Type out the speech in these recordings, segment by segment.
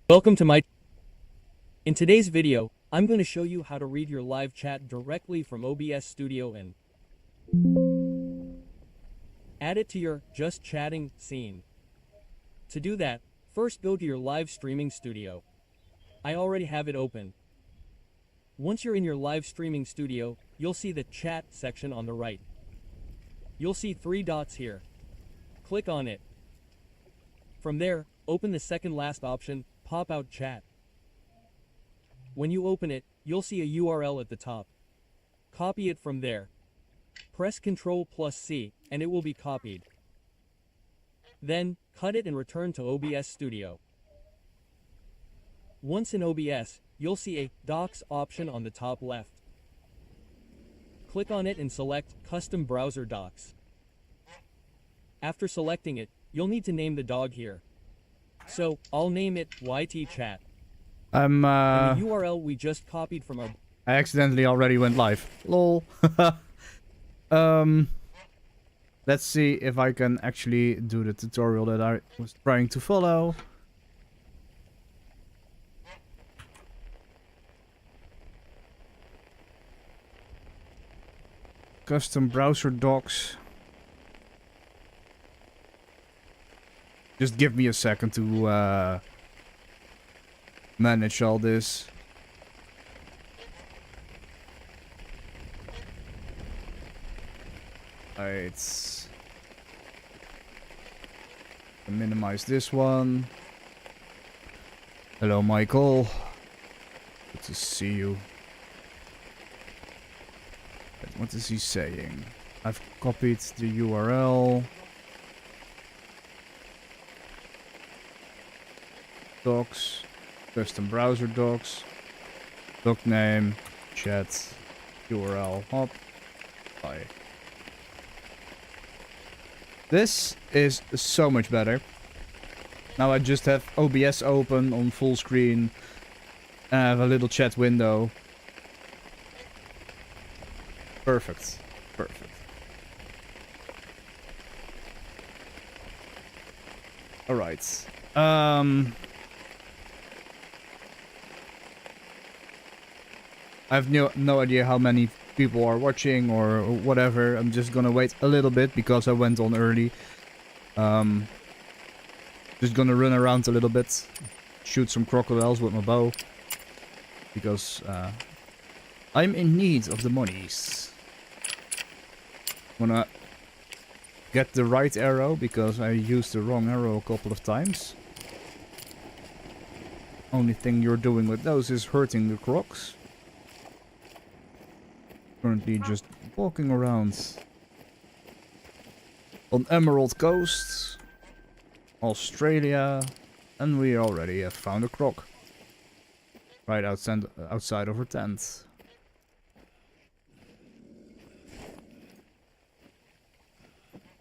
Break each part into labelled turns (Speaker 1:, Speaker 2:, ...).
Speaker 1: Welcome to my... In today's video, I'm going to show you how to read your live chat directly from OBS Studio and add it to your Just Chatting scene. To do that, first go to your live streaming studio. I already have it open. Once you're in your live streaming studio, you'll see the chat section on the right. You'll see 3 dots here. Click on it. From there, open the second last option, Pop Out Chat. When you open it, you'll see a URL at the top. Copy it from there. Press Ctrl+C, and it will be copied. Then, cut it and return to OBS Studio. Once in OBS, you'll see a Docs option on the top left. Click on it and select Custom Browser Docs. After selecting it, you'll need to name the dog here. So, I'll name it YT Chat. And the URL we just copied from our...
Speaker 2: I accidentally already went live. Lol. Let's see if I can actually do the tutorial that I was trying to follow. Custom browser docs. Just give me a second to manage all this. Right. Minimize this one. Hello, Michael. Good to see you. What is he saying? I've copied the URL. Docs. Custom browser docs. Doc name. Chat. URL. Hop. Bye. This is so much better. Now I just have OBS open on full screen. I have a little chat window. Perfect. Perfect. Alright. I have no idea how many people are watching or whatever. I'm just gonna wait a little bit because I went on early. Just gonna run around a little bit, shoot some crocodiles with my bow because I'm in need of the monies. Wanna get the right arrow because I used the wrong arrow a couple of times. Only thing you're doing with those is hurting the crocs. Currently just walking around on Emerald Coast, Australia, and we already have found a croc right outside of our tent.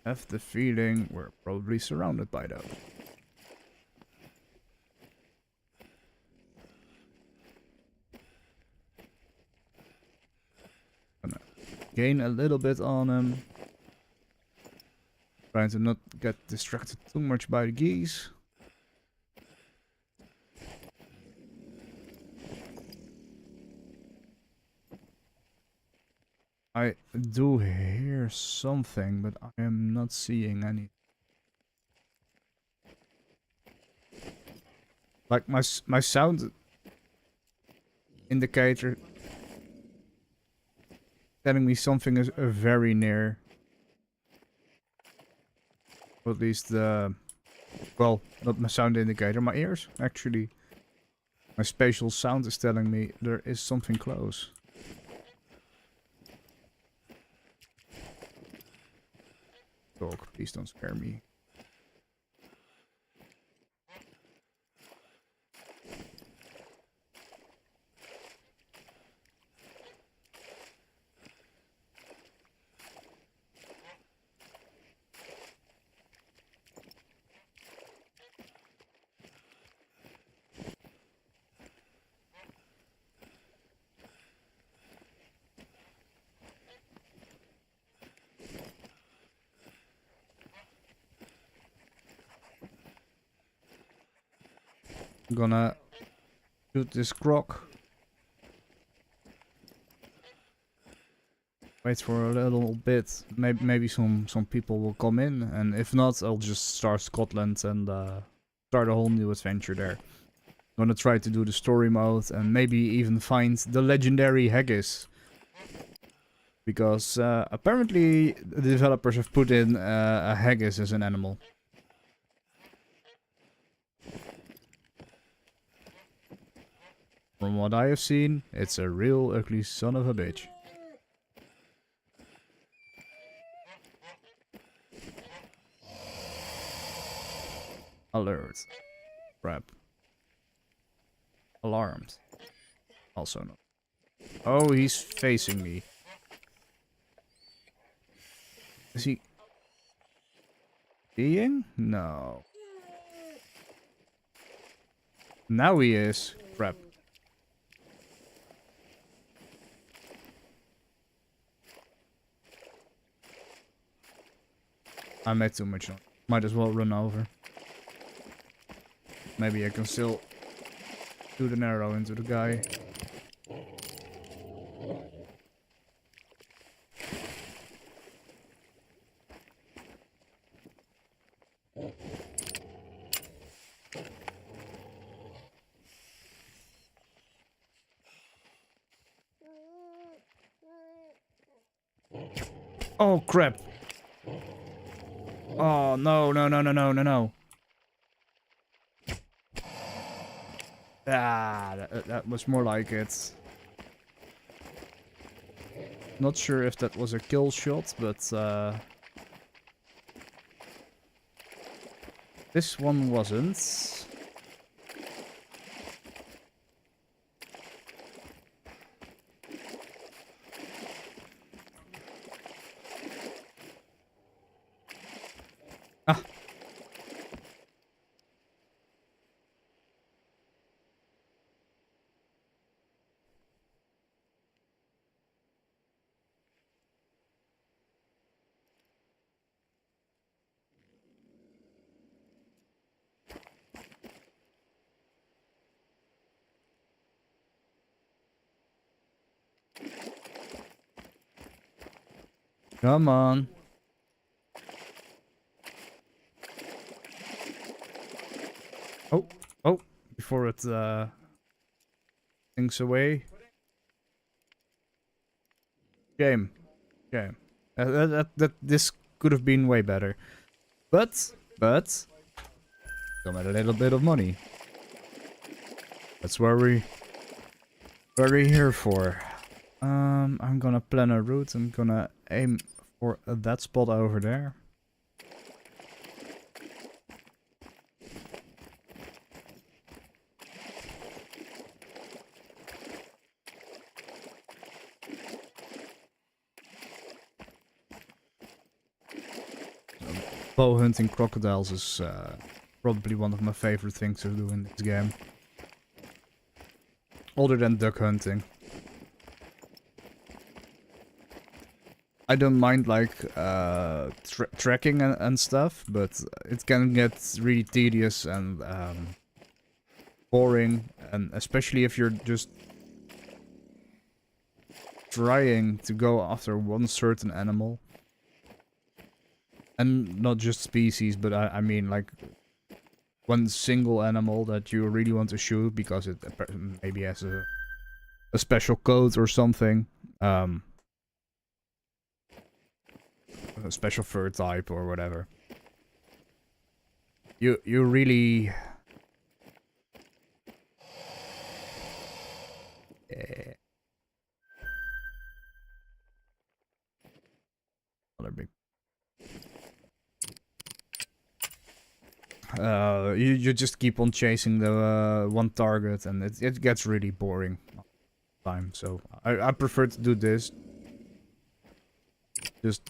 Speaker 2: Have the feeling we're probably surrounded by them. Gain a little bit on him. Trying to not get distracted too much by the geese. I do hear something, but I am not seeing any. Like my sound indicator telling me something is very near. Or at least well, not my sound indicator, my ears actually. My spatial sound is telling me there is something close. Dog, please don't scare me. I'm gonna shoot this croc. Wait for a little bit. Maybe some people will come in, and if not, I'll just start Scotland and start a whole new adventure there. I'm gonna try to do the story mode and maybe even find the legendary haggis. Because apparently the developers have put in a haggis as an animal. From what I have seen, it's a real ugly son of a bitch. Alert. Crap. Alarmed. Also no. Oh, he's facing me. Is he... being? No. Now he is. Crap. I made too much noise. Might as well run over. Maybe I can still shoot an arrow into the guy. Oh crap! Oh no no no no no no no! Ah, that was more like it. Not sure if that was a kill shot, but this one wasn't. Ah. Come on. Oh, oh, before it thinks away. Shame. Shame. This could have been way better. But, come at a little bit of money. That's where we're here for. I'm gonna plan a route. I'm gonna aim for that spot over there. Bow hunting crocodiles is probably one of my favorite things to do in this game. Other than duck hunting. I don't mind like tracking and stuff, but it can get really tedious and boring, and especially if you're just trying to go after one certain animal. And not just species, but I mean like one single animal that you really want to shoot because it maybe has a special code or something. A special fur type or whatever. You really... Another big... you just keep on chasing the one target, and it gets really boring time. So I prefer to do this. Just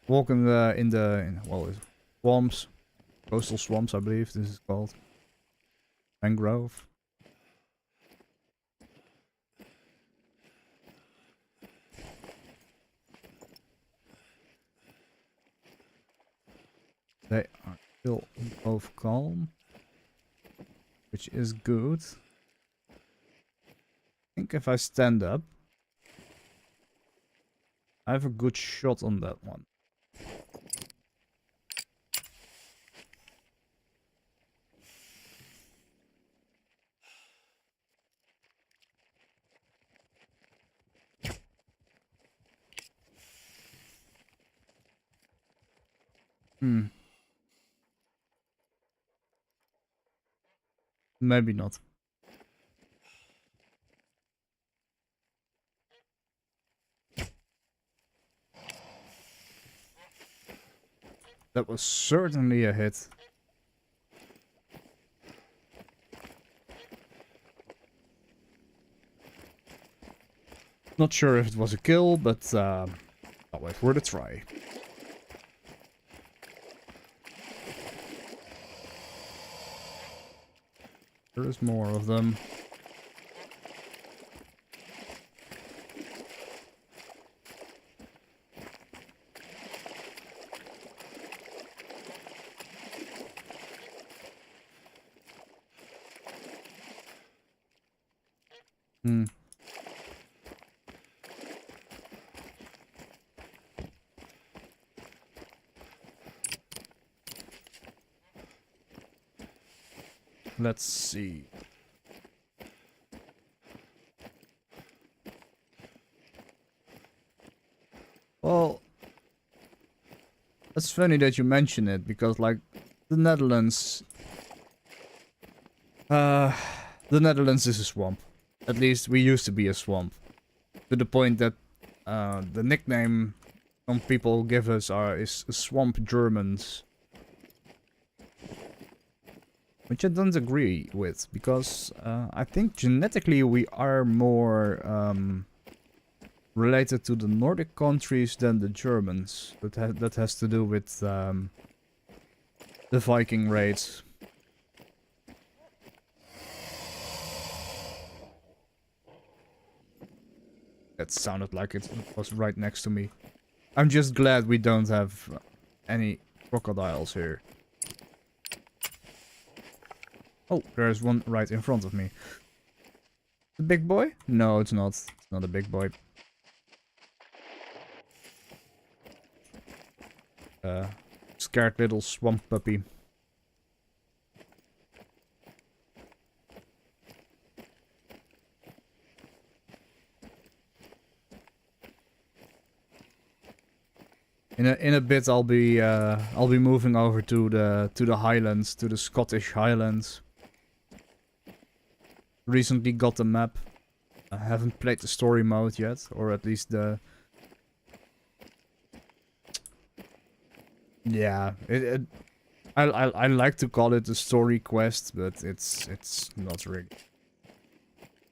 Speaker 2: walk in the well, swamps, coastal swamps, I believe this is called. Mangrove. They are still both calm. which is good. I think if I stand up, I have a good shot on that one. Maybe not. That was certainly a hit. Not sure if it was a kill, but I'll wait for the try. There is more of them. Let's see. Well, it's funny that you mention it, because like the Netherlands is a swamp. At least we used to be a swamp. To the point that the nickname some people give us is Swamp Germans. Which I don't agree with, because I think genetically we are more related to the Nordic countries than the Germans. That has to do with the Viking raids. That sounded like it was right next to me. I'm just glad we don't have any crocodiles here. Oh, there's one right in front of me. The big boy? No, it's not. It's not a big boy. Scared little swamp puppy. In a bit I'll be moving over to the Highlands, to the Scottish Highlands. Recently got the map. I haven't played the story mode yet, or at least the... Yeah, I like to call it a story quest, but it's not really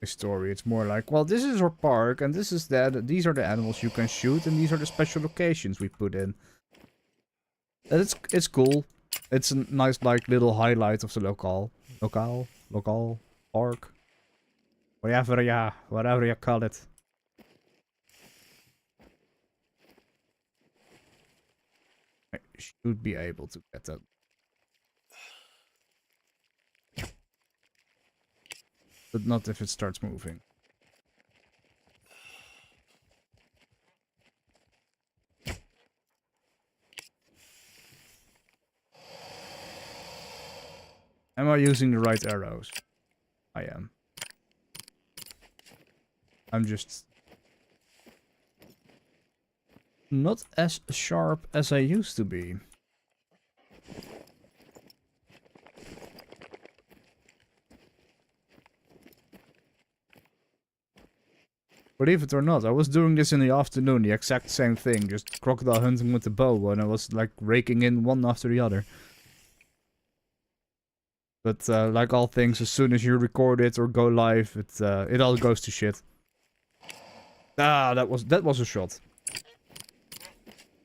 Speaker 2: a story. It's more like, well, this is our park, and this is that. These are the animals you can shoot, and these are the special locations we put in. And it's cool. It's a nice like little highlight of the local park. Whatever you call it. I should be able to get that. But not if it starts moving. Am I using the right arrows? I am. I'm just not as sharp as I used to be. Believe it or not, I was doing this in the afternoon, the exact same thing, just crocodile hunting with the bow, and I was like raking in one after the other. But like all things, as soon as you record it or go live, it all goes to shit. Ah, that was a shot.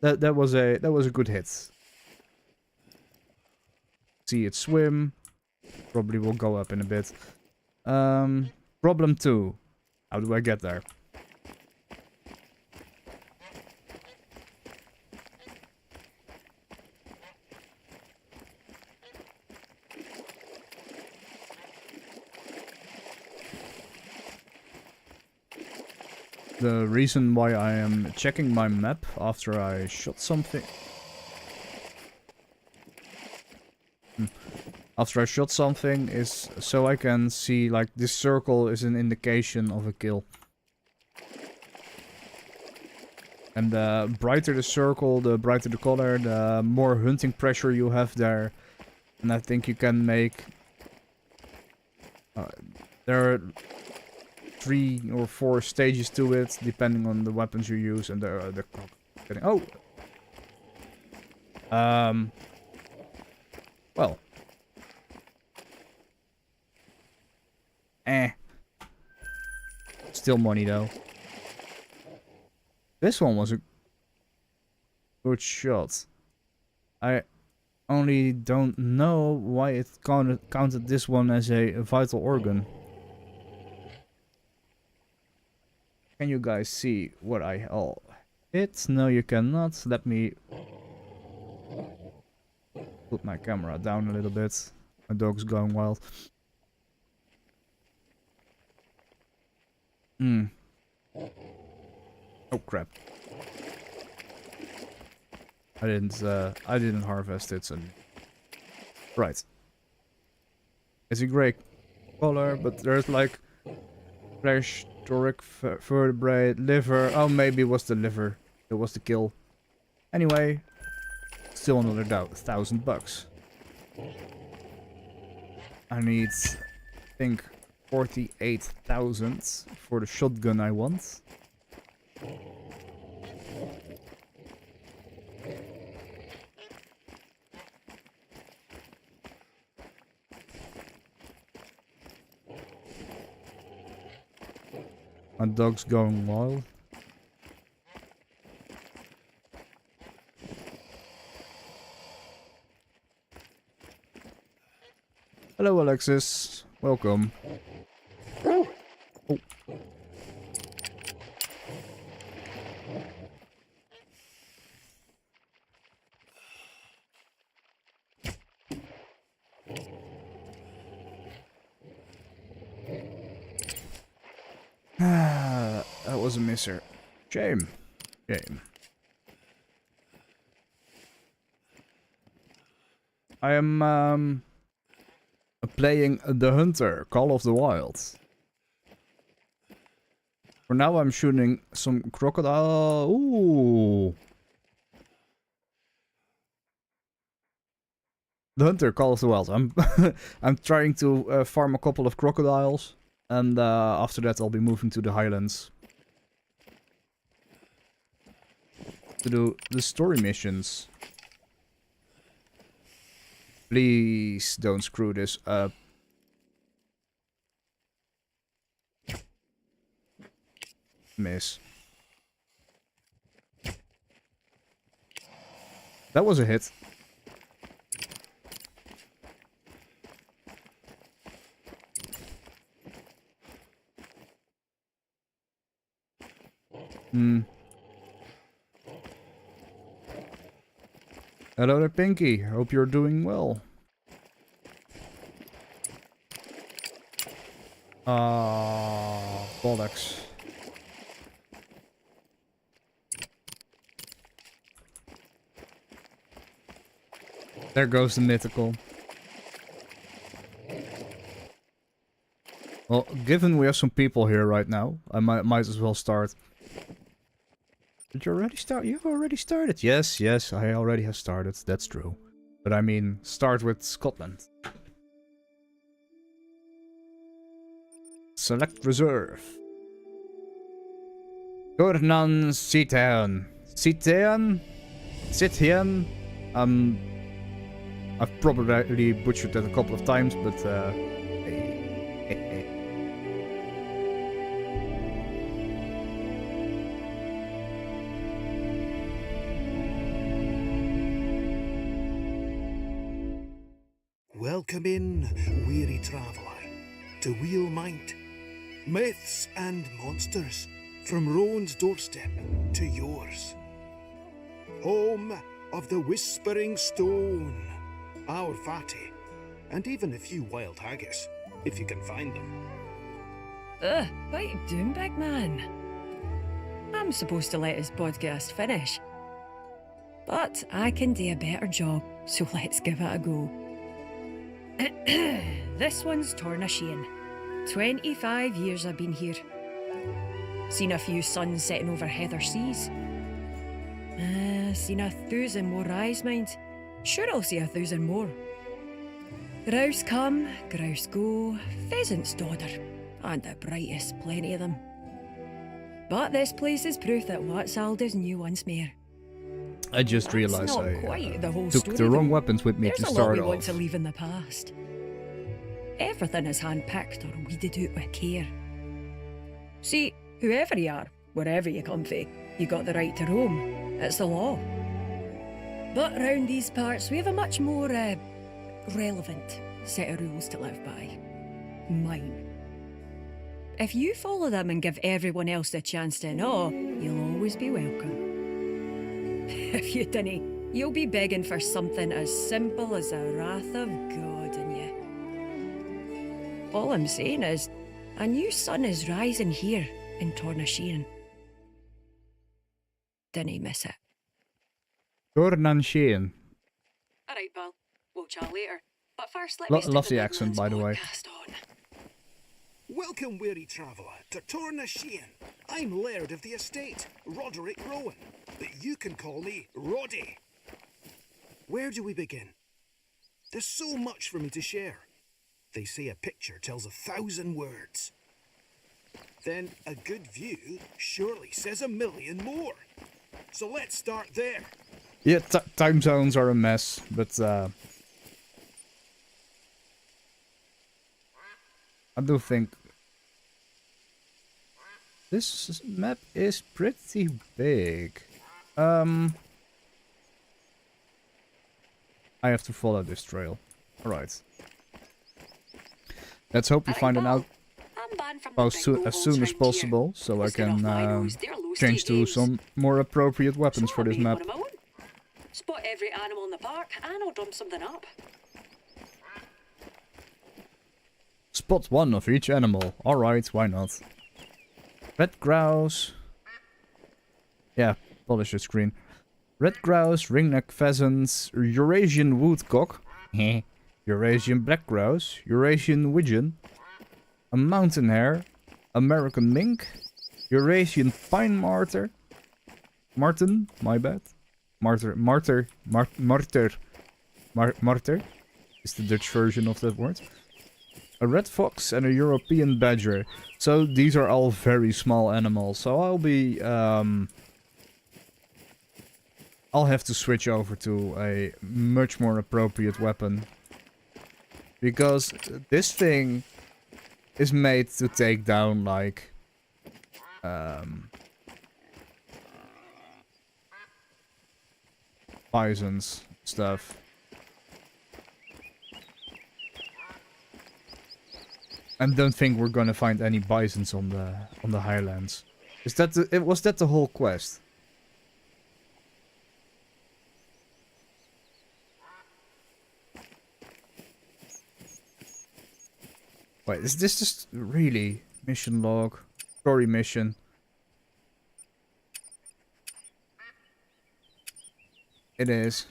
Speaker 2: That was a good hit. See it swim. Probably will go up in a bit. Problem 2. How do I get there? the reason why I am checking my map after I shot something. After I shot something is so I can see, like, this circle is an indication of a kill. And the brighter the circle, the brighter the color, the more hunting pressure you have there. And I think you can make... there are 3 or 4 stages to it, depending on the weapons you use and the clock. Oh! Well. Still money though. This one was a good shot. I only don't know why it counted this one as a vital organ. Can you guys see what I hit? No, you cannot. Let me put my camera down a little bit. My dog's going wild. Oh crap. I didn't harvest it, so... Right. It's a great color, but there's like... flesh, thorax, vertebrae, liver... Oh, maybe it was the liver. It was the kill. Anyway... Still another $1,000. I need... I think... 48,000 for the shotgun I want. My dog's going wild. Hello, Alexis. Welcome. Oh. That was a misser. Shame. Shame. I am playing The Hunter, Call of the Wild. For now I'm shooting some crocodile. Ooh. The Hunter, Call of the Wild. I'm trying to farm a couple of crocodiles. And after that I'll be moving to the Highlands. To do the story missions. Please don't screw this up. Miss. That was a hit. Hello there, Pinky. Hope you're doing well. Bollocks. There goes the mythical. Well, given we have some people here right now, I might as well start. Did you already start? You've already started. Yes, yes, I already have started. That's true. But I mean, start with Scotland. Select reserve. Tòrr Sithean. Sithean? Sithean? I've probably butchered that a couple of times, but
Speaker 3: Welcome in, weary traveller, to Wheel Mind. Myths and monsters, from Roan's doorstep to yours. Home of the Whispering Stone, our fatty, and even a few wild haggis, if you can find them.
Speaker 4: What are you doing, big man? am supposed to let his podcast finish. But I can do a better job, so let's give it a go. This one's Tòrr. 25 years I've been here. Seen a few suns setting over heather seas. Seen 1,000 more eyes, mind. Sure, I'll see 1,000 more. Grouse come, grouse go, pheasants dodder, and the brightest, plenty of them. But this place is proof that what's old is new once more.
Speaker 2: I just
Speaker 4: That's
Speaker 2: realized
Speaker 4: not
Speaker 2: I
Speaker 4: quite the whole
Speaker 2: took
Speaker 4: story,
Speaker 2: the wrong
Speaker 4: though.
Speaker 2: weapons with me
Speaker 4: There's
Speaker 2: to
Speaker 4: a lot
Speaker 2: start
Speaker 4: we want
Speaker 2: off.
Speaker 4: to leave in the past. Everything is hand-picked or weeded out with care. See, whoever you are, wherever you come from, you got the right to roam. It's the law. But round these parts, we have a much more relevant set of rules to live by. Mine. If you follow them and give everyone else the chance to know, you'll always be welcome. If you dinna, you'll be begging for something as simple as the wrath of God in you. All I'm saying is, a new sun is rising here in Tòrr. Dinna miss it.
Speaker 2: Tòrr.
Speaker 4: Alright, pal. We'll chat later. But first, let me stick
Speaker 2: Love
Speaker 4: the
Speaker 2: the accent, by the way.
Speaker 4: podcast on.
Speaker 3: Welcome, weary traveller, to Tòrr. I'm Laird of the estate, Roderick Rowan, but you can call me Roddy. Where do we begin? There's so much for me to share. They say a picture tells 1,000 words. Then a good view surely says 1,000,000 more. So let's start there.
Speaker 2: Yeah, time zones are a mess, but I do think this map is pretty big. I have to follow this trail. Alright. Let's hope we find an outpost as soon as possible, so I can change to some more appropriate weapons for this map.
Speaker 4: Spot every animal in the park and I'll drum something up.
Speaker 2: Spot one of each animal. Alright, why not? Red grouse. Yeah, polish the screen. Red grouse, ringneck pheasants, Eurasian woodcock, Eurasian black grouse, Eurasian widgeon, a mountain hare, American mink, Eurasian pine martyr, marten, my bad, martyr is the Dutch version of that word. A red fox and a European badger. So these are all very small animals. So I'll have to switch over to a much more appropriate weapon. Because this thing is made to take down like bisons stuff. And don't think we're gonna find any bisons on the Highlands. Was that the whole quest? Wait, is this just really mission log? Story mission? It is.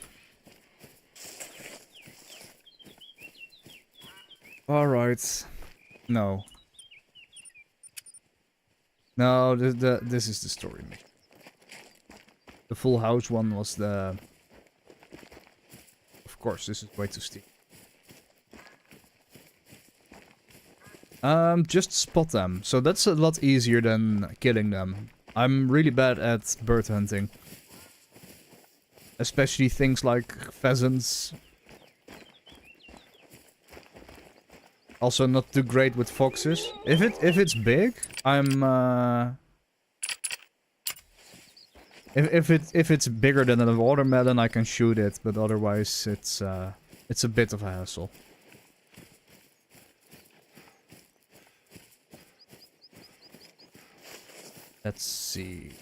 Speaker 2: Alright. No. No, this is the story mission. The full house one was the... Of course, this is way too steep. Just spot them. So that's a lot easier than killing them. I'm really bad at bird hunting. Especially things like pheasants. Also not too great with foxes. If it's big, I'm if it's bigger than a watermelon, I can shoot it, but otherwise it's a bit of a hassle. Let's see.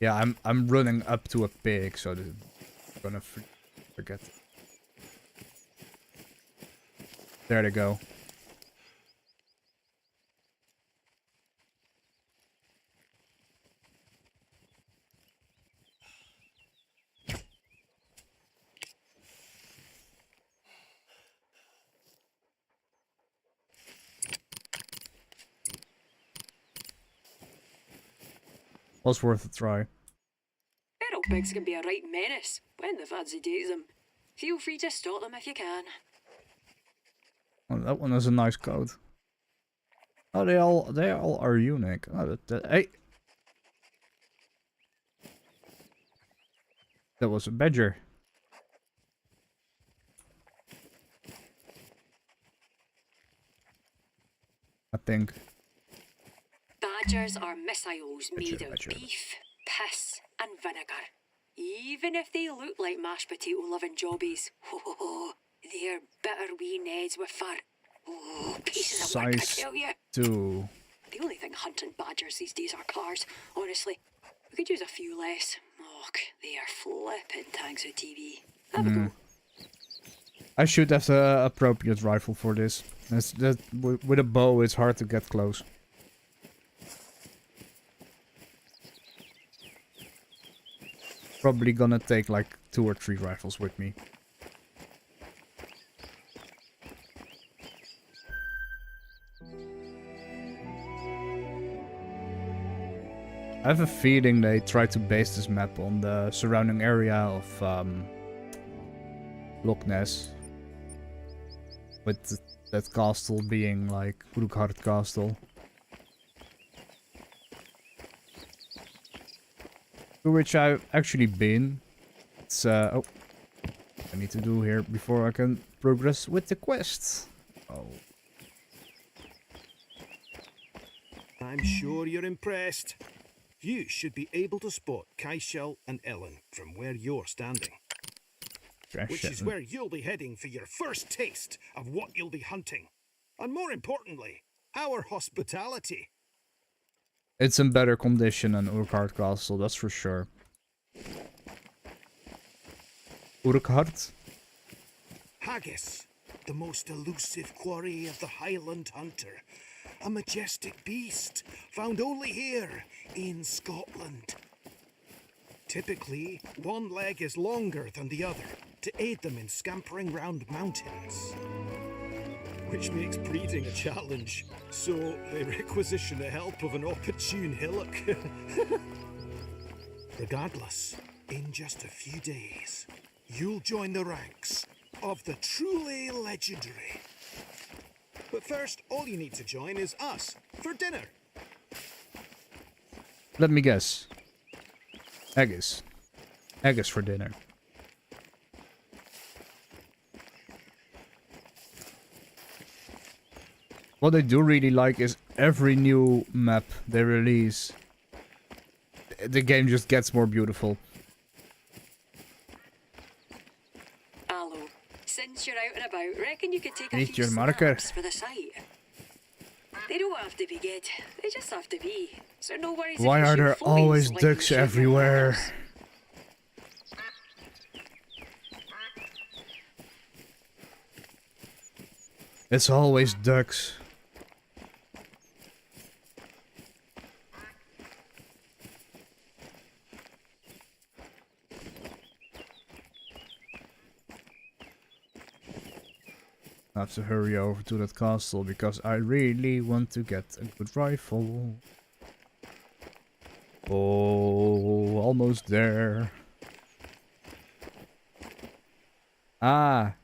Speaker 2: Yeah, I'm running up to a pig, so I'm gonna forget. There they go. Was worth a try.
Speaker 4: Feral pigs can be a right menace when the fancy takes them. Feel free to stop them if you can.
Speaker 2: Oh, that one has a nice coat. Oh, they all are unique. Oh, hey, that was a badger. I think.
Speaker 4: Badgers are missiles made of
Speaker 2: Badger.
Speaker 4: beef, piss, and vinegar. Even if they look like mashed potato loving jobbies, they're bitter wee Neds with fur. Oh, pieces of work, I
Speaker 2: Size
Speaker 4: tell you.
Speaker 2: 2.
Speaker 4: The only thing hunting badgers these days are cars. Honestly, we could use a few less. Oh, they are flipping tanks of TV. Have a go.
Speaker 2: I should have the appropriate rifle for this. With a bow, it's hard to get close. Probably gonna take like 2 or 3 rifles with me. I have a feeling they tried to base this map on the surrounding area of Loch Ness. With that castle being like Urquhart Castle. To which I've actually been. It's oh, I need to do here before I can progress with the quests. Oh,
Speaker 3: I'm sure you're impressed. You should be able to spot Kaishel and Ellen from where you're standing. Which is where you'll be heading for your first taste of what you'll be hunting. And more importantly, our hospitality.
Speaker 2: It's in better condition than Urquhart Castle, that's for sure. Urquhart?
Speaker 3: Haggis, the most elusive quarry of the Highland hunter. A majestic beast found only here in Scotland. Typically, one leg is longer than the other to aid them in scampering round mountains. Which makes breeding a challenge, so they requisition the help of an opportune hillock. Regardless, in just a few days, you'll join the ranks of the truly legendary. But first, all you need to join is us for dinner.
Speaker 2: Let me guess. Haggis. Haggis for dinner. What I do really like is every new map they release, the game just gets more beautiful.
Speaker 4: Allo, since you're out and about, reckon you could take a
Speaker 2: Need
Speaker 4: few
Speaker 2: your marker.
Speaker 4: snaps for the site. They don't have to be good, they just have to be. So no worries.
Speaker 2: Why
Speaker 4: if you
Speaker 2: are
Speaker 4: shoot
Speaker 2: there
Speaker 4: floaties
Speaker 2: always
Speaker 4: like you
Speaker 2: ducks
Speaker 4: shoot your
Speaker 2: everywhere?
Speaker 4: brothers.
Speaker 2: It's always ducks. I have to hurry over to that castle because I really want to get a good rifle. Oh, almost there. Ah.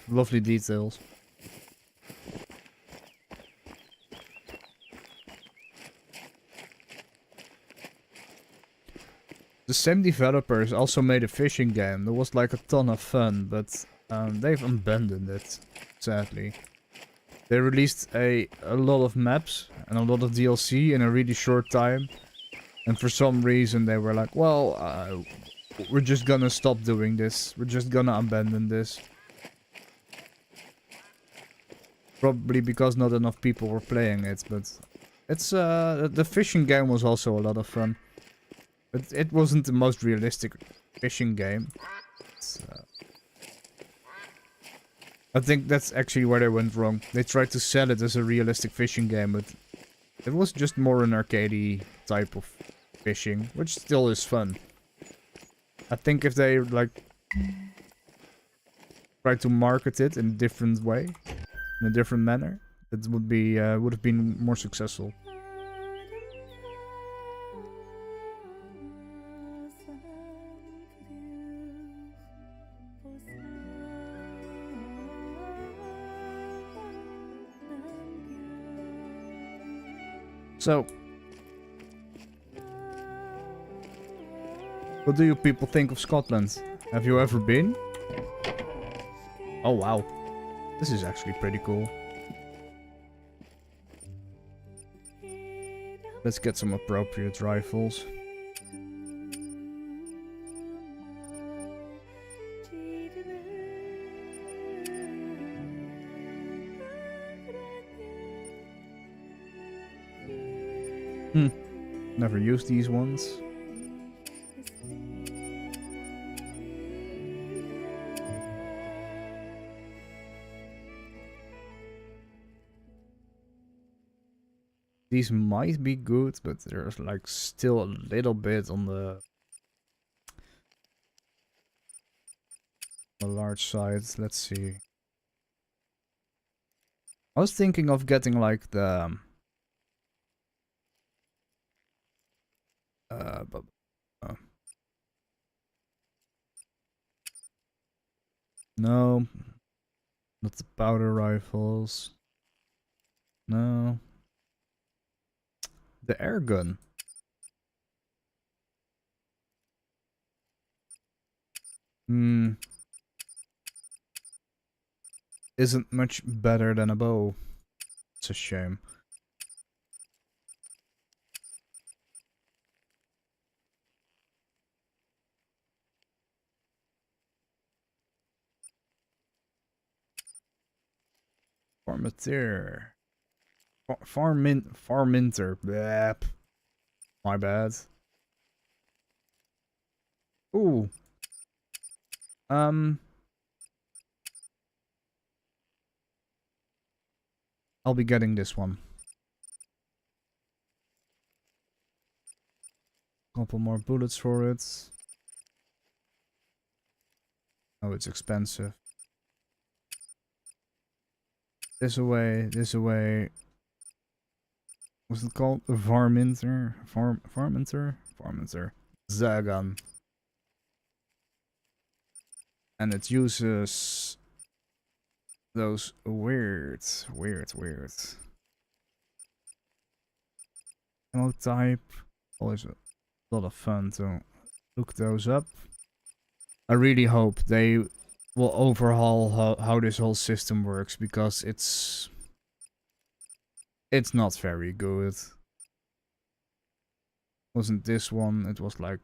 Speaker 2: Lovely details. The same developers also made a fishing game that was like a ton of fun, but they've abandoned it, sadly. They released a lot of maps and a lot of DLC in a really short time. And for some reason they were like, well, we're just gonna stop doing this. We're just gonna abandon this. Probably because not enough people were playing it, but it's the fishing game was also a lot of fun. But it wasn't the most realistic fishing game. I think that's actually where they went wrong. They tried to sell it as a realistic fishing game, but it was just more an arcadey type of fishing, which still is fun. I think if they like try to market it in a different way, in a different manner, it would have been more successful. So, what do you people think of Scotland? Have you ever been? Oh wow, this is actually pretty cool. Let's get some appropriate rifles. Never used these ones. These might be good, but there's like still a little bit on the large side. Let's see. I was thinking of getting like the no, not the powder rifles. No. The air gun. Isn't much better than a bow. It's a shame. Farmateur. Farminter. Blep. My bad. Ooh. I'll be getting this one. Couple more bullets for it. Oh, it's expensive. This away, this away. What's it called? Varminter? Varminter? Varminter. Zagan. And it uses those weird ammo type. Always a lot of fun to look those up. I really hope they will overhaul how this whole system works, because it's not very good. Wasn't this one? It was like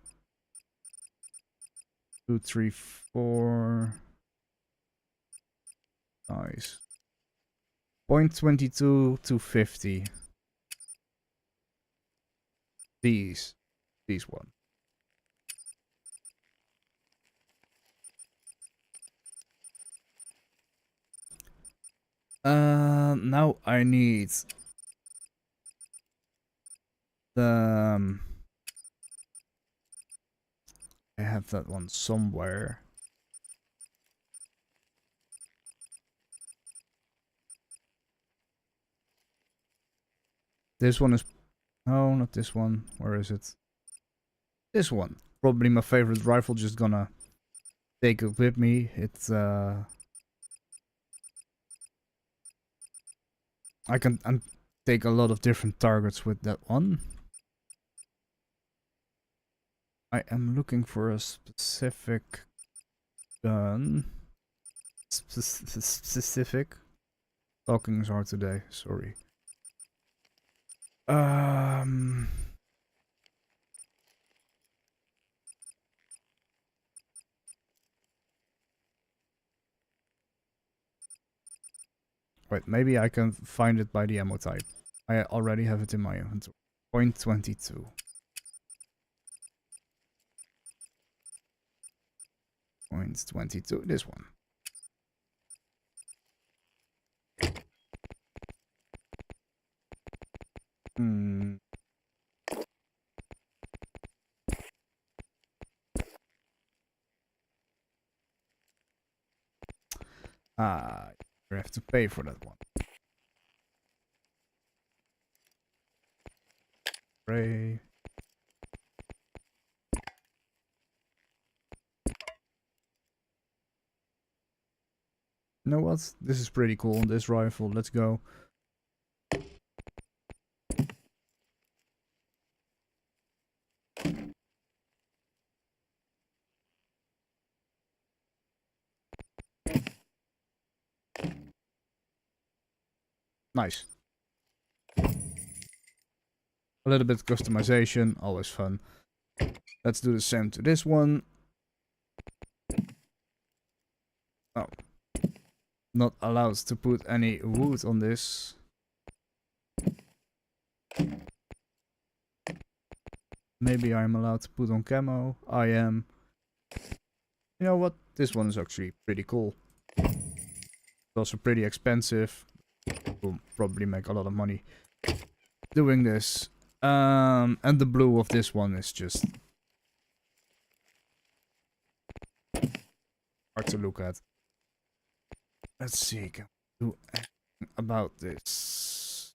Speaker 2: 2, 3, 4. Nice. 0.22 to 50. These one. Now I need the I have that one somewhere. This one is... No, not this one. Where is it? This one. Probably my favorite rifle, just gonna take it with me. It's I can take a lot of different targets with that one. I am looking for a specific gun. Specific. Talking is hard today, sorry. Wait, maybe I can find it by the ammo type. I already have it in my inventory. 0.22. .22, this one. Ah, you have to pay for that one. Pray. You know what? This is pretty cool on this rifle. Let's go. Nice. A little bit of customization, always fun. Let's do the same to this one. Oh. Not allowed to put any wood on this. Maybe I'm allowed to put on camo. I am. You know what? This one is actually pretty cool. It's also pretty expensive. We'll probably make a lot of money doing this. And the blue of this one is just hard to look at. Let's see, can we do anything about this?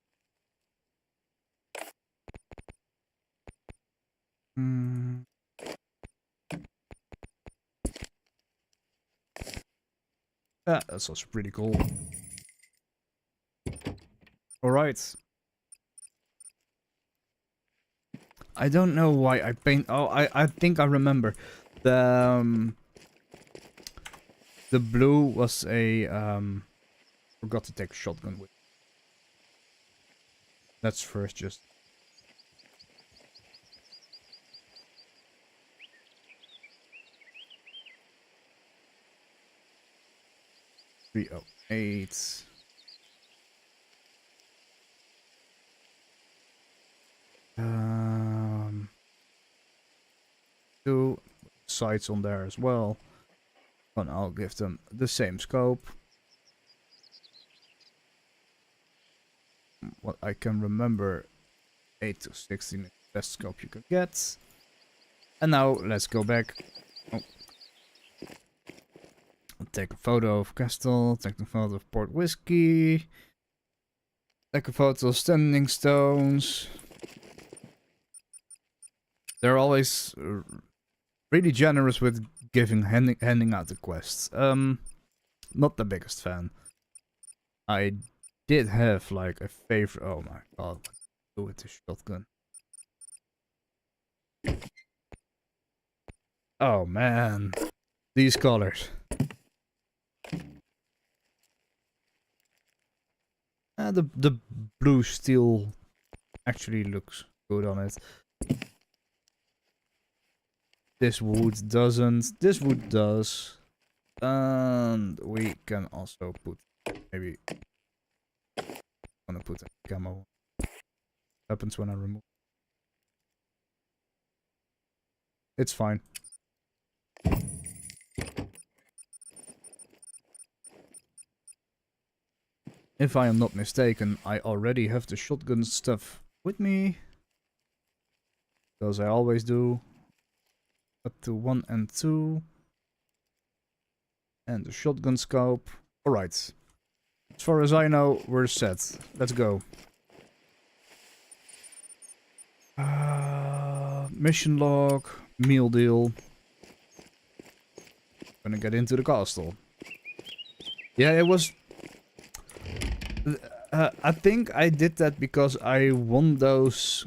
Speaker 2: Yeah, that's also pretty cool. Alright. I don't know why I paint. Oh, I think I remember. The blue was a forgot to take a shotgun with. Let's first just 308. Two sights on there as well. And I'll give them the same scope. What I can remember, 8 to 16 is the best scope you can get. And now let's go back. Oh. I'll take a photo of Castle, take a photo of Port Whiskey, take a photo of Standing Stones. They're always really generous with handing out the quests. Not the biggest fan. I did have like a favorite. Oh my god, what do with the shotgun? Oh man, these colors. The blue steel actually looks good on it. This wood doesn't. This wood does. And we can also put maybe. I'm gonna put a camo. Happens when I remove. It's fine. If I am not mistaken, I already have the shotgun stuff with me. Because I always do. Up to 1 and 2. And the shotgun scope. Alright. As far as I know, we're set. Let's go. Mission log. Meal deal. Gonna get into the castle. Yeah, it was... I think I did that because I won those...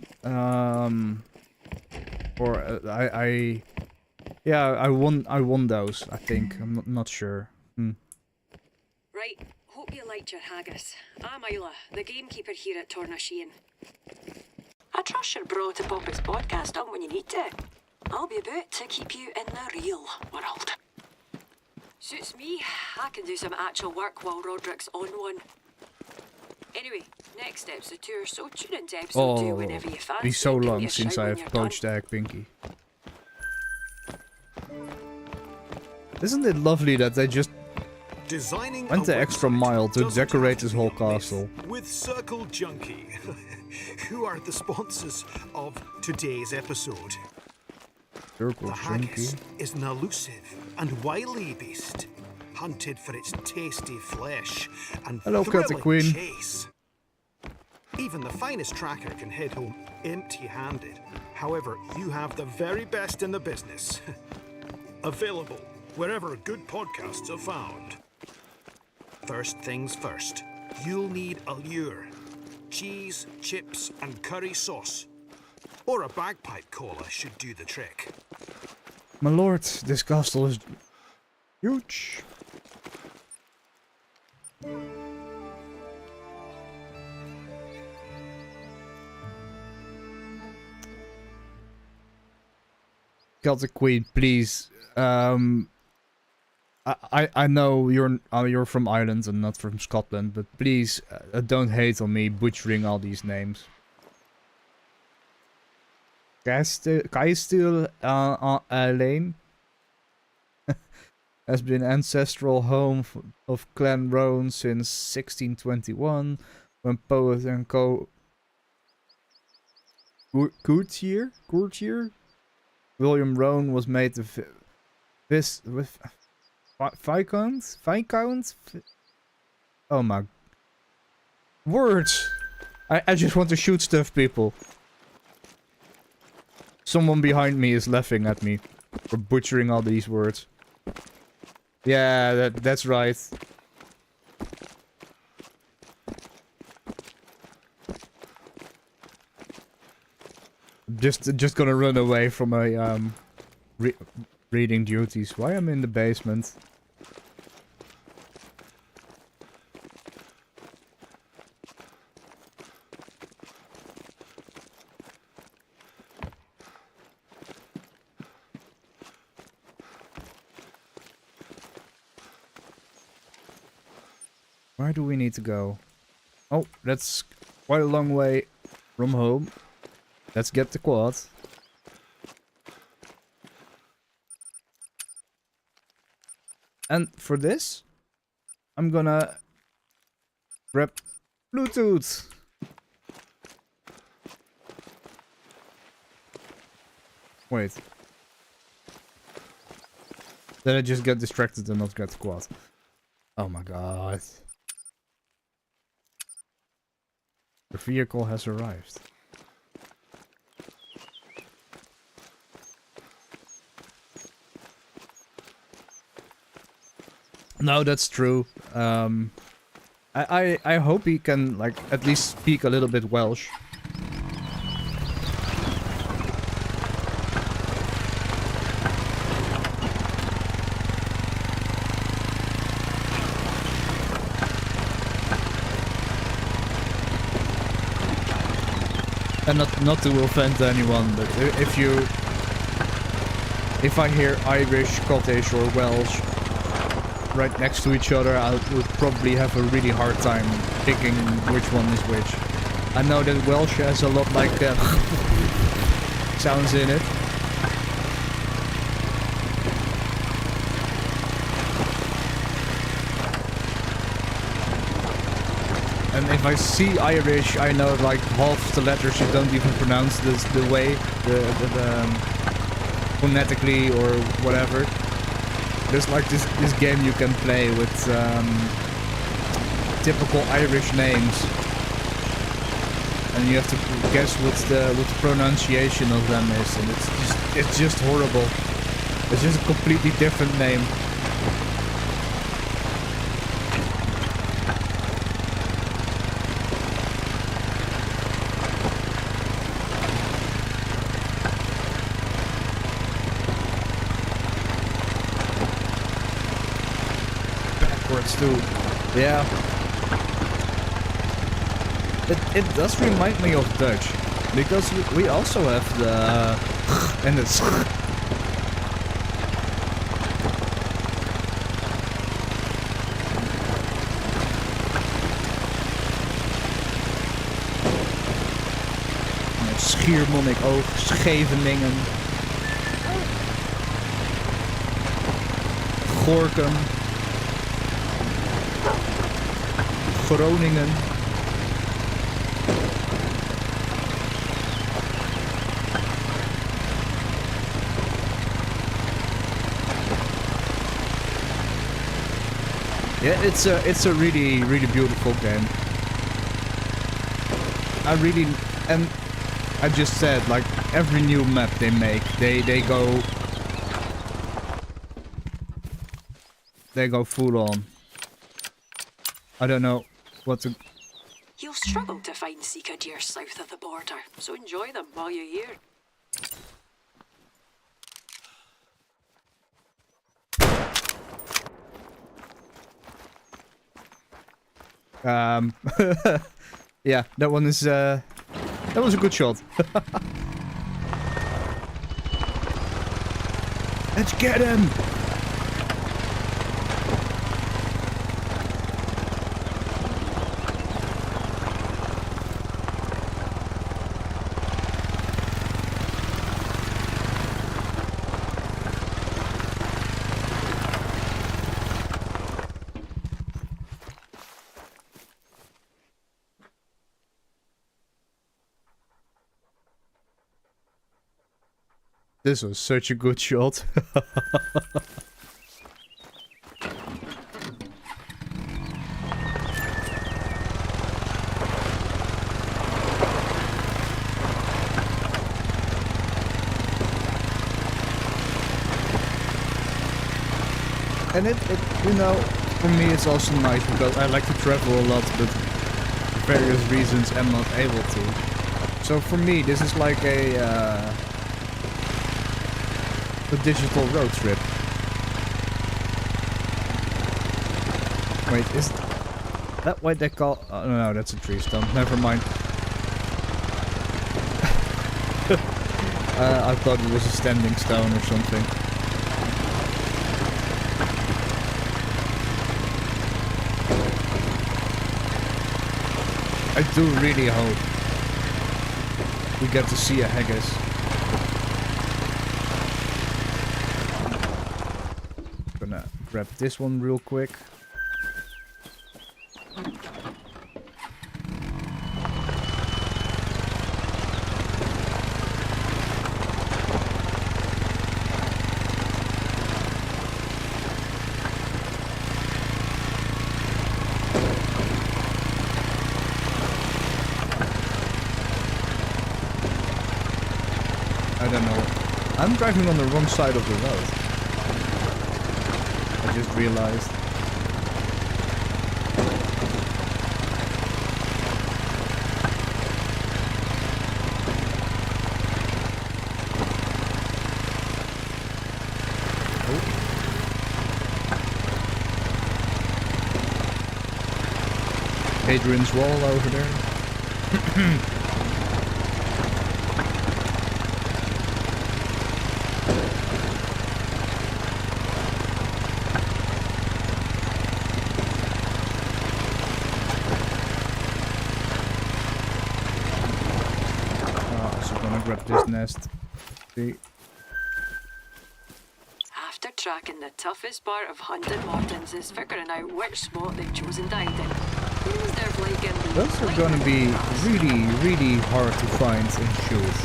Speaker 2: Yeah, I won those, I think. I'm not sure.
Speaker 4: Right, hope you liked your haggis. I'm Isla, the gamekeeper here at Tòrr. I trust you're brought to pop its podcast on when you need to. I'll be about to keep you in the real world. Suits me, I can do some actual work while Roderick's on one. Anyway, next step's the tour, so tune into episode 2 whenever you fancy.
Speaker 2: It's been so
Speaker 4: Give me
Speaker 2: long
Speaker 4: a
Speaker 2: since
Speaker 4: shout
Speaker 2: I
Speaker 4: when
Speaker 2: have
Speaker 4: you're
Speaker 2: poached
Speaker 4: done.
Speaker 2: egg Pinky. Isn't it lovely that they just
Speaker 3: Designing
Speaker 2: went
Speaker 3: a
Speaker 2: the extra
Speaker 3: website
Speaker 2: mile to
Speaker 3: doesn't
Speaker 2: decorate
Speaker 3: have to
Speaker 2: this
Speaker 3: be
Speaker 2: whole
Speaker 3: a myth.
Speaker 2: castle?
Speaker 3: With Circle Junkie, who are the sponsors of today's episode.
Speaker 2: Circle
Speaker 3: The
Speaker 2: Junkie.
Speaker 3: haggis is an elusive and wily beast, hunted for its tasty flesh and
Speaker 2: Hello, Celtic
Speaker 3: thrilling
Speaker 2: Queen.
Speaker 3: chase. Even the finest tracker can head home empty-handed. However, you have the very best in the business. Available wherever good podcasts are found. First things first, you'll need a lure. Cheese, chips, and curry sauce. Or a bagpipe cola should do the trick.
Speaker 2: My lord, this castle is huge. Celtic Queen, please. I know you're from Ireland and not from Scotland, but please don't hate on me butchering all these names. Caistil Lane has been ancestral home of Clan Roan since 1621, when poet and courtier William Roan was made the Viscount? Oh my words! I just want to shoot stuff, people. Someone behind me is laughing at me for butchering all these words. Yeah, that's right. Just gonna run away from my reading duties. Why am I in the basement? Where do we need to go? Oh, that's quite a long way from home. Let's get the quad. And for this, I'm gonna grab Bluetooth. Wait. Did I just get distracted and not get the quad? Oh my god. The vehicle has arrived. No, that's true. I hope he can like at least speak a little bit Welsh. And not to offend anyone, but if I hear Irish, Scottish, or Welsh right next to each other, I would probably have a really hard time picking which one is which. I know that Welsh has a lot like sounds in it. And if I see Irish, I know like half the letters you don't even pronounce this the way, phonetically or whatever. There's like this game you can play with typical Irish names, and you have to guess what the pronunciation of them is, and it's just horrible. It's just a completely different name. Too. Yeah. It does remind me of Dutch, because we also have the and it's Schiermonnikoog, Scheveningen, Gorkum, Groningen. Yeah, it's a really beautiful game. And I just said, like, every new map they make, they go full on. I don't know what to.
Speaker 4: You'll struggle to find Sika deer south of the border, so enjoy them while you're here.
Speaker 2: Yeah, that one is that was a good shot. Let's get him. This was such a good shot. And it, you know, for me it's also nice because I like to travel a lot, but for various reasons I'm not able to. So for me this is like a digital road trip. Wait, is that what they call? Oh no, that's a tree stump. Never mind. I thought it was a standing stone or something. I do really hope we get to see a haggis. Gonna grab this one real quick. I don't know. I'm driving on the wrong side of the road. I just realized. Oh. Adrian's wall over there. Grab this nest. See.
Speaker 4: After tracking the toughest part of hunting martins is figuring out which spot they've chosen to hide in. Who's their flight can be?
Speaker 2: Those are gonna be really hard to find and shoot.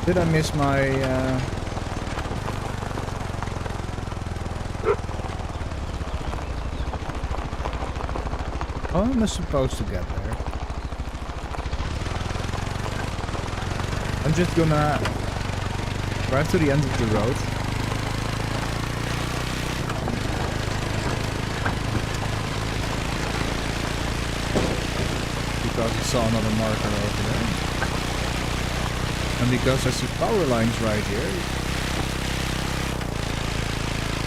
Speaker 2: Did I miss my How am I supposed to get there? I'm just gonna drive to the end of the road. Because I saw another marker over there. And because I see power lines right here,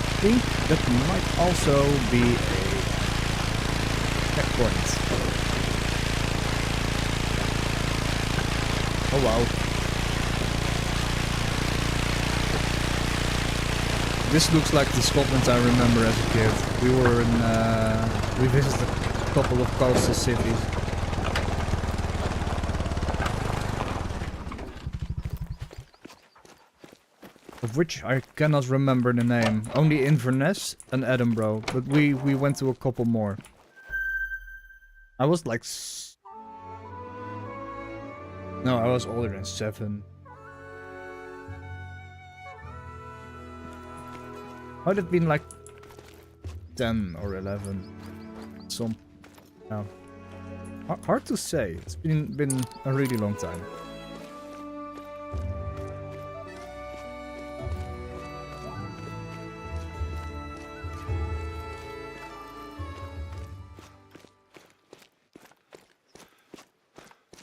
Speaker 2: I think that might also be a checkpoint. Oh wow. This looks like the Scotland I remember as a kid. We were in, we visited a couple of coastal cities. Of which I cannot remember the name. Only Inverness and Edinburgh, but we went to a couple more. I was like... No, I was older than 7. Might have been like 10 or 11. Some... No. Hard to say. It's been a really long time.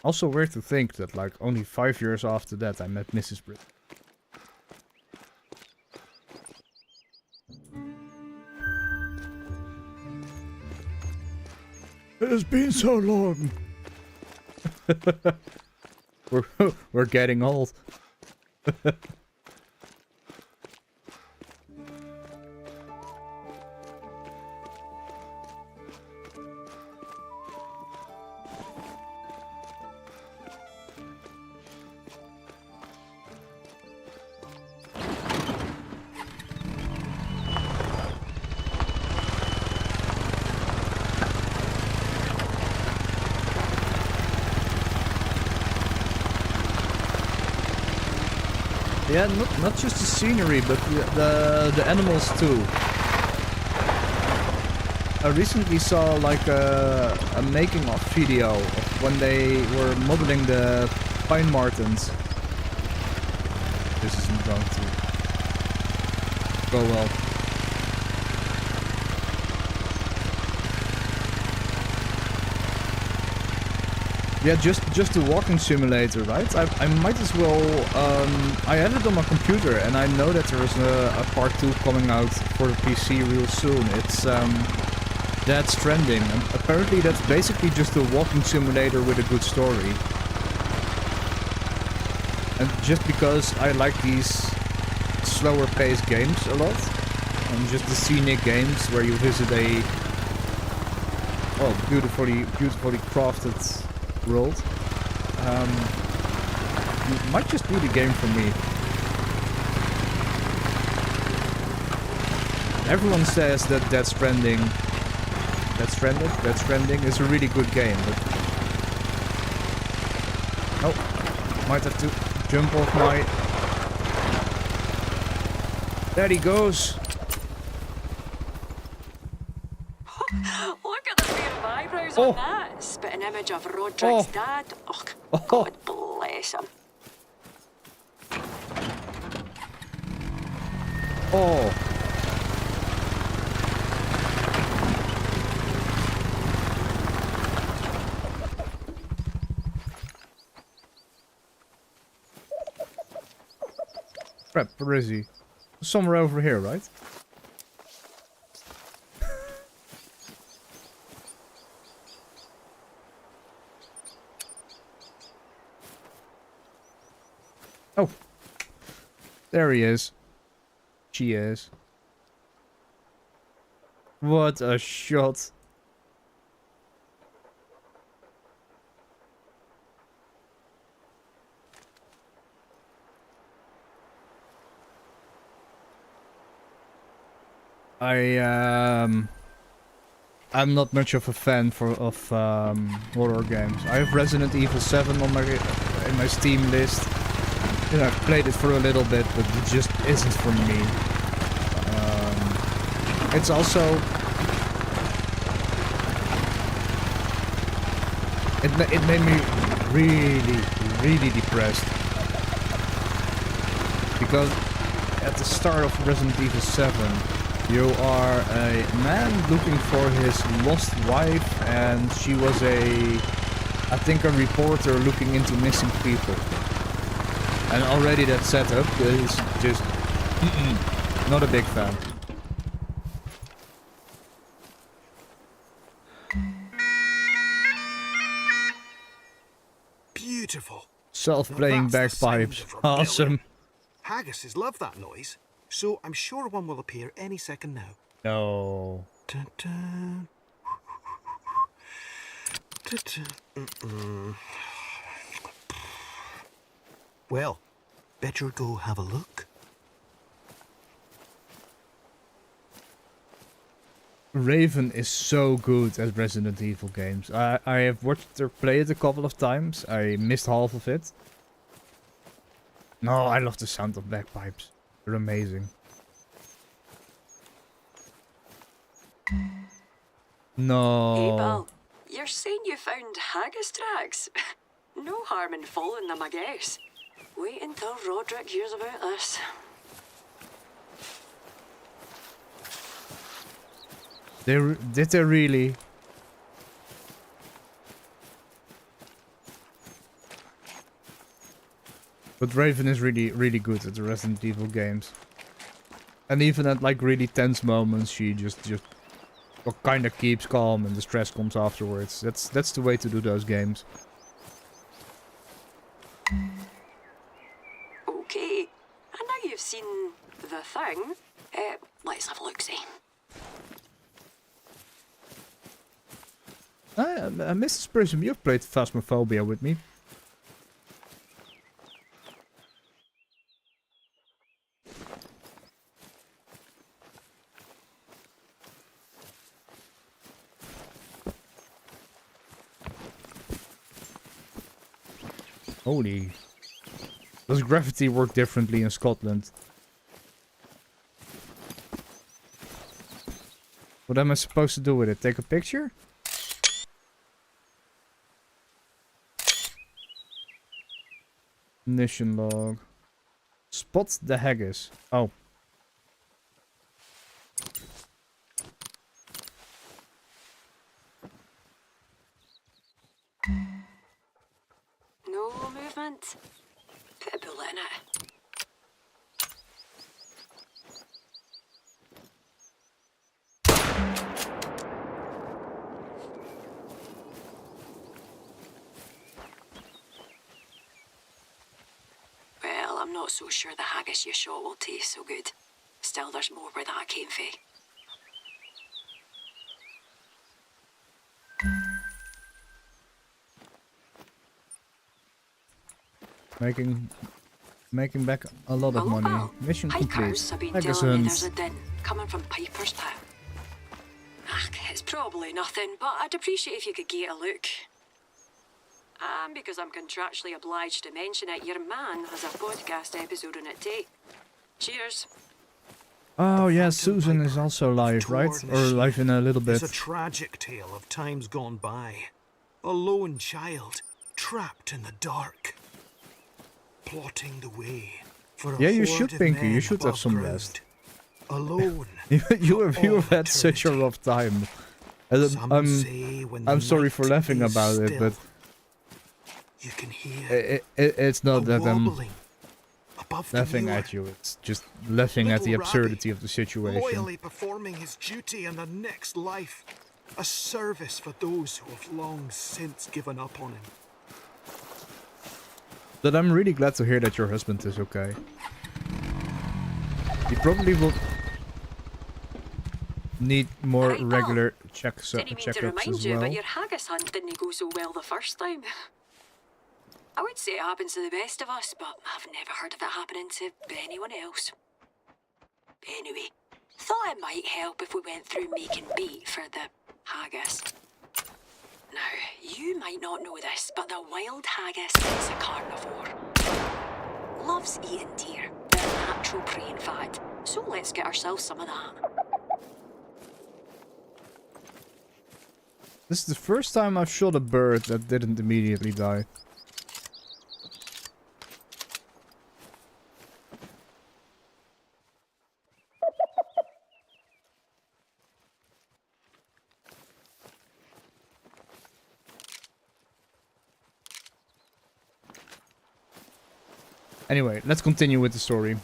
Speaker 2: Also weird to think that like only 5 years after that I met Mrs. Britt. It has been so long. we're getting old. Yeah, not just the scenery, but the animals too. I recently saw like a making of video of when they were modeling the pine martens. This isn't going to go well. Yeah, just a walking simulator, right? I might as well... I had it on my computer and I know that there is a part 2 coming out for the PC real soon. It's Death Stranding. And apparently that's basically just a walking simulator with a good story. And just because I like these slower paced games a lot, and just the scenic games where you visit a beautifully crafted world, might just be the game for me. Everyone says that Death Stranding is a really good game, but might have to jump off my... There he goes.
Speaker 5: Look at the pair of eyebrows on that. Spit an image of Roderick's dad. Oh, God bless him.
Speaker 2: Oh. Crap, where is he? Somewhere over here, right? Oh. There he is. She is. What a shot. I'm not much of a fan of horror games. I have Resident Evil 7 on in my Steam list. And I've played it for a little bit, but it just isn't for me. It's also... It made me really depressed. Because at the start of Resident Evil 7, you are a man looking for his lost wife, and she was I think a reporter looking into missing people. And already that setup is just not a big fan.
Speaker 3: Beautiful.
Speaker 2: Self-playing
Speaker 3: That's the sound
Speaker 2: bagpipes.
Speaker 3: of rebellion.
Speaker 2: Awesome.
Speaker 3: Haggises love that noise, so I'm sure one will appear any second now.
Speaker 2: No.
Speaker 3: Dun, dun. Dun, dun. Mm-mm. Well, better go have a look.
Speaker 2: Raven is so good at Resident Evil games. I have watched her play it a couple of times. I missed half of it. No, I love the sound of bagpipes. They're amazing. No.
Speaker 5: Hey, Bill. You're saying you found haggis tracks? No harm in following them, I guess. Wait until Roderick hears about this.
Speaker 2: Did they really? But Raven is really good at the Resident Evil games. And even at like really tense moments, she just kind of keeps calm and the stress comes afterwards. That's the way to do those games.
Speaker 5: Okay, and now you've seen the thing, let's have a look-see.
Speaker 2: Mrs. Prism, you've played Phasmophobia with me. Holy. Does gravity work differently in Scotland? What am I supposed to do with it? Take a picture? Mission log. Spot the haggis. Oh.
Speaker 5: No movement. Put a bullet in it. Well, I'm not so sure the haggis you shot will taste so good. Still, there's more where that came from.
Speaker 2: Making back a lot of
Speaker 5: Hello,
Speaker 2: money.
Speaker 5: pal.
Speaker 2: Mission complete.
Speaker 5: Hikers have been
Speaker 2: Haggis
Speaker 5: telling me there's
Speaker 2: hunt.
Speaker 5: a din coming from Piper's Pit. It's probably nothing, but I'd appreciate if you could get a look. And because I'm contractually obliged to mention it, your man has a podcast episode on it too. Cheers.
Speaker 2: Oh yeah, Susan is also live, right? Or live in a little bit.
Speaker 3: It's a tragic tale of times gone by. A lone child, trapped in the dark. Plotting the way for a
Speaker 2: Yeah, you
Speaker 3: horde
Speaker 2: should,
Speaker 3: of
Speaker 2: Pinky.
Speaker 3: men
Speaker 2: You should have
Speaker 3: above
Speaker 2: some
Speaker 3: ground.
Speaker 2: rest.
Speaker 3: Alone.
Speaker 2: you have
Speaker 3: all
Speaker 2: had such a
Speaker 3: eternity.
Speaker 2: rough time. And
Speaker 3: Some say when the
Speaker 2: I'm sorry for
Speaker 3: night
Speaker 2: laughing
Speaker 3: is
Speaker 2: about it,
Speaker 3: still,
Speaker 2: but
Speaker 3: you can hear
Speaker 2: it's
Speaker 3: a
Speaker 2: not that I'm
Speaker 3: wobbling above the
Speaker 2: laughing
Speaker 3: moor.
Speaker 2: at you. It's just laughing at the
Speaker 3: Little
Speaker 2: absurdity
Speaker 3: Rabbi,
Speaker 2: of the situation.
Speaker 3: loyally performing his duty in the next life. A service for those who have long since given up on him.
Speaker 2: But I'm really glad to hear that your husband is okay. He probably will need more
Speaker 5: Right, pal.
Speaker 2: regular
Speaker 5: Didn't mean to
Speaker 2: checkups
Speaker 5: remind
Speaker 2: as
Speaker 5: you,
Speaker 2: well.
Speaker 5: but your haggis hunt didn't go so well the first time. I would say it happens to the best of us, but I've never heard of it happening to anyone else. Anyway, thought it might help if we went through making bait for the haggis. Now, you might not know this, but the wild haggis is a carnivore. Loves eating deer, their natural preying fat. So let's get ourselves some of that.
Speaker 2: This is the first time I've shot a bird that didn't immediately die. Anyway, let's continue with the story.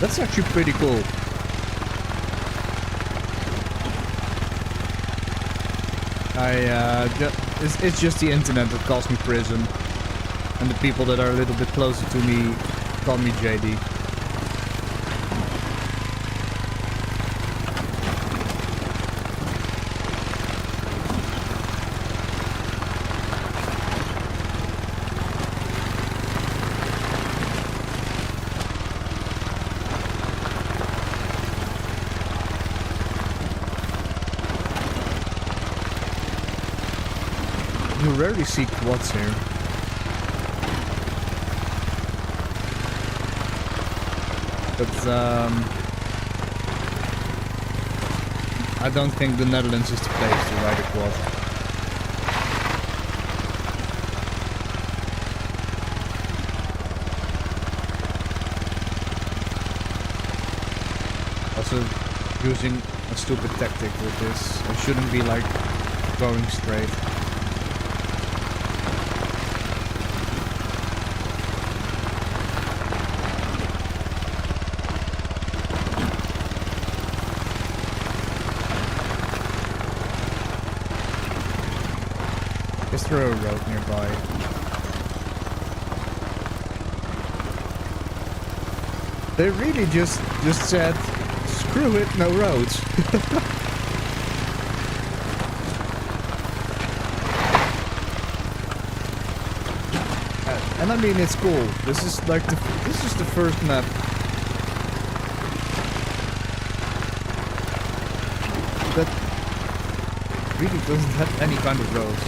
Speaker 2: That's actually pretty cool. It's just the internet that calls me Prism. And the people that are a little bit closer to me call me JD. You rarely see quads here. But I don't think the Netherlands is the place to ride a quad. Also, using a stupid tactic with this. I shouldn't be like going straight. Is there a road nearby? They really just said, screw it, no roads. And I mean, it's cool. This is like this is the first map that really doesn't have any kind of roads.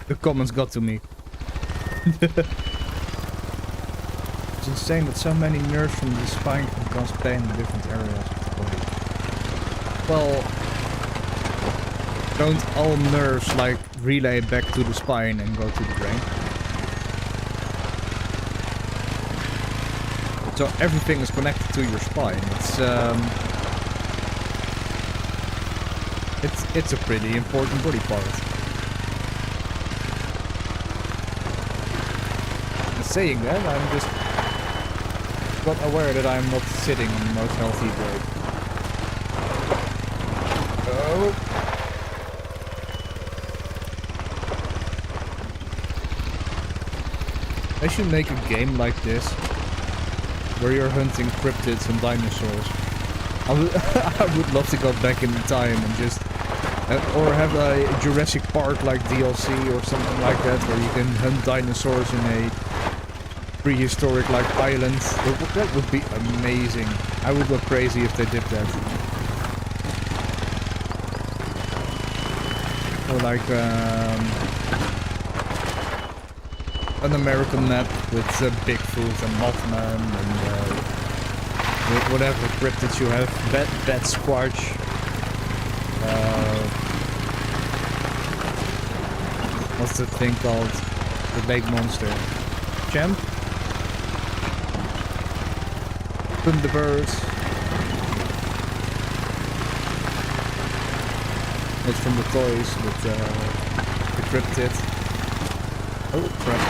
Speaker 2: The comments got to me. It's insane that so many nerves from the spine can cause pain in different areas of the body. Well, don't all nerves like relay back to the spine and go to the brain? So everything is connected to your spine. It's a pretty important body part. Saying that, I'm just got aware that I'm not sitting on the most healthy way. Oh. I should make a game like this, where you're hunting cryptids and dinosaurs. I would love to go back in time and just... or have a Jurassic Park like DLC or something like that, where you can hunt dinosaurs in a prehistoric like islands. That would be amazing. I would go crazy if they did that. Or like an American map with Bigfoot and Mothman and whatever cryptids you have. Bat Squatch. What's the thing called? The big monster. Champ? Thunderbirds. It's from the toys with the cryptid. Oh crap.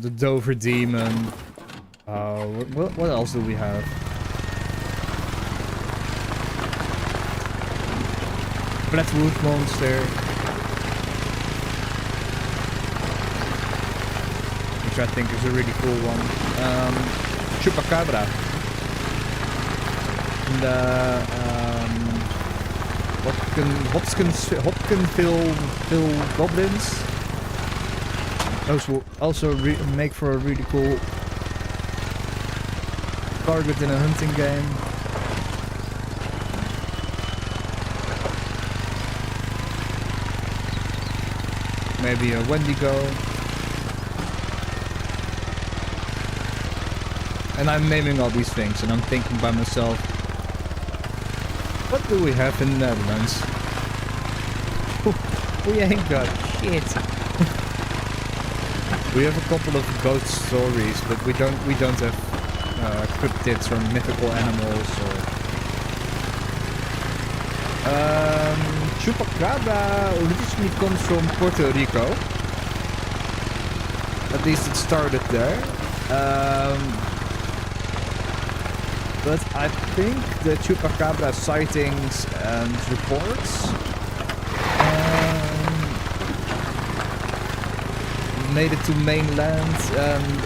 Speaker 2: The Dover Demon. What else do we have? Flatwood Monster. Which I think is a really cool one. Chupacabra. And Hopkinville Goblins. Those will also make for a really cool target in a hunting game. Maybe a Wendigo. And I'm naming all these things, and I'm thinking by myself, what do we have in the Netherlands? We ain't got shit. We have a couple of ghost stories, but we don't have cryptids or mythical animals or Chupacabra originally comes from Puerto Rico. At least it started there. But I think the Chupacabra sightings and reports made it to mainland and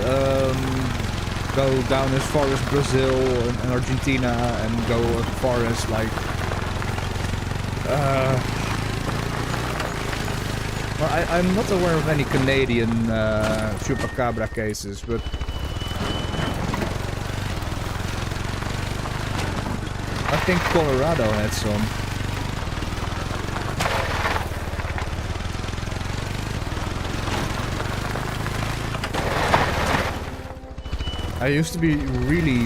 Speaker 2: go down as far as Brazil and Argentina and go as far as like well, I'm not aware of any Canadian Chupacabra cases, but I think Colorado had some. I used to be really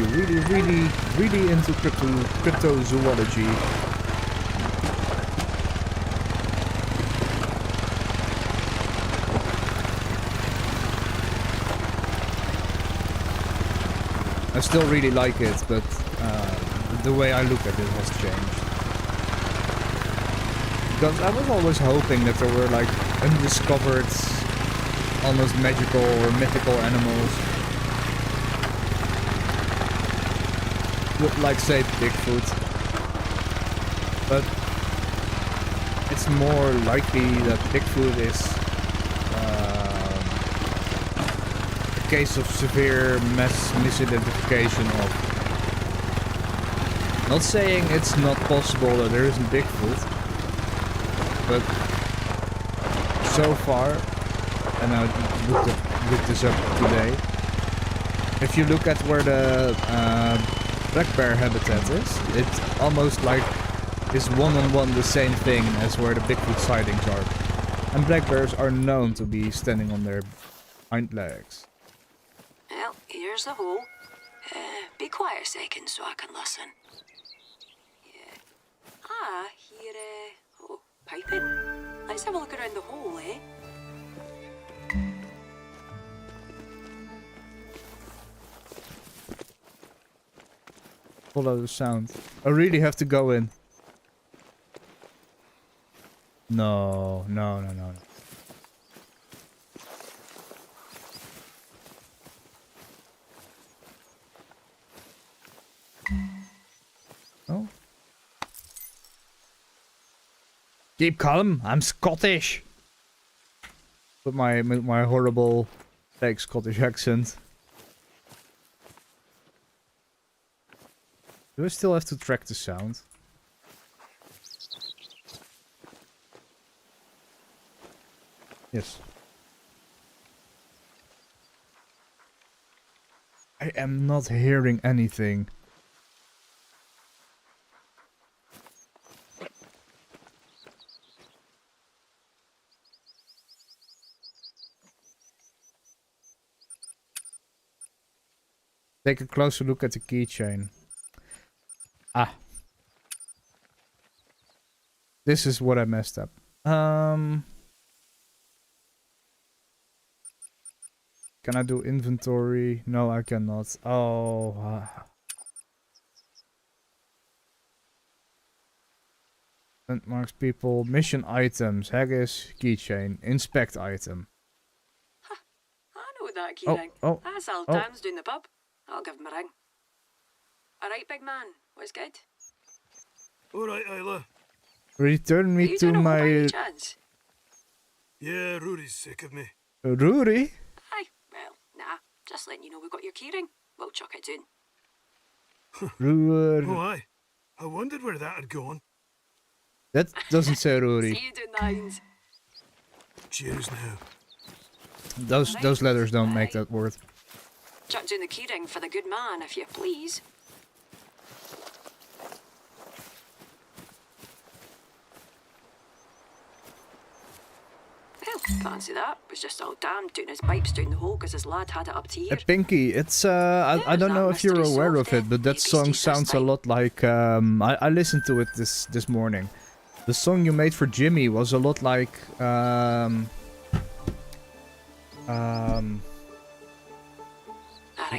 Speaker 2: into cryptozoology. I still really like it, but the way I look at it has changed. Because I was always hoping that there were like undiscovered, almost magical or mythical animals. Like say Bigfoot. But it's more likely that Bigfoot is a case of severe mass misidentification of. Not saying it's not possible that there isn't Bigfoot, but so far, and I looked this up today, if you look at where the black bear habitat is, it's almost like is one-on-one the same thing as where the Bigfoot sightings are. And black bears are known to be standing on their hind legs.
Speaker 5: Well, here's the hole. Be quiet a second so I can listen. Yeah. Ah, here, oh, piping. Let's have a look around the hole, eh?
Speaker 2: Follow the sound. I really have to go in. No. Oh. Keep calm. I'm Scottish. With my horrible fake Scottish accent. Do I still have to track the sound? Yes. I am not hearing anything. Take a closer look at the keychain. Ah. This is what I messed up. Can I do inventory? No, I cannot. Oh. Landmarks, people, mission items, haggis, keychain, inspect item.
Speaker 5: Huh, I know that keyring.
Speaker 2: Oh.
Speaker 5: That's Al Tams down the pub. I'll give him a ring. Alright, big man. What's good?
Speaker 3: Alright, Isla.
Speaker 2: Return me to
Speaker 5: by any
Speaker 2: my...
Speaker 5: chance?
Speaker 3: Yeah, Rory's sick of me.
Speaker 2: Rory?
Speaker 5: Aye, well, nah. Just letting you know we've got your keyring. We'll chuck it soon.
Speaker 3: Oh, aye. I wondered where that had gone.
Speaker 2: That doesn't say Rory.
Speaker 5: See you doing the Hinds.
Speaker 3: Cheers now.
Speaker 2: Those letters don't make that word.
Speaker 5: Chuck down the keyring for the good man, if you please. Well, Fancy that. Was just all damned doing his pipes down the hole because his lad had it up to here.
Speaker 2: Pinky, it's I don't know if you're aware of it, but that song sounds a lot like I listened to it this morning. The song you made for Jimmy was a lot like
Speaker 5: Alright,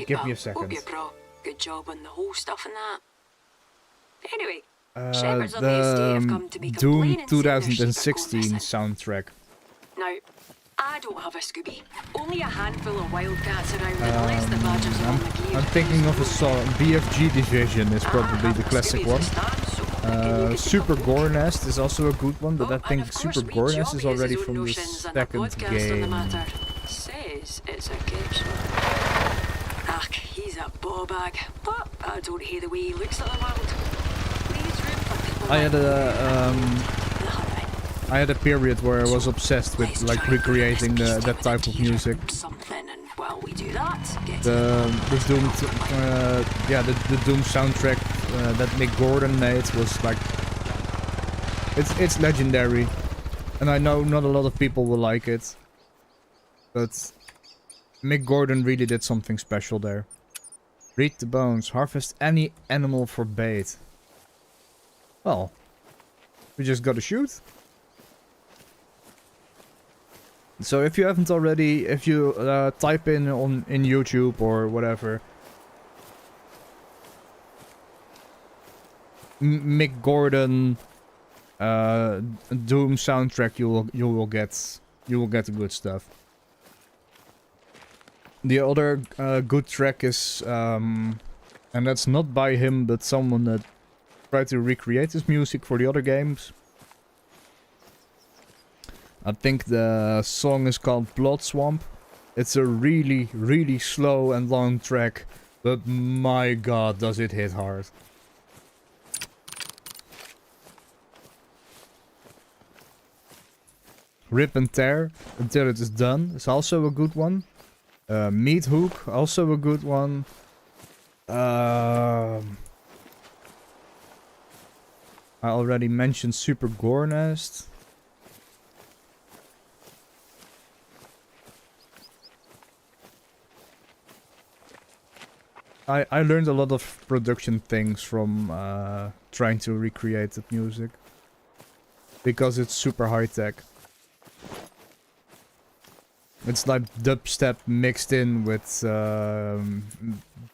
Speaker 2: give me a
Speaker 5: pal.
Speaker 2: second.
Speaker 5: Hope you're pro. Good job on the whole stuff and that. Anyway, shepherds on the estate have come to be
Speaker 2: Doom
Speaker 5: complaining saying their sheep are going
Speaker 2: 2016
Speaker 5: missing.
Speaker 2: soundtrack.
Speaker 5: Now, I don't have a Scooby. Only a handful of wildcats around, unless the badgers are on the gear.
Speaker 2: I'm thinking of a song. BFG Division is probably the classic one. Super Gore Nest is also a good one, but I think Super Gore Nest is already from the second game.
Speaker 5: Says it's a catch. Ach, he's a ball-bag, but I don't hate the way he looks at the world. Leaves room for people
Speaker 2: I had
Speaker 5: like
Speaker 2: a
Speaker 5: the Hunter.
Speaker 2: I had a period where I was obsessed with like recreating that type of music.
Speaker 5: Something, and while we do that, get
Speaker 2: The Doom, the Doom soundtrack that Mick Gordon made was like, it's legendary, and I know not a lot of people will like it, but Mick Gordon really did something special there. Read the bones, harvest any animal for bait. Well, we just gotta shoot. So if you haven't already, if you type in YouTube or whatever, Mick Gordon Doom soundtrack, you will get the good stuff. The other good track is and that's not by him, but someone that tried to recreate his music for the other games. I think the song is called Blood Swamp. It's a really, really slow and long track, but my god, does it hit hard. Rip and Tear, Until It Is Done, is also a good one. Meat Hook, also a good one. I already mentioned Super Gore Nest. I learned a lot of production things from trying to recreate that music. Because it's super high tech. It's like dubstep mixed in with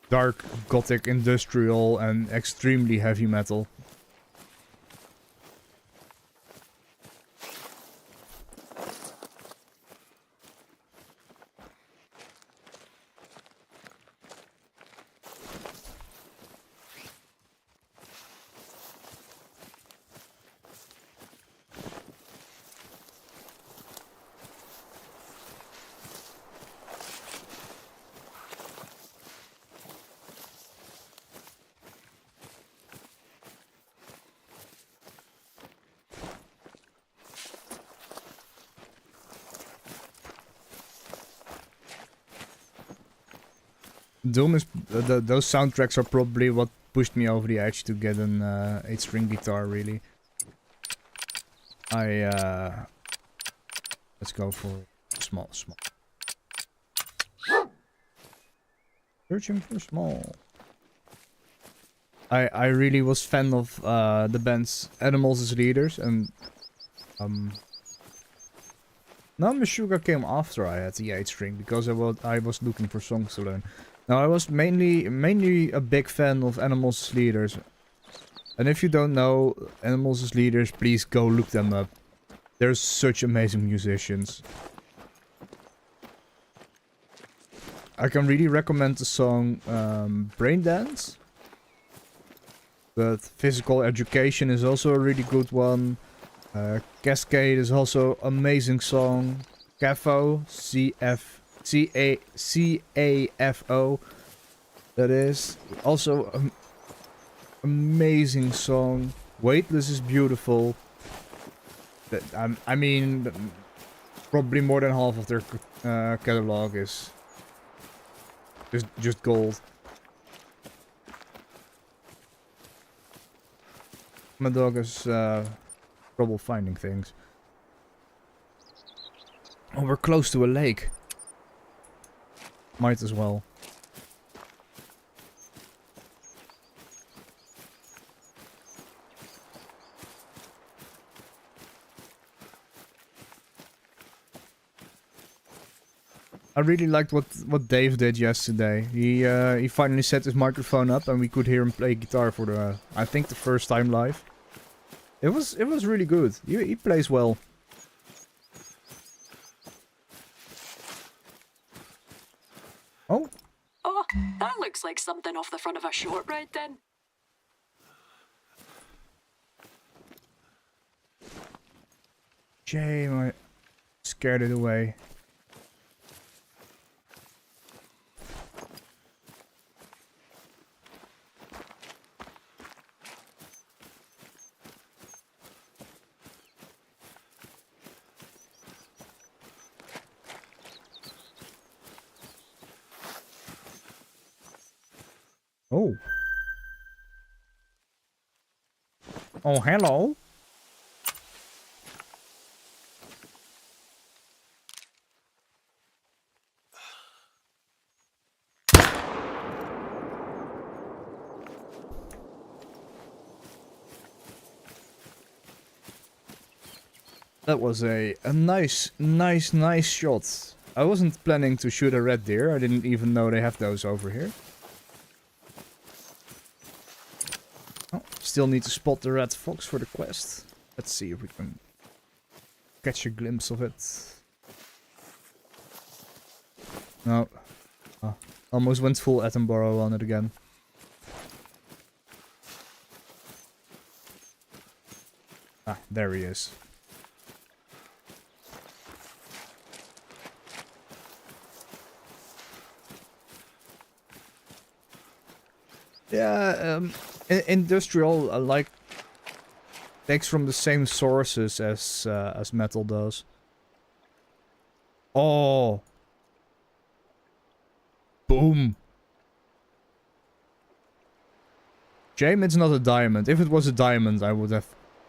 Speaker 2: dark gothic industrial and extremely heavy metal. Doom is those soundtracks are probably what pushed me over the edge to get an 8-string guitar. Really, let's go for small. Searching for small. I really was fan of the band's Animals as Leaders, and now Meshuggah came after I had the 8-string because I was looking for songs to learn. Now I was mainly a big fan of Animals as Leaders, and if you don't know Animals as Leaders, please go look them up. They're such amazing musicians. I can really recommend the song Brain Dance, but Physical Education is also a really good one. Cascade is also amazing song. CAFO, C-A-F-O, that is also amazing song. Weightless is beautiful. I mean, probably more than half of their catalog is just gold. My dog has trouble finding things. Oh, we're close to a lake. Might as well. I really liked what Dave did yesterday. He finally set his microphone up and we could hear him play guitar for the I think the first time live. It was really good. He plays well. Oh.
Speaker 5: Oh, that looks like something off the front of a shortbread tin.
Speaker 2: Shame, I scared it away. Oh. Oh, hello. That was a nice shot. I wasn't planning to shoot a red deer. I didn't even know they have those over here. Oh, still need to spot the red fox for the quest. Let's see if we can catch a glimpse of it. No. Oh, almost went full Attenborough on it again. Ah, there he is. Yeah, industrial like takes from the same sources as metal does. Oh, boom! Shame it's not a diamond. If it was a diamond, I would have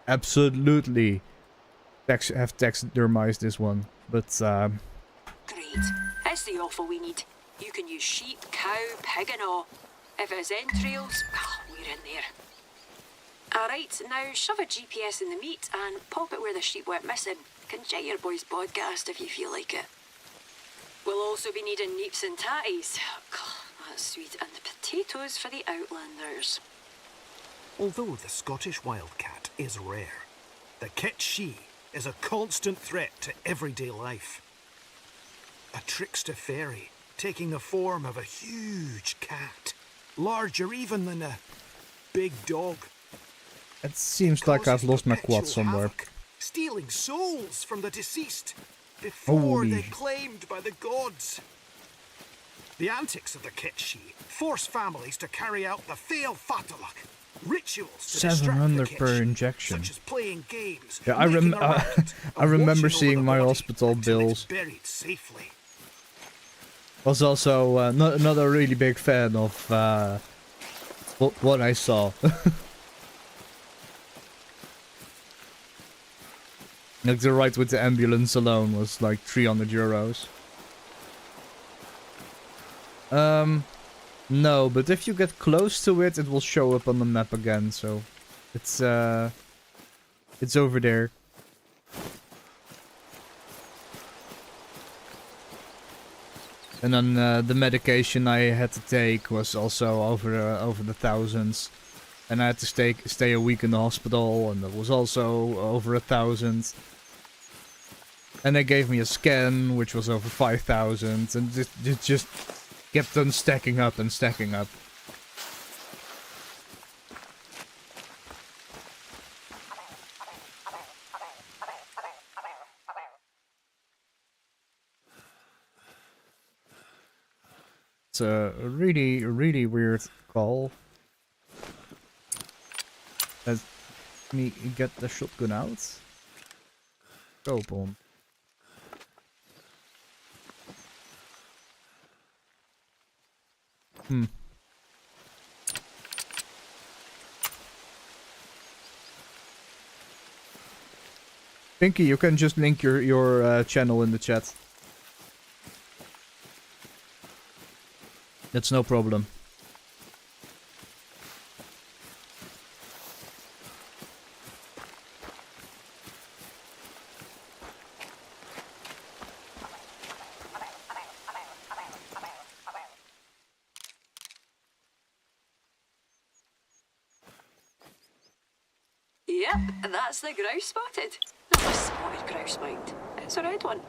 Speaker 2: absolutely taxidermized this one. But
Speaker 5: Great. It's the offal we need. You can use sheep, cow, pig and all. If it's entrails, we're in there. Alright, now shove a GPS in the meat and pop it where the sheep went missing. Can check your boy's podcast if you feel like it. We'll also be needing neeps and tatties. That's sweet. And potatoes for the Outlanders.
Speaker 3: Although the Scottish wildcat is rare, the kitschie is a constant threat to everyday life. A trickster fairy taking the form of a huge cat, larger even than a big dog.
Speaker 2: it seems like I've lost my quad somewhere.
Speaker 3: Havoc, stealing souls from the deceased before they're
Speaker 2: Holy.
Speaker 3: claimed by the gods. The antics of the kitschie force families to carry out the Fail Fatalak, rituals to distract the
Speaker 2: 700
Speaker 3: kitsch,
Speaker 2: per injection.
Speaker 3: such as playing games.
Speaker 2: Yeah, I
Speaker 3: making a racket,
Speaker 2: I
Speaker 3: and
Speaker 2: remember
Speaker 3: watching over
Speaker 2: seeing
Speaker 3: the
Speaker 2: my
Speaker 3: body
Speaker 2: hospital
Speaker 3: until it's
Speaker 2: bills.
Speaker 3: buried safely.
Speaker 2: Was also not a really big fan of what I saw. Like the ride with the ambulance alone was like 300 euros. No, but if you get close to it, it will show up on the map again. So it's over there. And then the medication I had to take was also over the thousands, and I had to stay a week in the hospital, and that was also over 1,000. And they gave me a scan, which was over 5,000, and it just kept on stacking up and stacking up. It's a really weird call. Let me get the shotgun out. Go, bomb. Pinky, you can just link your channel in the chat. That's no problem.
Speaker 5: Yep, that's the grouse spotted. Not a spotted grouse, mind. It's a red one.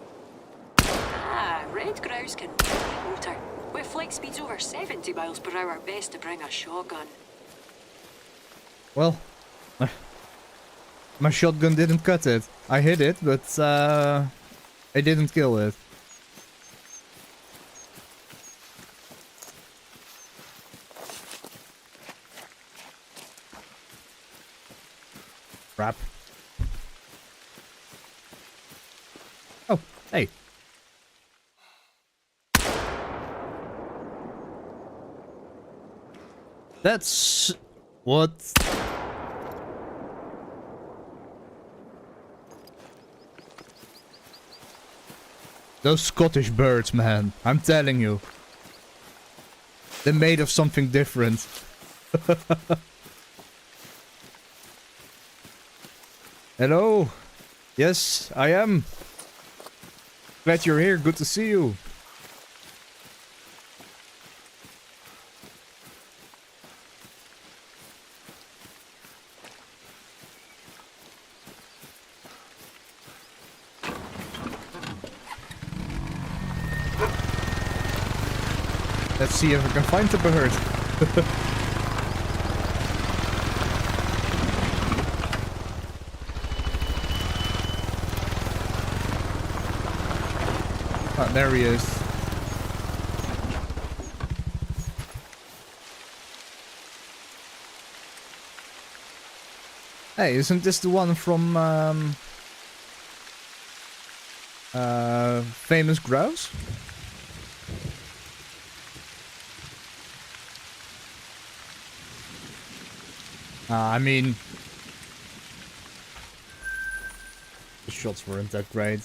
Speaker 5: Ah, red grouse can run water. With flight speeds over 70 miles per hour, best to bring a shotgun.
Speaker 2: Well, my shotgun didn't cut it. I hit it, but I didn't kill it. Crap. Oh, hey. That's... what? Those Scottish birds, man. I'm telling you. They're made of something different. Hello? Yes, I am. Glad you're here. Good to see you. Let's see if I can find the bird. Oh, there he is. Hey, isn't this the one from Famous Grouse? I mean, the shots weren't that great.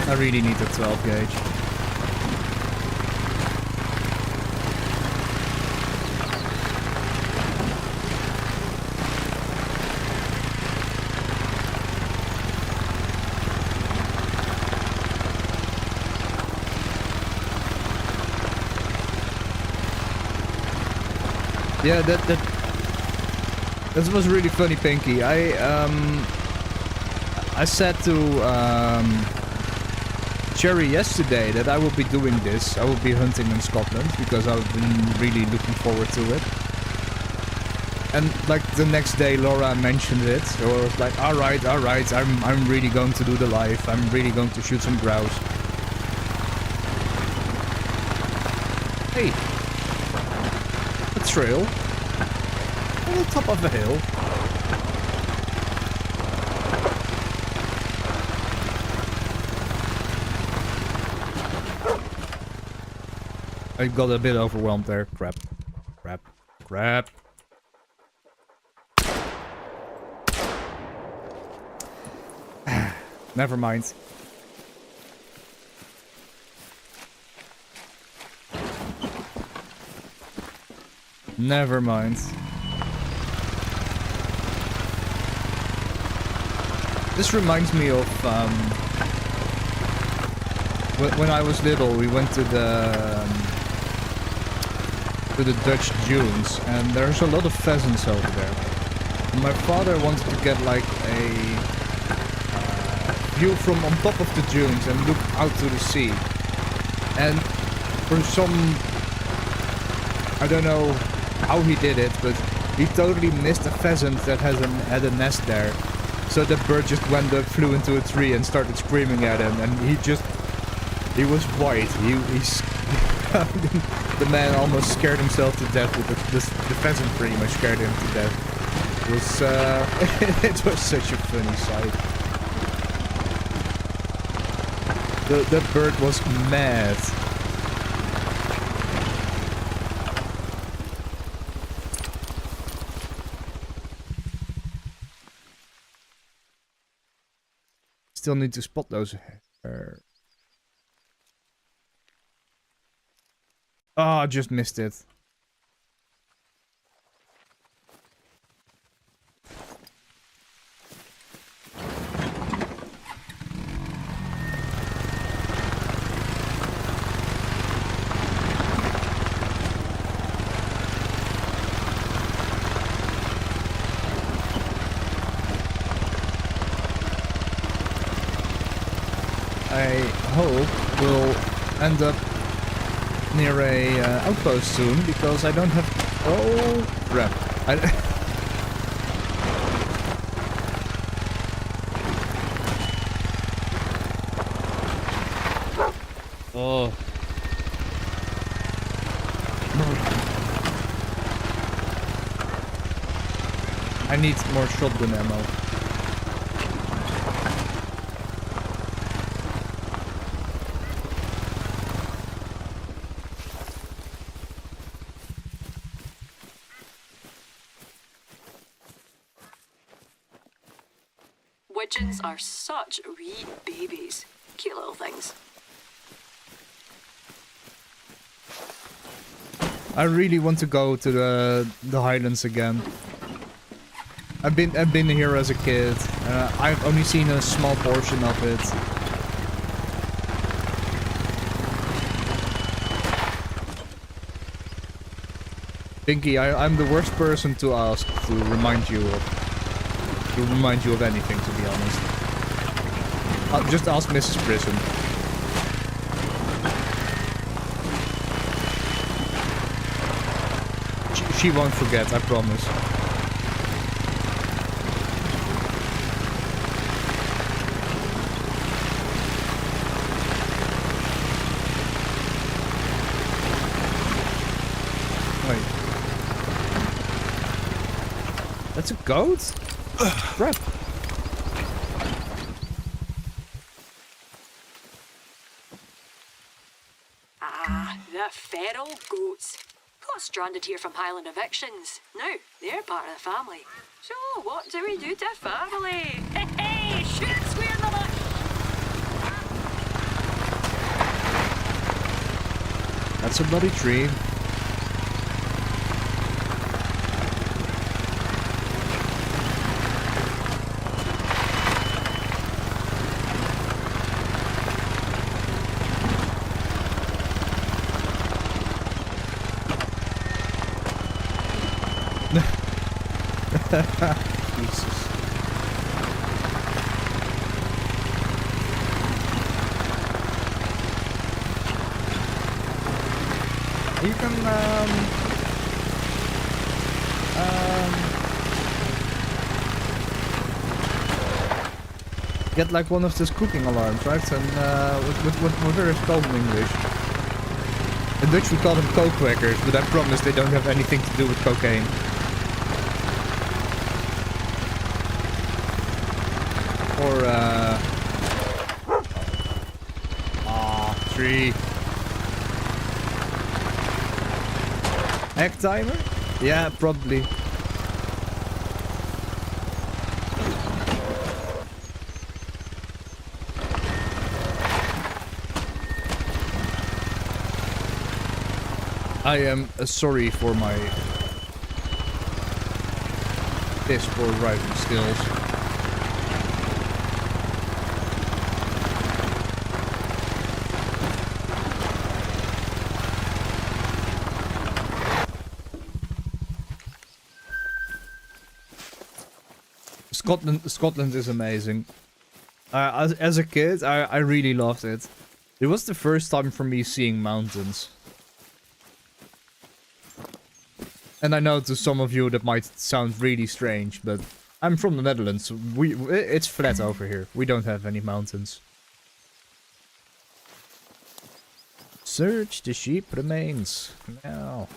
Speaker 2: I really need a 12 gauge. Yeah, that was really funny, Pinky. I said to Cherry yesterday that I will be doing this. I will be hunting in Scotland because I've been really looking forward to it. And like the next day, Laura mentioned it. So I was like, all right, I'm really going to do the live. I'm really going to shoot some grouse. Hey. Trail on the top of a hill. I got a bit overwhelmed there. Crap. Never mind. Never mind. This reminds me of when I was little. We went to the Dutch dunes, and there's a lot of pheasants over there. And my father wanted to get like a view from on top of the dunes and look out to the sea. And for some, I don't know how he did it, but he totally missed a pheasant that had a nest there. So the bird just flew into a tree and started screaming at him, and he was white. The man almost scared himself to death with the pheasant pretty much scared him to death. It was it was such a funny sight. The bird was mad. still need to spot those. Oh, I just missed it. I hope we'll end up near a outpost soon, because I don't have... Oh, crap. Oh. I need more shotgun ammo.
Speaker 5: Widgeons are such wee babies. Cute little things.
Speaker 2: I really want to go to the Highlands again. I've been here as a kid. I've only seen a small portion of it. Pinky, I'm the worst person to ask to remind you of anything, to be honest. Just ask Mrs. Prison. She won't forget, I promise. Wait. That's a goat? Crap.
Speaker 5: Ah, the feral goats. Got stranded here from Highland evictions. Now, they're part of the family. So, what do we do to family? Hey, hey, shoot it square in the butt!
Speaker 2: That's a bloody tree. Jesus. You can get like one of those cooking alarms, right? And whatever it's called in English. In Dutch we call them coke whackers, but I promise they don't have anything to do with cocaine. Or tree. Egg timer? Yeah, probably. I am sorry for my piss poor driving skills. Scotland is amazing. As a kid, I really loved it. It was the first time for me seeing mountains. And I know to some of you that might sound really strange, but I'm from the Netherlands. It's flat over here. We don't have any mountains. Search the sheep remains. Now.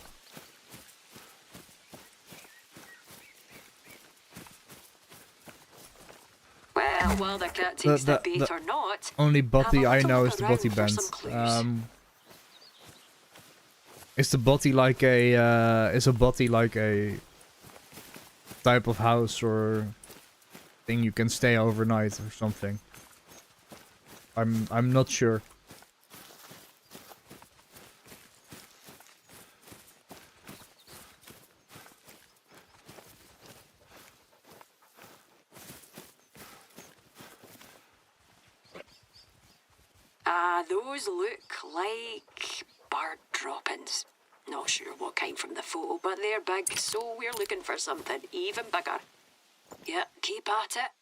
Speaker 5: Well, whether cat takes the bait or not.
Speaker 2: Only body I know is the
Speaker 5: around
Speaker 2: body
Speaker 5: for
Speaker 2: band.
Speaker 5: some clues.
Speaker 2: Is the body like a type of house or thing you can stay overnight or something? I'm not sure.
Speaker 5: Those look like bird droppings. Not sure what kind from the photo, but they're big, so we're looking for something even bigger. Yeah, keep at it.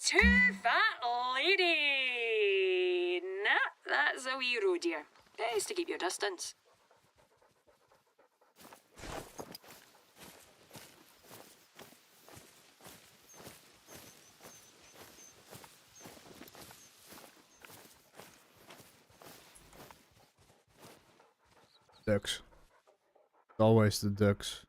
Speaker 5: Too fat lady! Nah, that's a wee road deer. Best to keep your distance.
Speaker 2: Ducks. Always the ducks.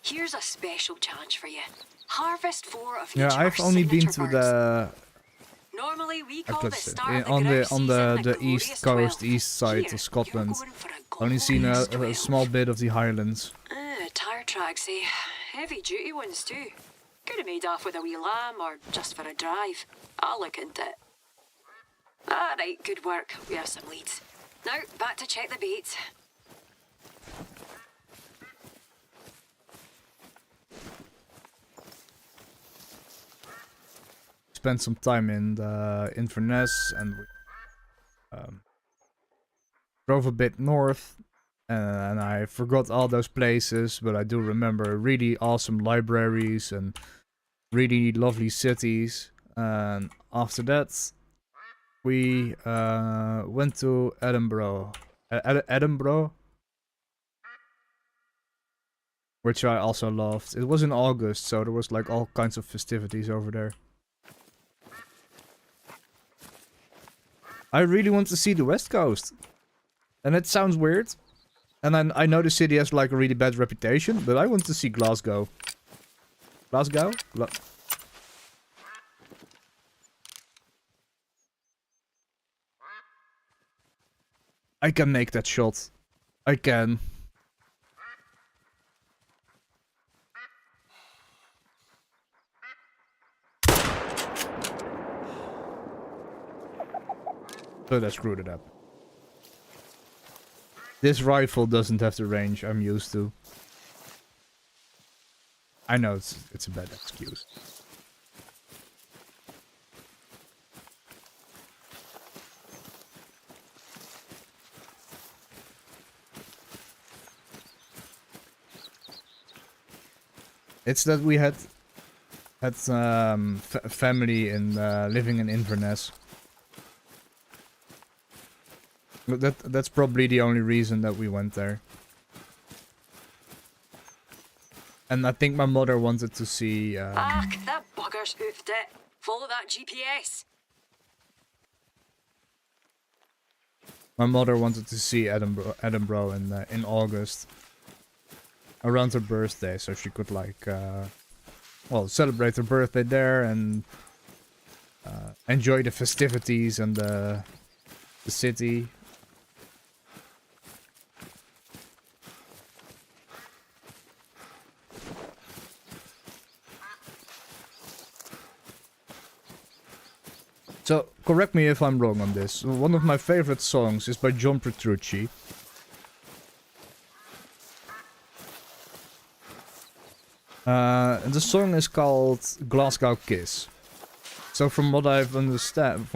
Speaker 5: Here's a special challenge for you. Harvest 4 of each
Speaker 2: Yeah,
Speaker 5: of our
Speaker 2: I've only been
Speaker 5: signature
Speaker 2: to
Speaker 5: birds.
Speaker 2: the
Speaker 5: Normally we call this
Speaker 2: Eclipse
Speaker 5: start of the
Speaker 2: on
Speaker 5: grouse
Speaker 2: the
Speaker 5: season a
Speaker 2: east
Speaker 5: glorious
Speaker 2: coast,
Speaker 5: 12.
Speaker 2: east side
Speaker 5: Here,
Speaker 2: of Scotland.
Speaker 5: you're going for a
Speaker 2: Only seen a
Speaker 5: glorious
Speaker 2: small
Speaker 5: 12.
Speaker 2: bit of the Highlands.
Speaker 5: Tire tracks, eh? Heavy duty ones too. Could have made off with a wee lamb or just for a drive. I'll look into it. Alright, good work. We have some leads. Now, back to check the bait.
Speaker 2: Spent some time in the Inverness and we drove a bit north. And I forgot all those places, but I do remember really awesome libraries and really lovely cities. And after that, we went to Edinburgh. Edinburgh? Which I also loved. It was in August, so there was like all kinds of festivities over there. I really want to see the West Coast. And it sounds weird. And I know the city has like a really bad reputation, but I want to see Glasgow. Glasgow? I can make that shot. I can. But I screwed it up. This rifle doesn't have the range I'm used to. I know it's a bad excuse. It's that we had family in living in Inverness. That's probably the only reason that we went there. And I think my mother wanted to see...
Speaker 5: that bugger's hoofed it. Follow that GPS.
Speaker 2: My mother wanted to see Edinburgh in August. Around her birthday, so she could like... well, celebrate her birthday there and... enjoy the festivities and the city. So, correct me if I'm wrong on this. One of my favorite songs is by John Petrucci. And the song is called Glasgow Kiss. So from what I understand,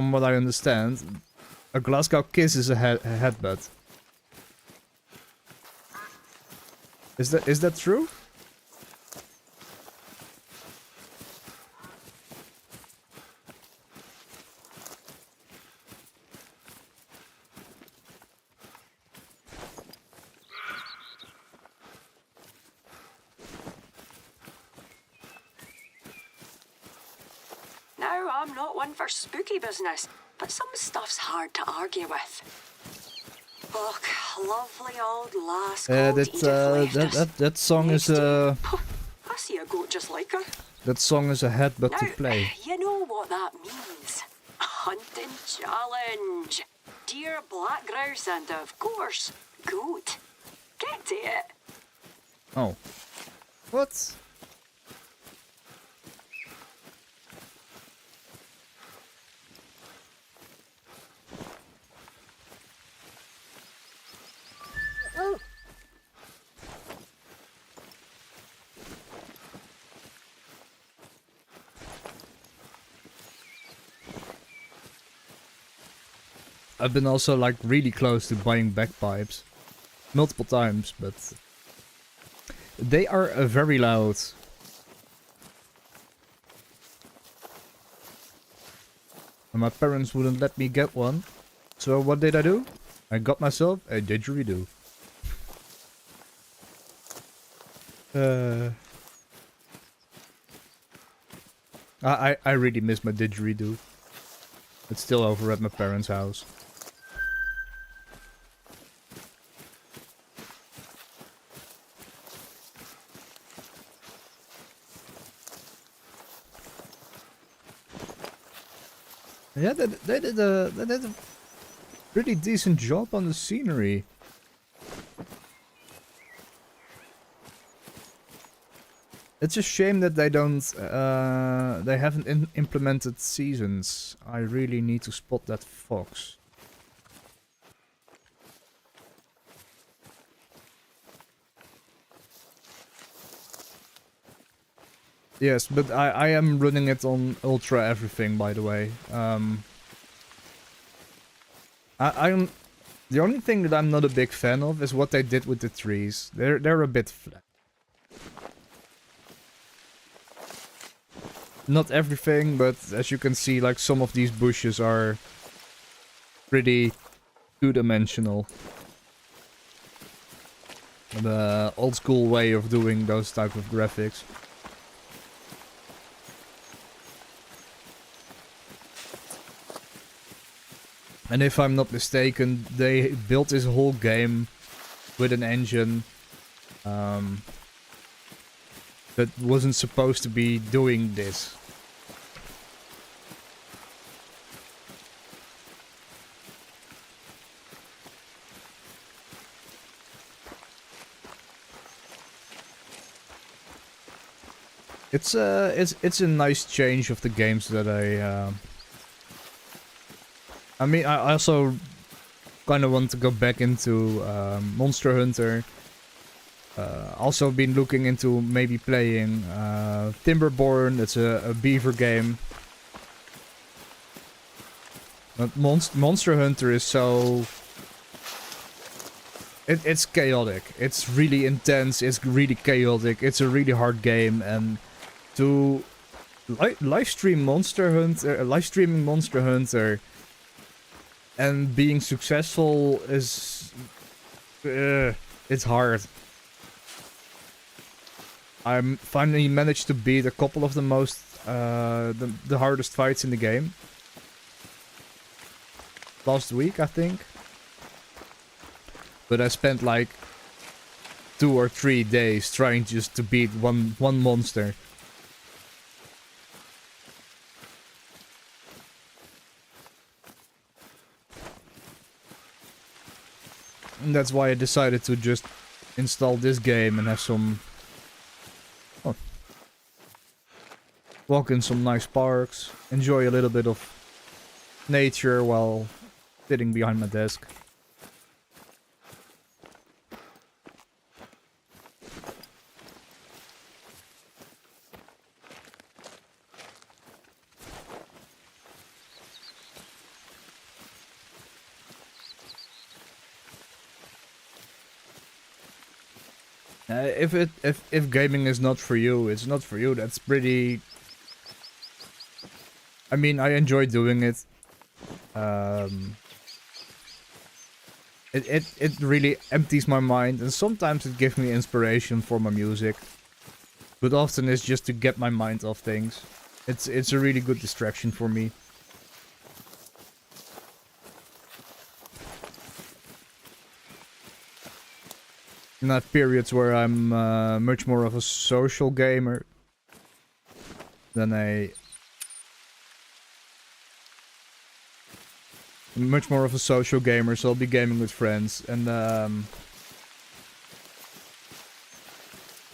Speaker 2: a Glasgow Kiss is a headbutt. Is that true?
Speaker 5: Now, I'm not one for spooky business, but some stuff's hard to argue with. Oh, lovely old lass called Edith left us.
Speaker 2: that song is
Speaker 5: I see a goat just like her.
Speaker 2: that song is a headbutt
Speaker 5: Now,
Speaker 2: to play.
Speaker 5: you know what that means. A hunting challenge. Deer, black grouse, and of course, goat. Get to it.
Speaker 2: Oh. What? I've been also like really close to buying bagpipes. Multiple times, but they are very loud. And my parents wouldn't let me get one. So what did I do? I got myself a didgeridoo. I really miss my didgeridoo. It's still over at my parents' house. Yeah, they did a pretty decent job on the scenery. It's a shame that they don't, they haven't implemented seasons. I really need to spot that fox. Yes, but I am running it on ultra everything, by the way. I'm the only thing that I'm not a big fan of is what they did with the trees. They're a bit flat. Not everything, but as you can see, like some of these bushes are pretty two-dimensional. The old school way of doing those type of graphics. And if I'm not mistaken, they built this whole game with an engine that wasn't supposed to be doing this. It's a nice change of the games that I mean, I also kind of want to go back into Monster Hunter. Also been looking into maybe playing Timberborn. It's a beaver game. But Monster Hunter is so... It's chaotic. It's really intense. It's really chaotic. It's a really hard game. And to live streaming Monster Hunter and being successful is... it's hard. I finally managed to beat a couple of the most... the hardest fights in the game. Last week, I think. But I spent like 2 or 3 days trying just to beat one monster. And that's why I decided to just install this game and have some... Oh. Walk in some nice parks, enjoy a little bit of nature while sitting behind my desk. If gaming is not for you, it's not for you. That's pretty... I mean, I enjoy doing it. It really empties my mind, and sometimes it gives me inspiration for my music. But often it's just to get my mind off things. It's a really good distraction for me. Not periods where I'm much more of a social gamer than much more of a social gamer, so I'll be gaming with friends, and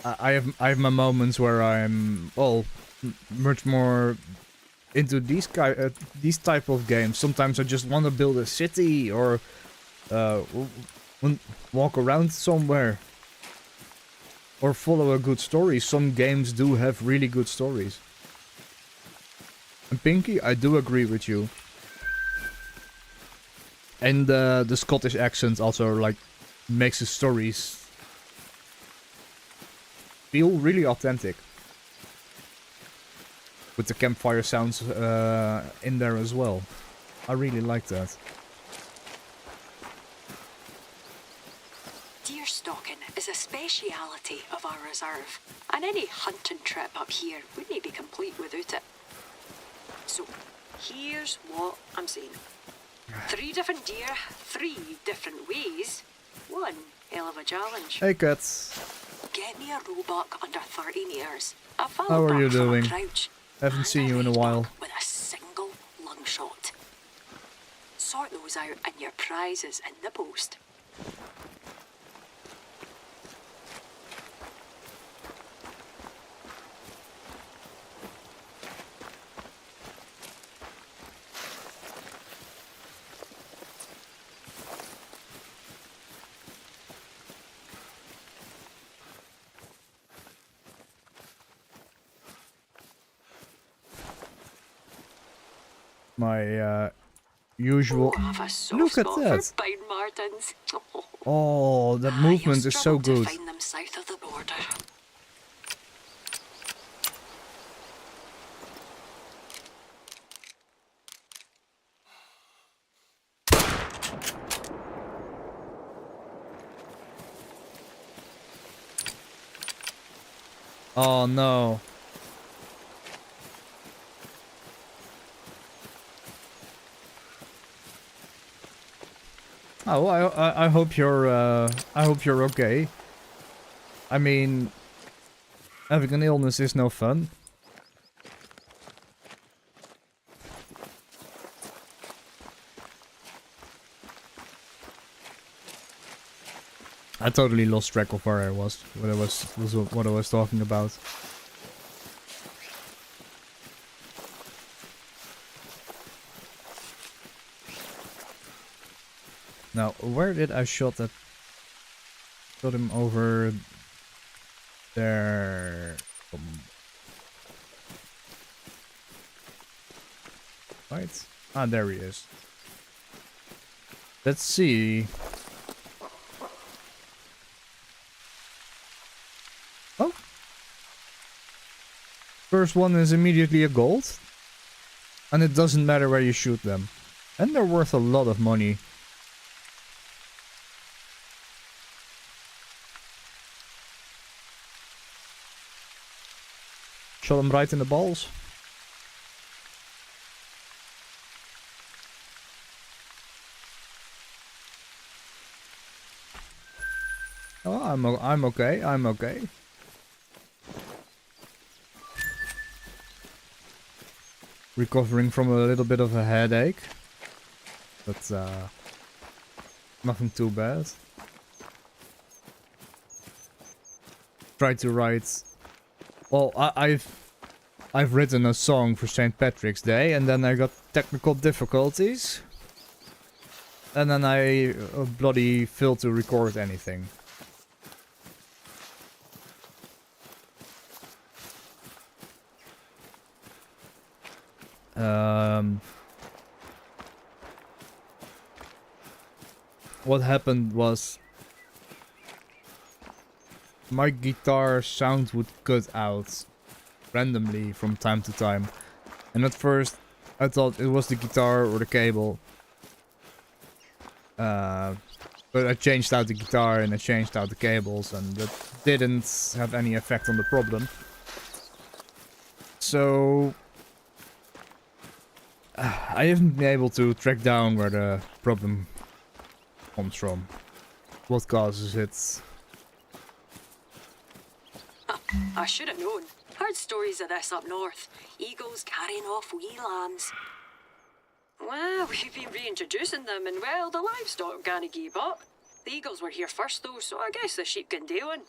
Speaker 2: I have my moments where I'm much more into these type of games. Sometimes I just want to build a city or walk around somewhere or follow a good story. Some games do have really good stories. And Pinky, I do agree with you. And the Scottish accent also like makes the stories feel really authentic. With the campfire sounds in there as well. I really like that.
Speaker 5: Deer stalking is a speciality of our reserve, and any hunting trip up here wouldn't be complete without it. So, here's what I'm saying. 3 different deer, 3 different ways, 1 hell of a challenge.
Speaker 2: Hey cats.
Speaker 5: Get me a roebuck under 30 metres. A
Speaker 2: How are you doing?
Speaker 5: Crouch,
Speaker 2: Haven't seen you in a while.
Speaker 5: with a single lung shot. Sort those out and your prizes in the post.
Speaker 2: My usual.
Speaker 5: I have a soft
Speaker 2: Look at
Speaker 5: spot
Speaker 2: that.
Speaker 5: for pine martens.
Speaker 2: Oh, that
Speaker 5: You'll
Speaker 2: movement is so
Speaker 5: struggle to
Speaker 2: good.
Speaker 5: find them south of the border.
Speaker 2: Oh no. Oh, I hope you're okay. I mean, having an illness is no fun. I totally lost track of where I was, what I was talking about. Now, where did I shot that? Shot him over there. Right? Ah, there he is. Let's see. Oh. First one is immediately a gold. And it doesn't matter where you shoot them. And they're worth a lot of money. Shot him right in the balls. Oh, I'm okay. I'm okay. Recovering from a little bit of a headache, but nothing too bad. Tried to write. Well, I've written a song for St. Patrick's Day, and then I got technical difficulties, and then I bloody failed to record anything. What happened was my guitar sound would cut out randomly from time to time, and at first I thought it was the guitar or the cable, but I changed out the guitar and I changed out the cables, and that didn't have any effect on the problem. So I haven't been able to track down where the problem comes from, what causes it.
Speaker 5: I should have known. Heard stories of this up north. Eagles carrying off wee lambs. Well, we've been reintroducing them, and well, the livestock can't keep up. The eagles were here first, though, so I guess the sheep can deal in.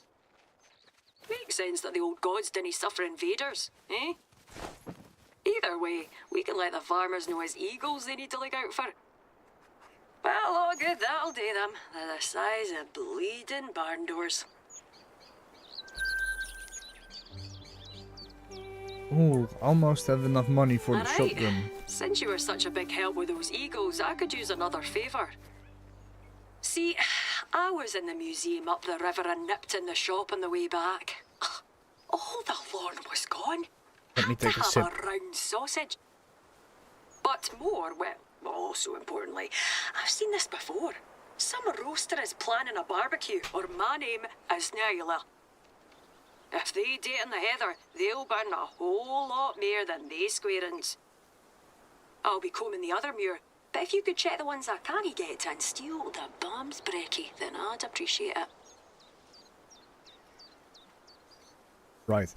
Speaker 5: Makes sense that the old gods didn't suffer invaders, eh? Either way, we can let the farmers know it's eagles they need to look out for. Well, all good, that'll do them. They're the size of bleeding barn doors.
Speaker 2: Ooh, almost have enough money for the
Speaker 5: Alright,
Speaker 2: shotgun.
Speaker 5: since you were such a big help with those eagles, I could use another favour. See, I was in the museum up the river and nipped in the shop on the way back. All the Lorn was gone.
Speaker 2: Let me
Speaker 5: Had to
Speaker 2: take a
Speaker 5: have
Speaker 2: sip.
Speaker 5: a round sausage. But more, well, also importantly, I've seen this before. Some roaster is planning a barbecue, or my name is Nyla. If they date in the heather, they'll burn a whole lot more than they squarins. I'll be combing the other muir, but if you could check the ones I can't get and steal the bombs brekkie, then I'd appreciate it.
Speaker 2: Right.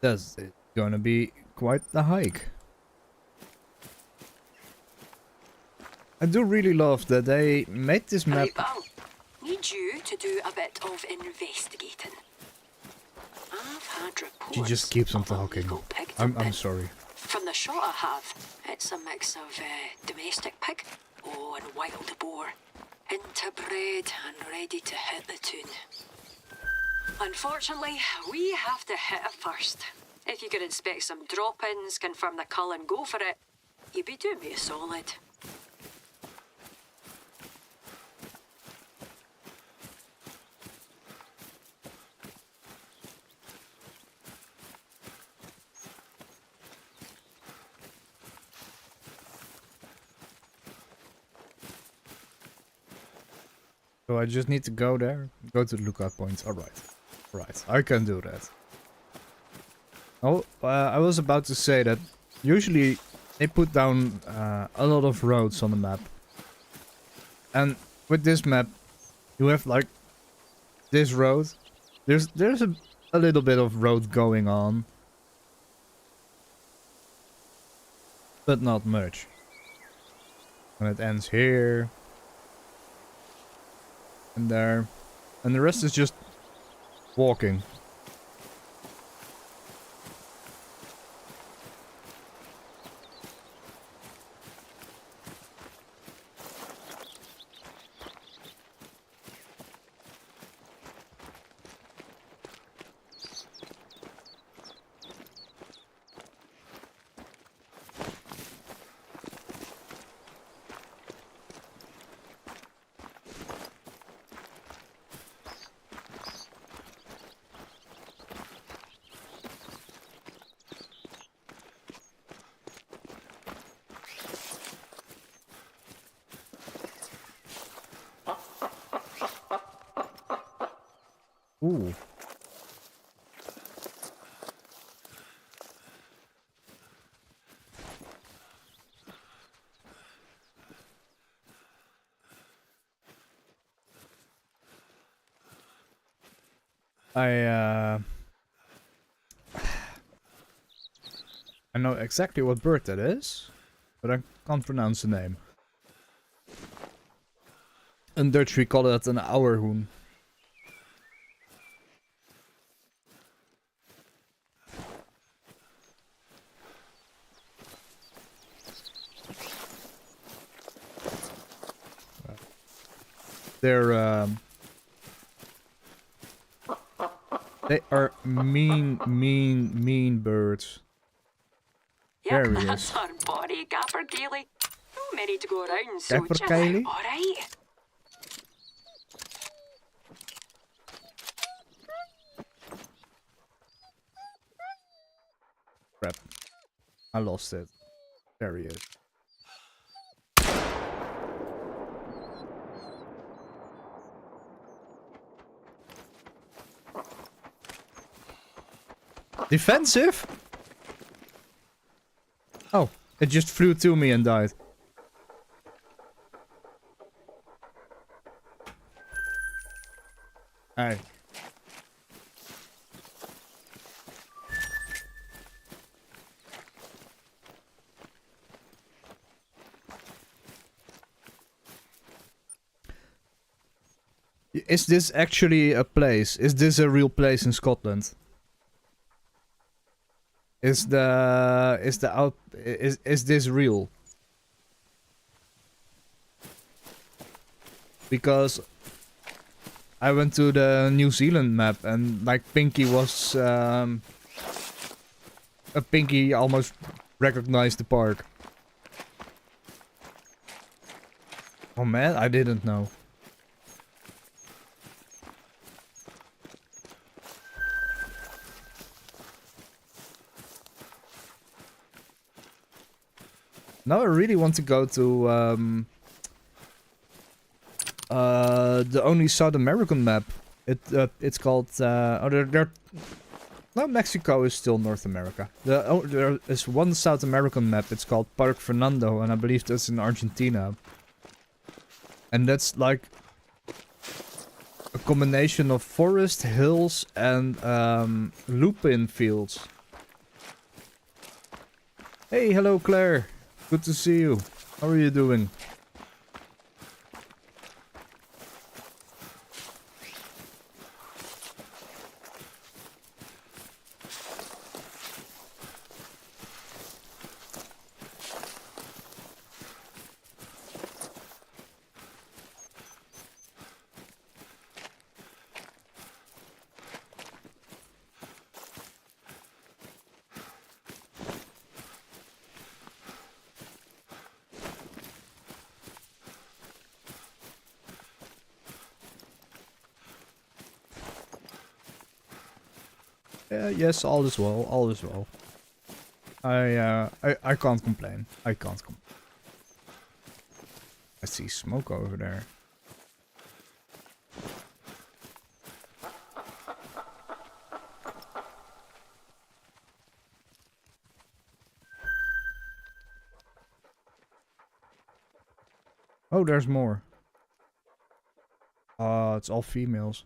Speaker 2: That's gonna be quite the hike. I do really love that they made this map.
Speaker 5: Right, pal. Need you to do a bit of investigating. I've had reports.
Speaker 2: She just keeps on
Speaker 5: of a
Speaker 2: talking.
Speaker 5: legal pig
Speaker 2: I'm
Speaker 5: dumping.
Speaker 2: sorry.
Speaker 5: From the shot I have, it's a mix of domestic pig, and wild boar. Interbred and ready to hit the tune. Unfortunately, we have to hit it first. If you could inspect some drop-ins, confirm the cull and go for it, you'd be doing me a solid.
Speaker 2: So I just need to go there, go to the lookout points. Alright. Right, I can do that. Oh, I was about to say that usually they put down a lot of roads on the map. And with this map, you have like this road. There's a little bit of road going on. But not much. And it ends here. And there. And the rest is just walking. Ooh. I know exactly what bird that is, but I can't pronounce the name. In Dutch we call it an ouwerhoen. They are mean birds.
Speaker 5: Yep,
Speaker 2: There he
Speaker 5: that's
Speaker 2: is.
Speaker 5: our body, Gaffer Gailey. Not many to go around, so
Speaker 2: Gaffer
Speaker 5: chill
Speaker 2: Gailey?
Speaker 5: out, alright?
Speaker 2: Crap. I lost it. There he is. Defensive? Oh, it just flew to me and died. Alright. Is this actually a place? Is this a real place in Scotland? Is this real? Because I went to the New Zealand map and like Pinky was Pinky almost recognized the park. Oh man, I didn't know. Now I really want to go to the only South American map. It's called no, Mexico is still North America. There is one South American map. It's called Parque Fernando, and I believe that's in Argentina. And that's like a combination of forest, hills, and lupin fields. Hey, hello Claire. Good to see you. How are you doing? Yes, all is well, all is well. I can't complain. I can't complain. I see smoke over there. Oh, there's more. It's all females.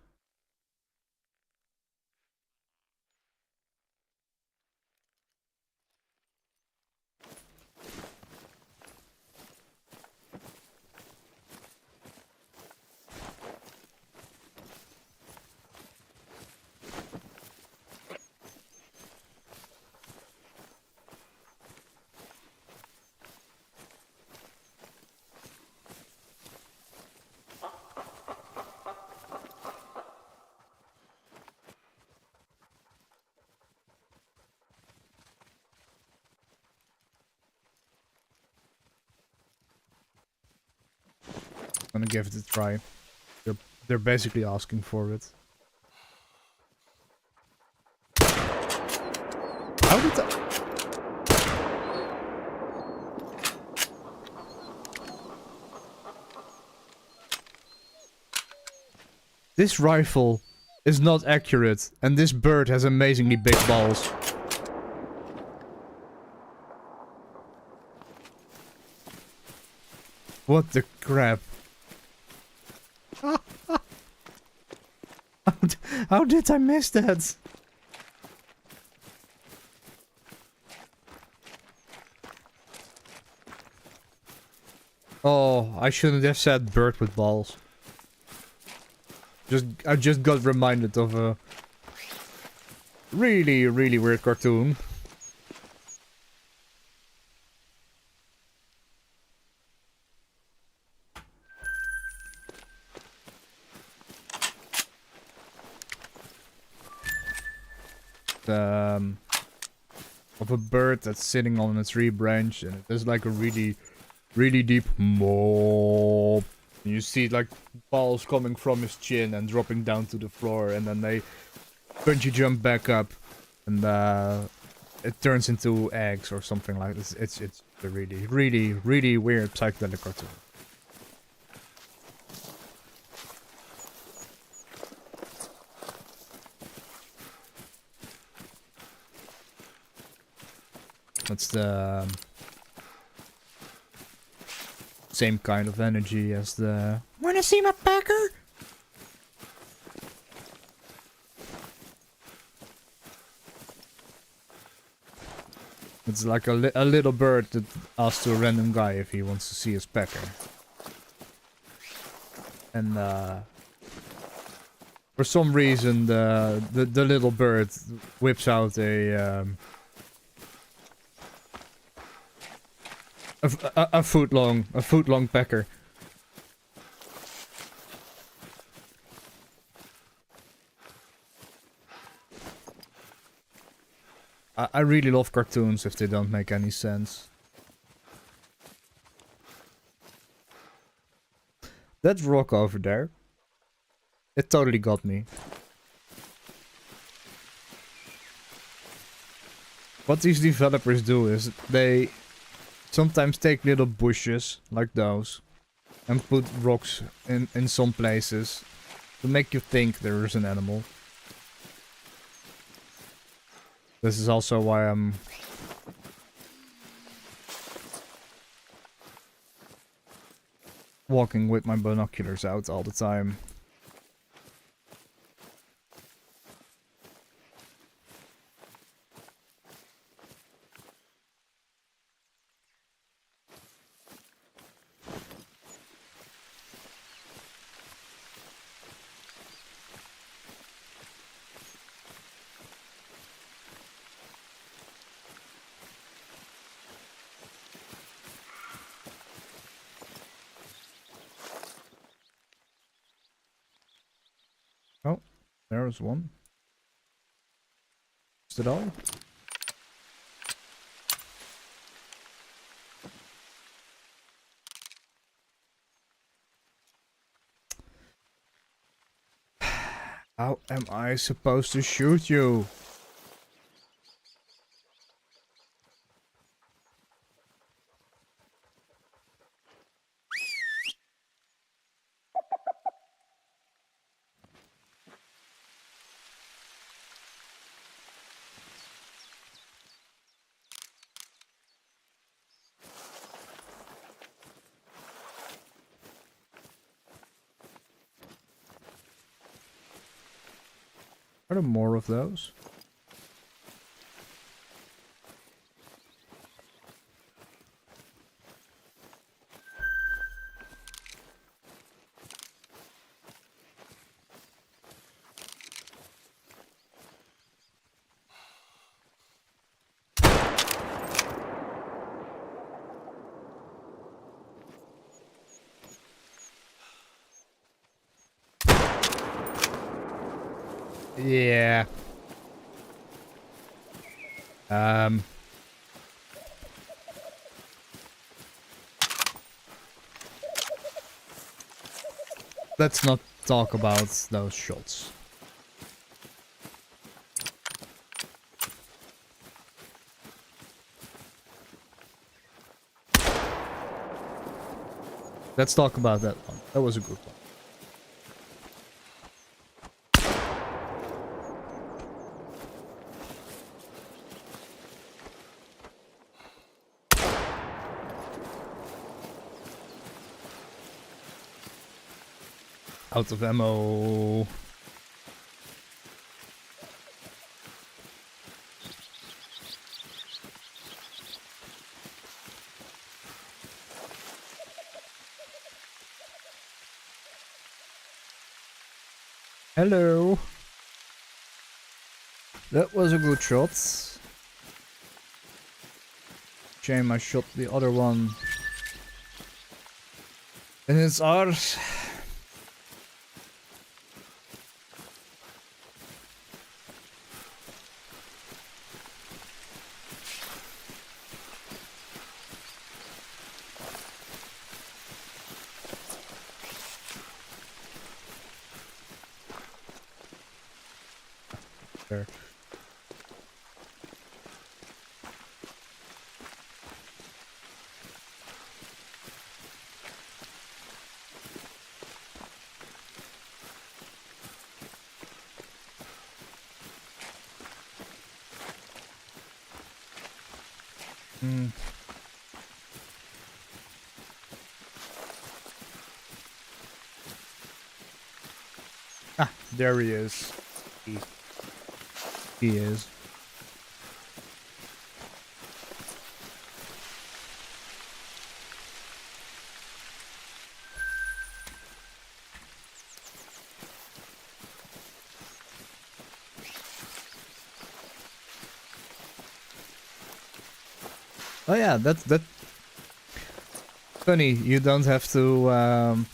Speaker 2: I'm gonna give it a try. They're basically asking for it. How did that? This rifle is not accurate, and this bird has amazingly big balls. What the crap? How did I miss that? Oh, I shouldn't have said bird with balls. I just got reminded of a really, really weird cartoon. Of a bird that's sitting on a tree branch, and there's like a really, really deep moop. And you see like balls coming from his chin and dropping down to the floor, and then they bungee jump back up, and it turns into eggs or something like this. It's a really, really, really weird psychedelic cartoon. That's the same kind of energy as the "Wanna see my pecker?" It's like a little bird that asks to a random guy if he wants to see his pecker. And for some reason the little bird whips out a foot long pecker. I really love cartoons if they don't make any sense. That rock over there, it totally got me. What these developers do is they sometimes take little bushes like those and put rocks in some places to make you think there is an animal. This is also why I'm walking with my binoculars out all the time. Oh, there's one. Is it all? How am I supposed to shoot you? Are there more of those? Yeah. Let's not talk about those shots. Let's talk about that one. That was a good one. Out of ammo. Hello. That was a good shot. Shame I shot the other one in its arse. There. Ah, there he is. He is. Oh yeah, that. Funny, you don't have to.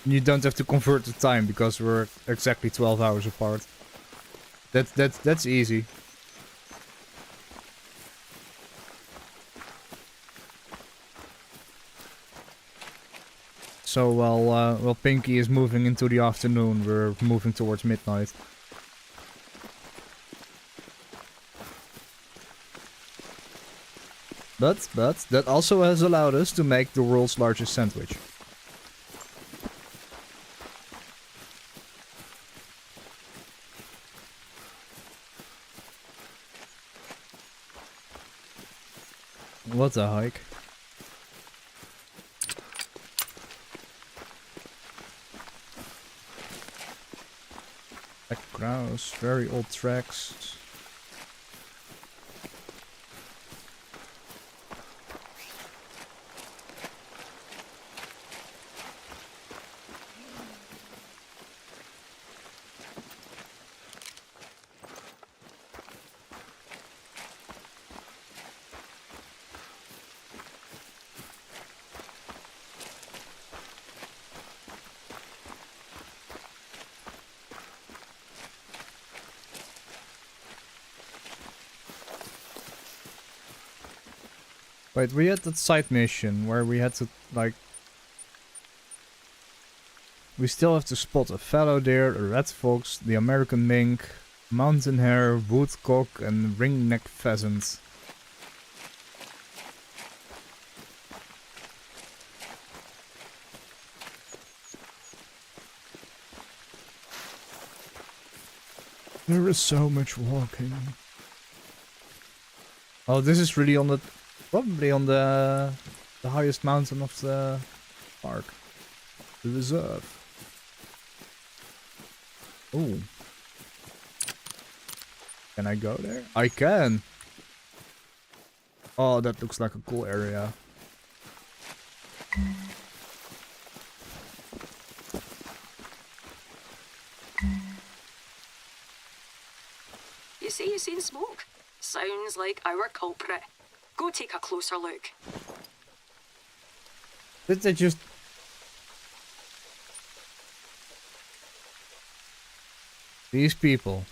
Speaker 2: You don't have to convert the time because we're exactly 12 hours apart. That's easy. So while Pinky is moving into the afternoon, we're moving towards midnight. But that also has allowed us to make the world's largest sandwich. What a hike. Black grouse, very old tracks. Wait, we had that side mission where we had to, like... We still have to spot a fallow deer, a red fox, the American mink, mountain hare, woodcock and ringneck pheasant. There is so much walking. Oh, this is really on the... Probably on the highest mountain of the park. The reserve. Oh. Can I go there? I can! Oh, that looks like a cool area.
Speaker 5: You say you seen smoke? Sounds like our culprit. Go take a closer look.
Speaker 2: Did they just... These people.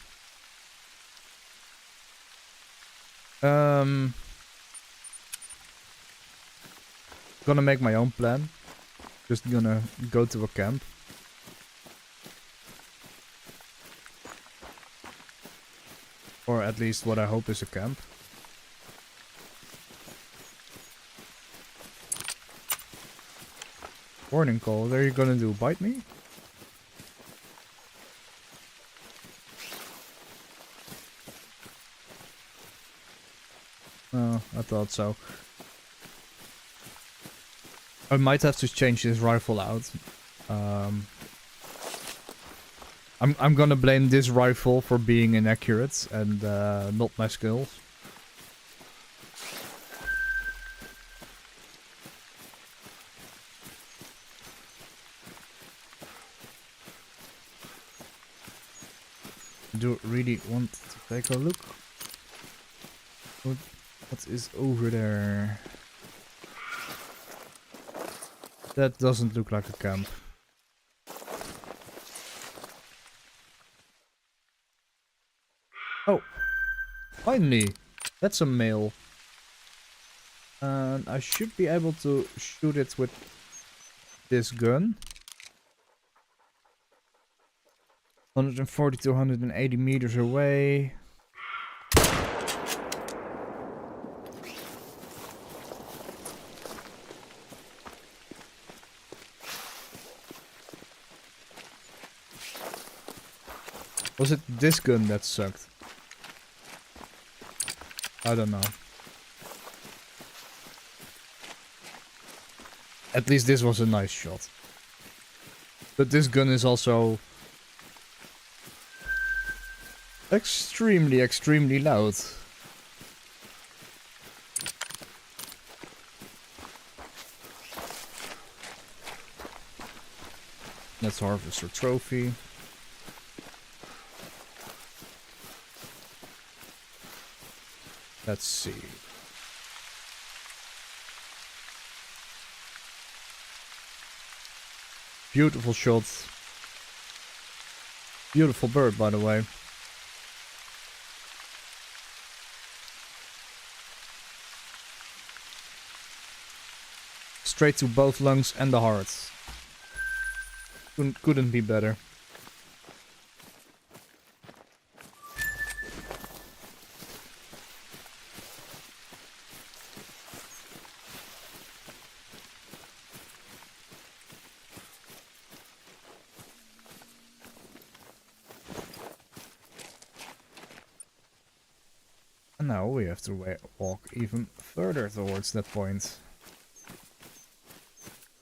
Speaker 2: Gonna make my own plan. Just gonna go to a camp. Or at least what I hope is a camp. Warning call, what are you gonna do? Bite me? Oh, I thought so. I might have to change this rifle out. I'm gonna blame this rifle for being inaccurate and not my skills. Do really want to take a look. What is over there? That doesn't look like a camp. Oh, finally, that's a male. And I should be able to shoot it with this gun. 140 to 180 meters away. Was it this gun that sucked? I don't know. At least this was a nice shot. But this gun is also extremely loud. Let's harvest our trophy. Let's see. Beautiful shots. Beautiful bird, by the way. Straight to both lungs and the heart. Couldn't be better. And now we have to walk even further towards that point.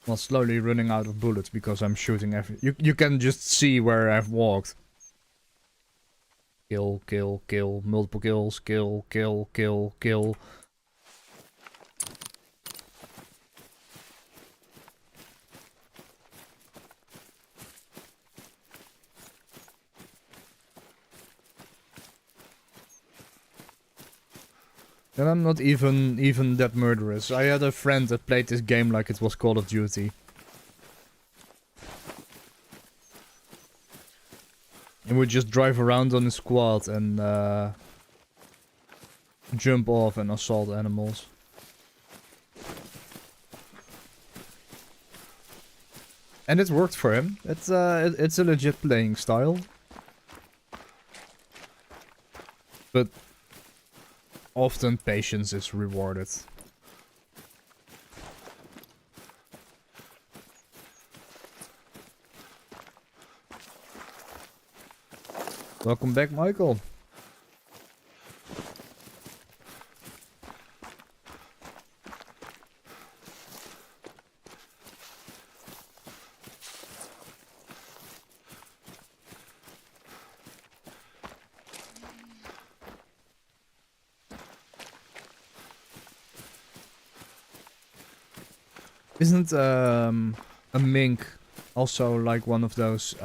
Speaker 2: Well, slowly running out of bullets because I'm shooting you can just see where I've walked. Kill, kill, kill, multiple kills, kill, kill, kill, kill. And I'm not even that murderous. I had a friend that played this game like it was Call of Duty. And would just drive around on his squad and jump off and assault animals. And it worked for him. It's a legit playing style. But often patience is rewarded. Welcome back, Michael. Isn't a mink also like one of those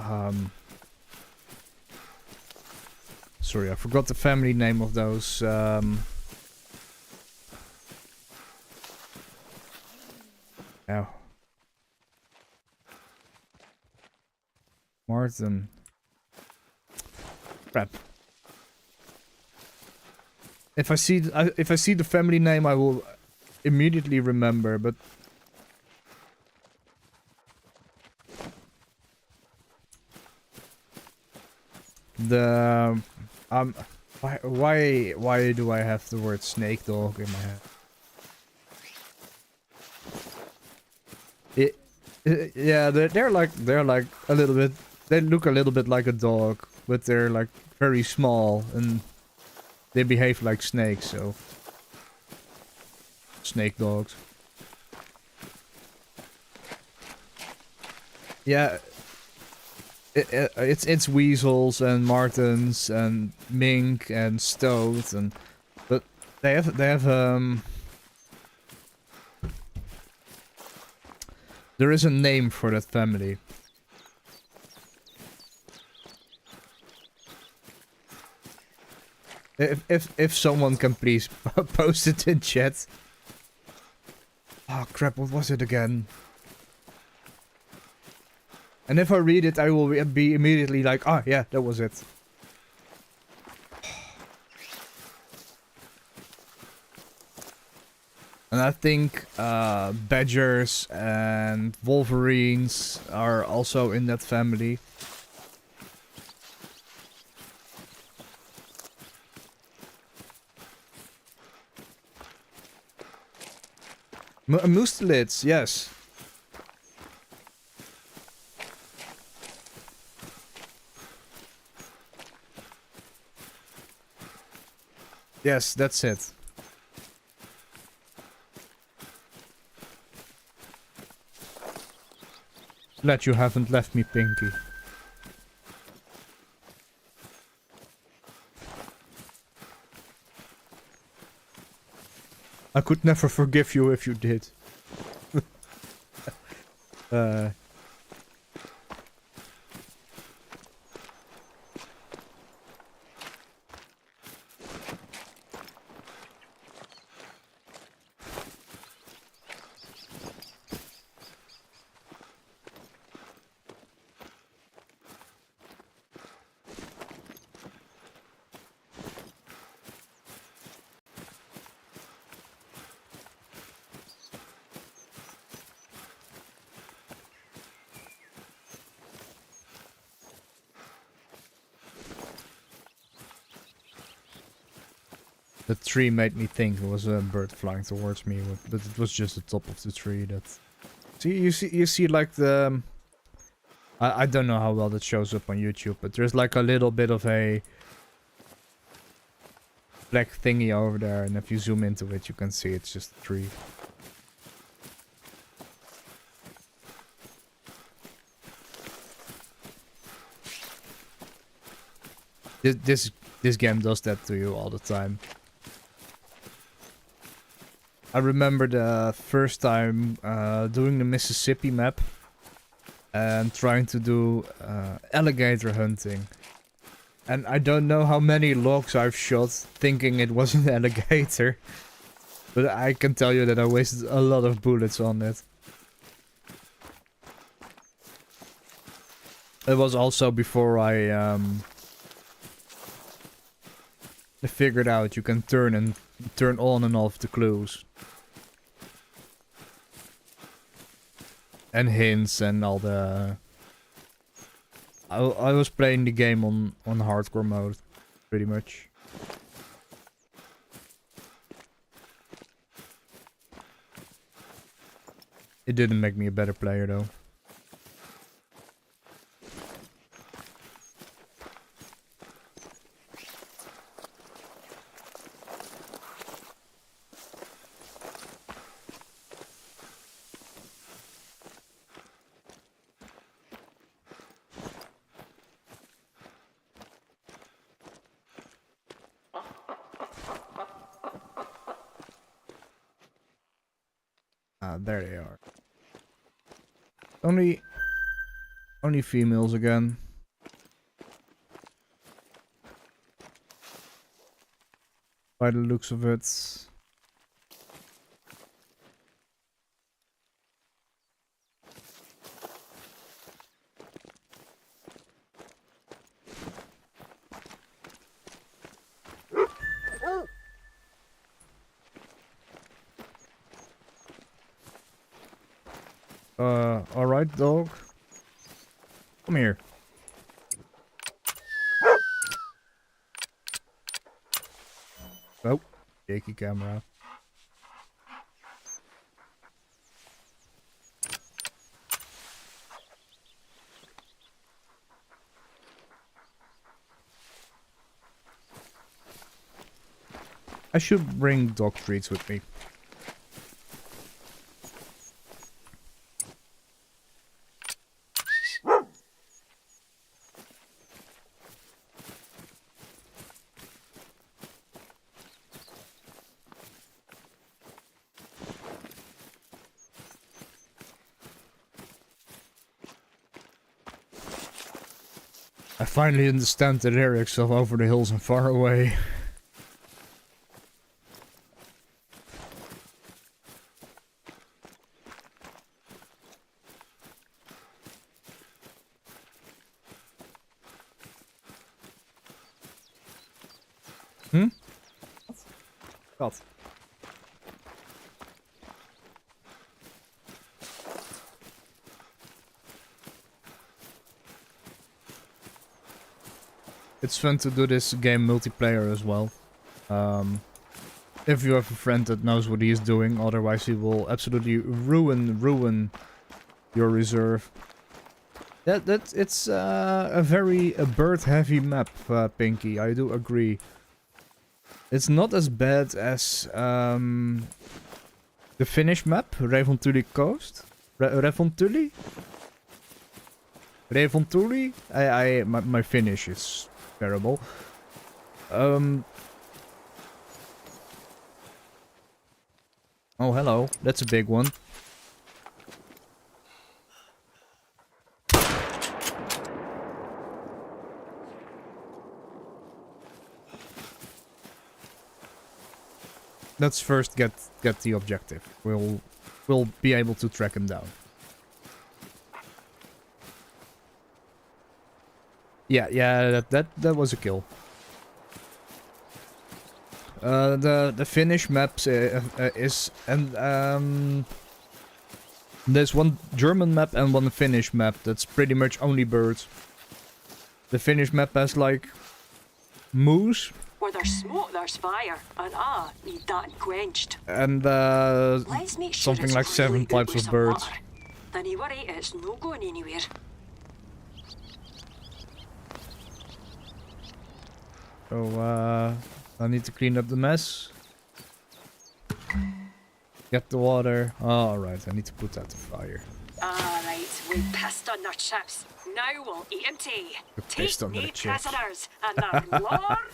Speaker 2: sorry, I forgot the family name of those Ow. Martin. Crap. If I see the family name I will immediately remember, but the why do I have the word snake dog in my head? Yeah, they're like a little bit. They look a little bit like a dog, but they're like very small and they behave like snakes. So snake dogs. Yeah. It's weasels and martens and mink and stoats and but they have there is a name for that family. If someone can please post it in chat. Oh crap, what was it again? And if I read it, I will be immediately like, ah, yeah, that was it. And I think badgers and wolverines are also in that family. Mustelids, yes. Yes, that's it. Glad you haven't left me, Pinky. I could never forgive you if you did. the tree made me think it was a bird flying towards me, but it was just the top of the tree that... you see like the... I don't know how well that shows up on YouTube, but there's like a little bit of a black thingy over there, and if you zoom into it, you can see it's just a tree. This game does that to you all the time. I remember the first time doing the Mississippi map and trying to do alligator hunting. And I don't know how many logs I've shot thinking it was an alligator. But I can tell you that I wasted a lot of bullets on it. It was also before I figured out you can turn on and off the clues. And hints and all the... I was playing the game on hardcore mode, pretty much. It didn't make me a better player though. There they are. Only females again. By the looks of it. Alright, dog. Come here. Oh, shaky camera. I should bring dog treats with me. I finally understand the lyrics of Over the Hills and Far Away. Wat? It's fun to do this game multiplayer as well. If you have a friend that knows what he is doing, otherwise he will absolutely ruin your reserve. It's a very bird-heavy map, Pinky. I do agree. It's not as bad as the Finnish map, Revontuli Coast. Revontuli? Revontuli? My Finnish is terrible. Oh, hello. That's a big one. Let's first get the objective. We'll be able to track him down. Yeah, that was a kill. The Finnish maps is and there's one German map and one Finnish map that's pretty much only birds. The Finnish map has like moose
Speaker 5: Where there's smoke, there's fire, and I need that unquenched.
Speaker 2: And
Speaker 5: Let's make sure
Speaker 2: something
Speaker 5: it's
Speaker 2: like 7
Speaker 5: really
Speaker 2: types
Speaker 5: good with
Speaker 2: of
Speaker 5: some
Speaker 2: birds.
Speaker 5: water. Then you worry, it's no going anywhere.
Speaker 2: So, I need to clean up the mess. Get the water. Alright, I need to put that to fire.
Speaker 5: Alright, we pissed on their chips. Now we'll eat 'em tea.
Speaker 2: We
Speaker 5: Take
Speaker 2: pissed on their
Speaker 5: me
Speaker 2: chips.
Speaker 5: prisoners, and they're lorning.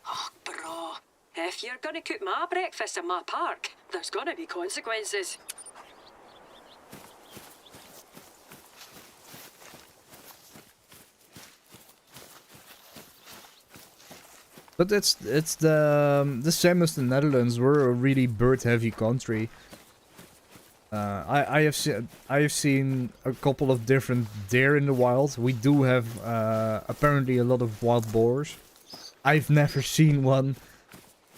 Speaker 5: Oh, bro. If you're gonna cook my breakfast in my park, there's gonna be consequences.
Speaker 2: But it's the same as the Netherlands. We're a really bird-heavy country. I have seen a couple of different deer in the wild. We do have apparently a lot of wild boars. I've never seen one.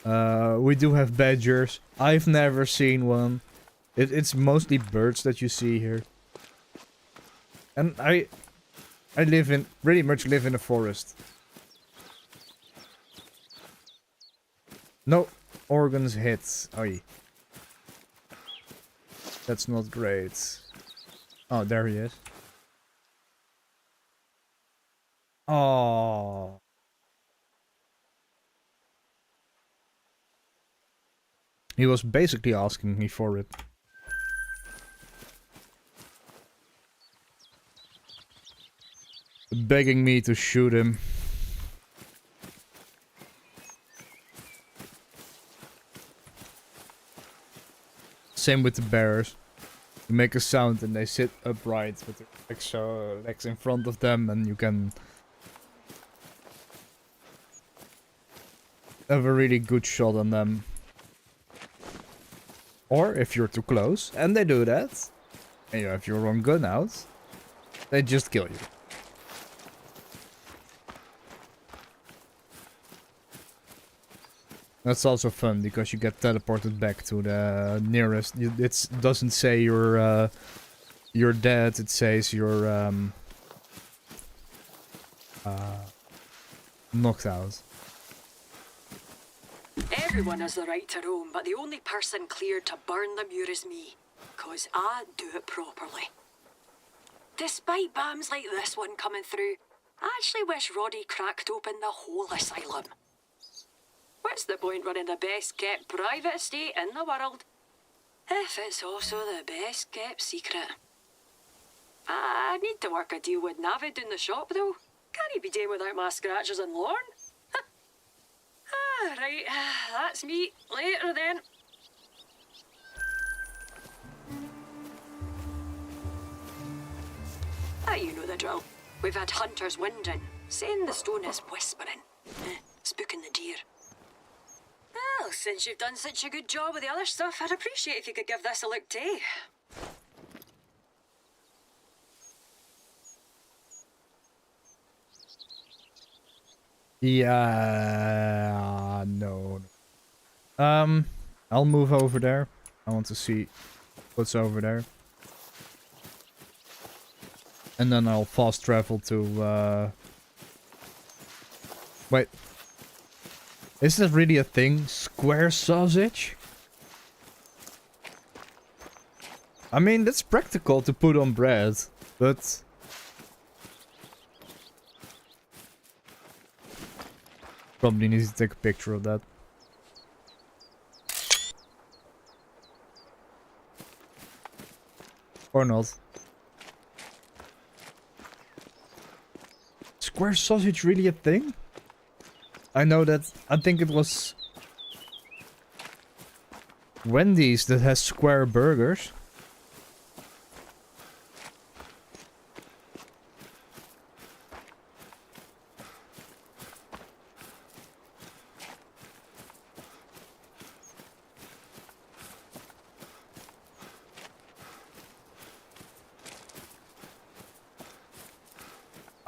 Speaker 2: We do have badgers. I've never seen one. It's mostly birds that you see here. And I pretty much live in a forest. No organs hit. Oi. That's not great. Oh, there he is. Oh. He was basically asking me for it. Begging me to shoot him. Same with the bears. You make a sound and they sit upright with their legs in front of them, and you can have a really good shot on them. Or if you're too close, and they do that, and you have your wrong gun out, they just kill you. That's also fun because you get teleported back to the nearest. It doesn't say you're dead. It says you're knocked out.
Speaker 5: Everyone has the right to roam, but the only person cleared to burn the muir is me. 'Cause I do it properly. Despite bams like this one coming through, I actually wish Roddy cracked open the whole asylum. What's the point running the best kept private estate in the world if it's also the best kept secret? I need to work a deal with Navi down the shop though. Can't he be doing without my scratches and Lorne? Right, that's me. Later then. You know the drill. We've had hunters winding, saying the stone is whispering, spooking the deer. Well, since you've done such a good job with the other stuff, I'd appreciate if you could give this a look too.
Speaker 2: Yeah, no. I'll move over there. I want to see what's over there. And then I'll fast travel to, Wait. Is that really a thing? Square sausage? I mean, that's practical to put on bread, but... Probably need to take a picture of that. Or not. Square sausage really a thing? I know that, I think it was Wendy's that has square burgers.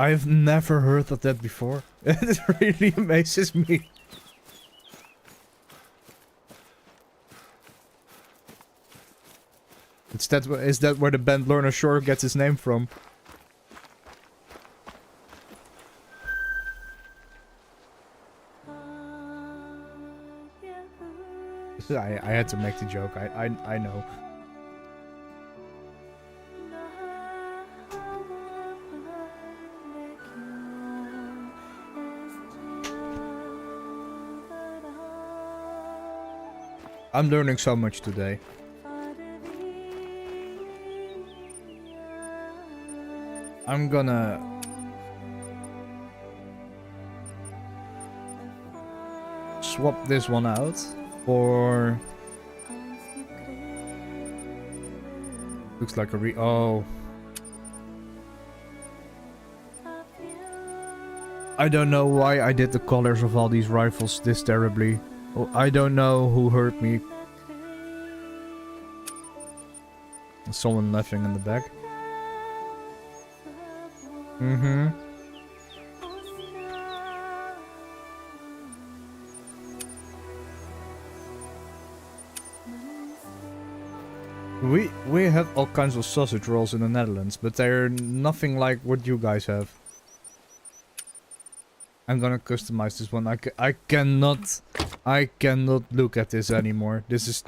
Speaker 2: I've never heard of that before. It really amazes me. Is that where the band Lorna Shore gets its name from? I had to make the joke. I know. I'm learning so much today. I'm gonna swap this one out for... Looks like a oh. I don't know why I did the colors of all these rifles this terribly. Oh, I don't know who hurt me. Someone laughing in the back. Mm-hmm. We have all kinds of sausage rolls in the Netherlands, but they're nothing like what you guys have. I'm gonna customize this one. I cannot look at this anymore. This is...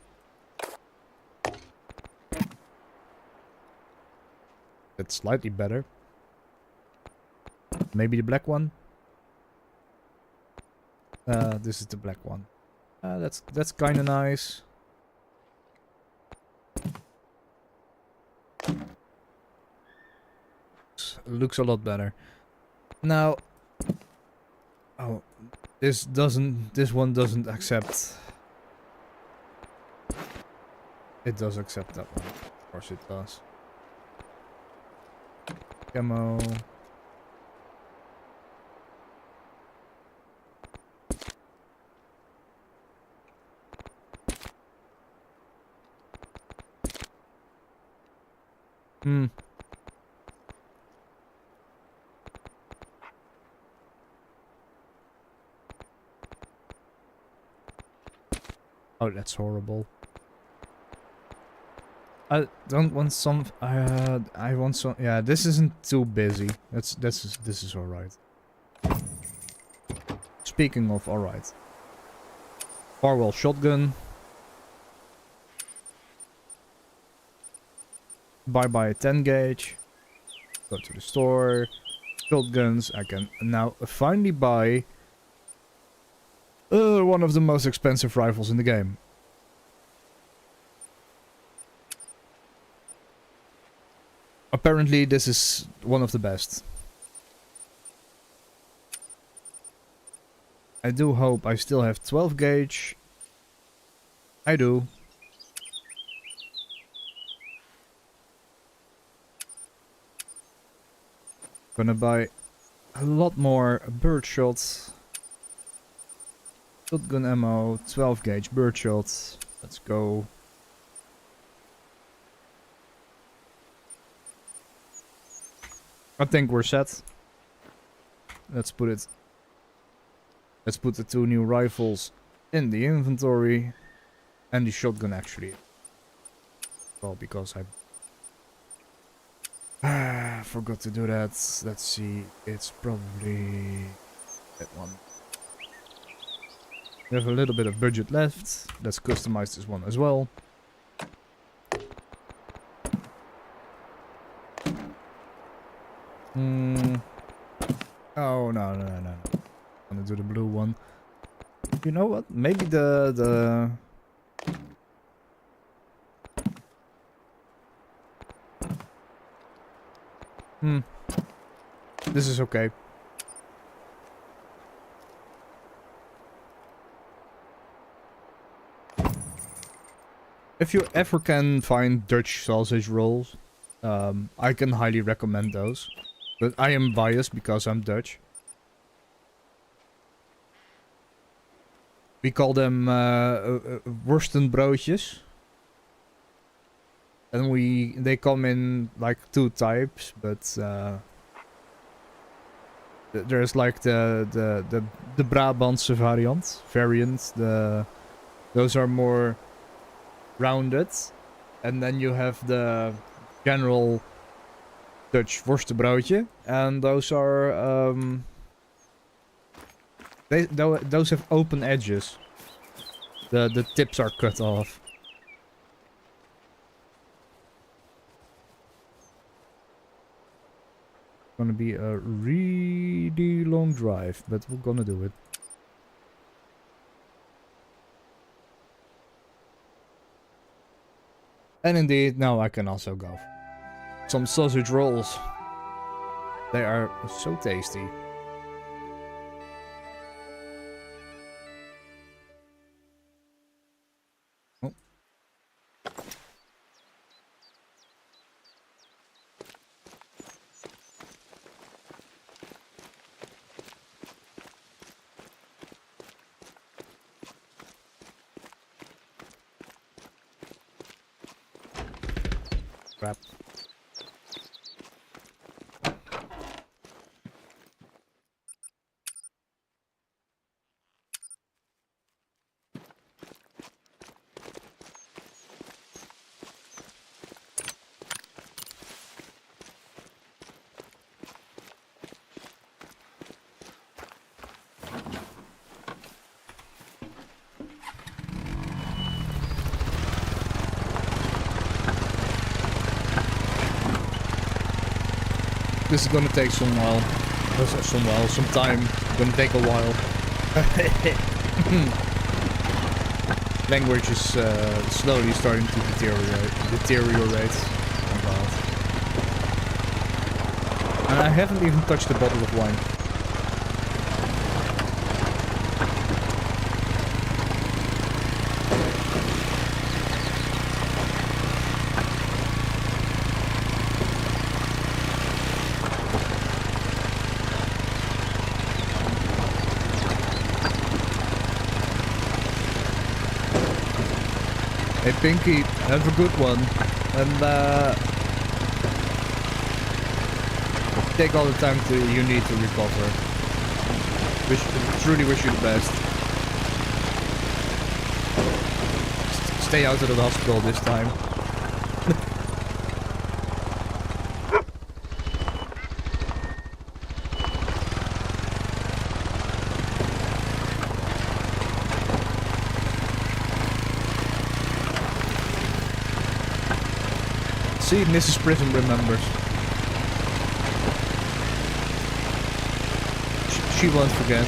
Speaker 2: It's slightly better. Maybe the black one. This is the black one. That's kind of nice. Looks a lot better. Now, oh, this one doesn't accept. It does accept that one. Of course it does. Camo. Oh, that's horrible. I don't want some. I want some. Yeah, this isn't too busy. This is all right. Speaking of all right, Farwell shotgun. Buy a 10 gauge. Go to the store. Shotguns. I can now finally buy one of the most expensive rifles in the game. Apparently this is one of the best. I do hope I still have 12 gauge. I do. Gonna buy a lot more bird shots. Shotgun ammo, 12 gauge bird shots. Let's go. I think we're set. Let's put the 2 new rifles in the inventory. And the shotgun actually. Well, because I forgot to do that. Let's see. It's probably that one. We have a little bit of budget left. Let's customize this one as well. Oh, no. I'm gonna do the blue one. You know what? Maybe the... This is okay. If you ever can find Dutch sausage rolls, I can highly recommend those. But I am biased because I'm Dutch. We call them worstenbroodjes. And they come in like 2 types, but there's like the Brabantse variant. Those are more rounded, and then you have the general Dutch worstenbroodje, and those are those have open edges. The tips are cut off. Gonna be a really long drive, but we're gonna do it. And indeed, now I can also go. Some sausage rolls. They are so tasty. Oh. Crap. This is gonna take some time. Gonna take a while. Language is slowly starting to deteriorate. Oh God. And I haven't even touched the bottle of wine. Hey Pinky, have a good one, and take all the time you need to recover. Truly wish you the best. Stay out of the hospital this time. See, Mrs. Prism remembers. She won't forget.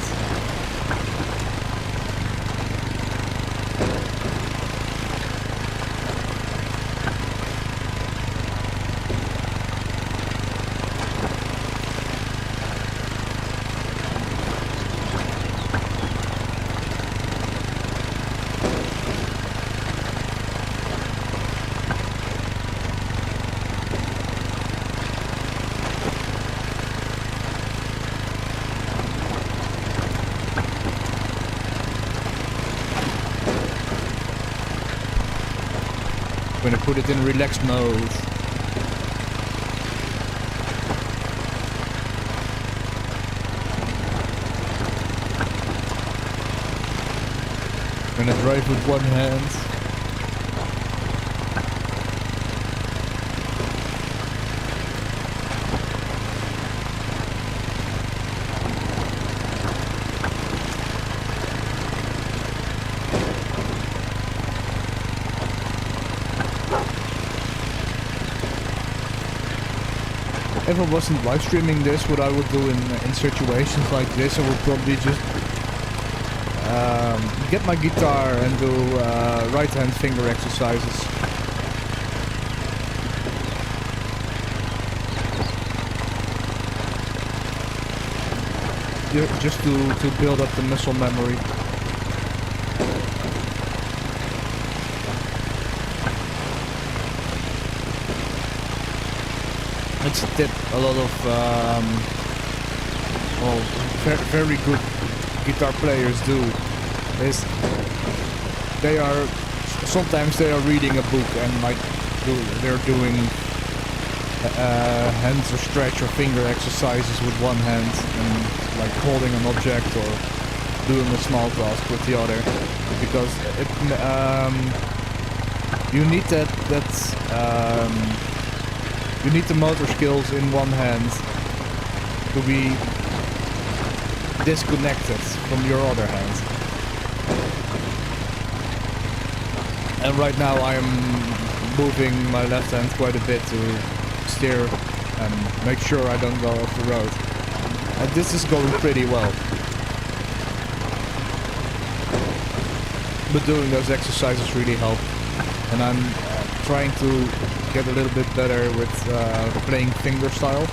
Speaker 2: I'm gonna put it in relaxed mode. I'm gonna drive with one hand. If I wasn't live streaming this, what I would do in situations like this, I would probably just get my guitar and do right hand finger exercises. Just to build up the muscle memory. It's a tip a lot of well, very good guitar players do, is sometimes they are reading a book and like they're doing hands or stretch or finger exercises with one hand and like holding an object or doing a small task with the other, because you need you need the motor skills in one hand to be disconnected from your other hand. And right now I am moving my left hand quite a bit to steer and make sure I don't go off the road. And this is going pretty well. But doing those exercises really help. And I'm trying to get a little bit better with playing fingerstyle.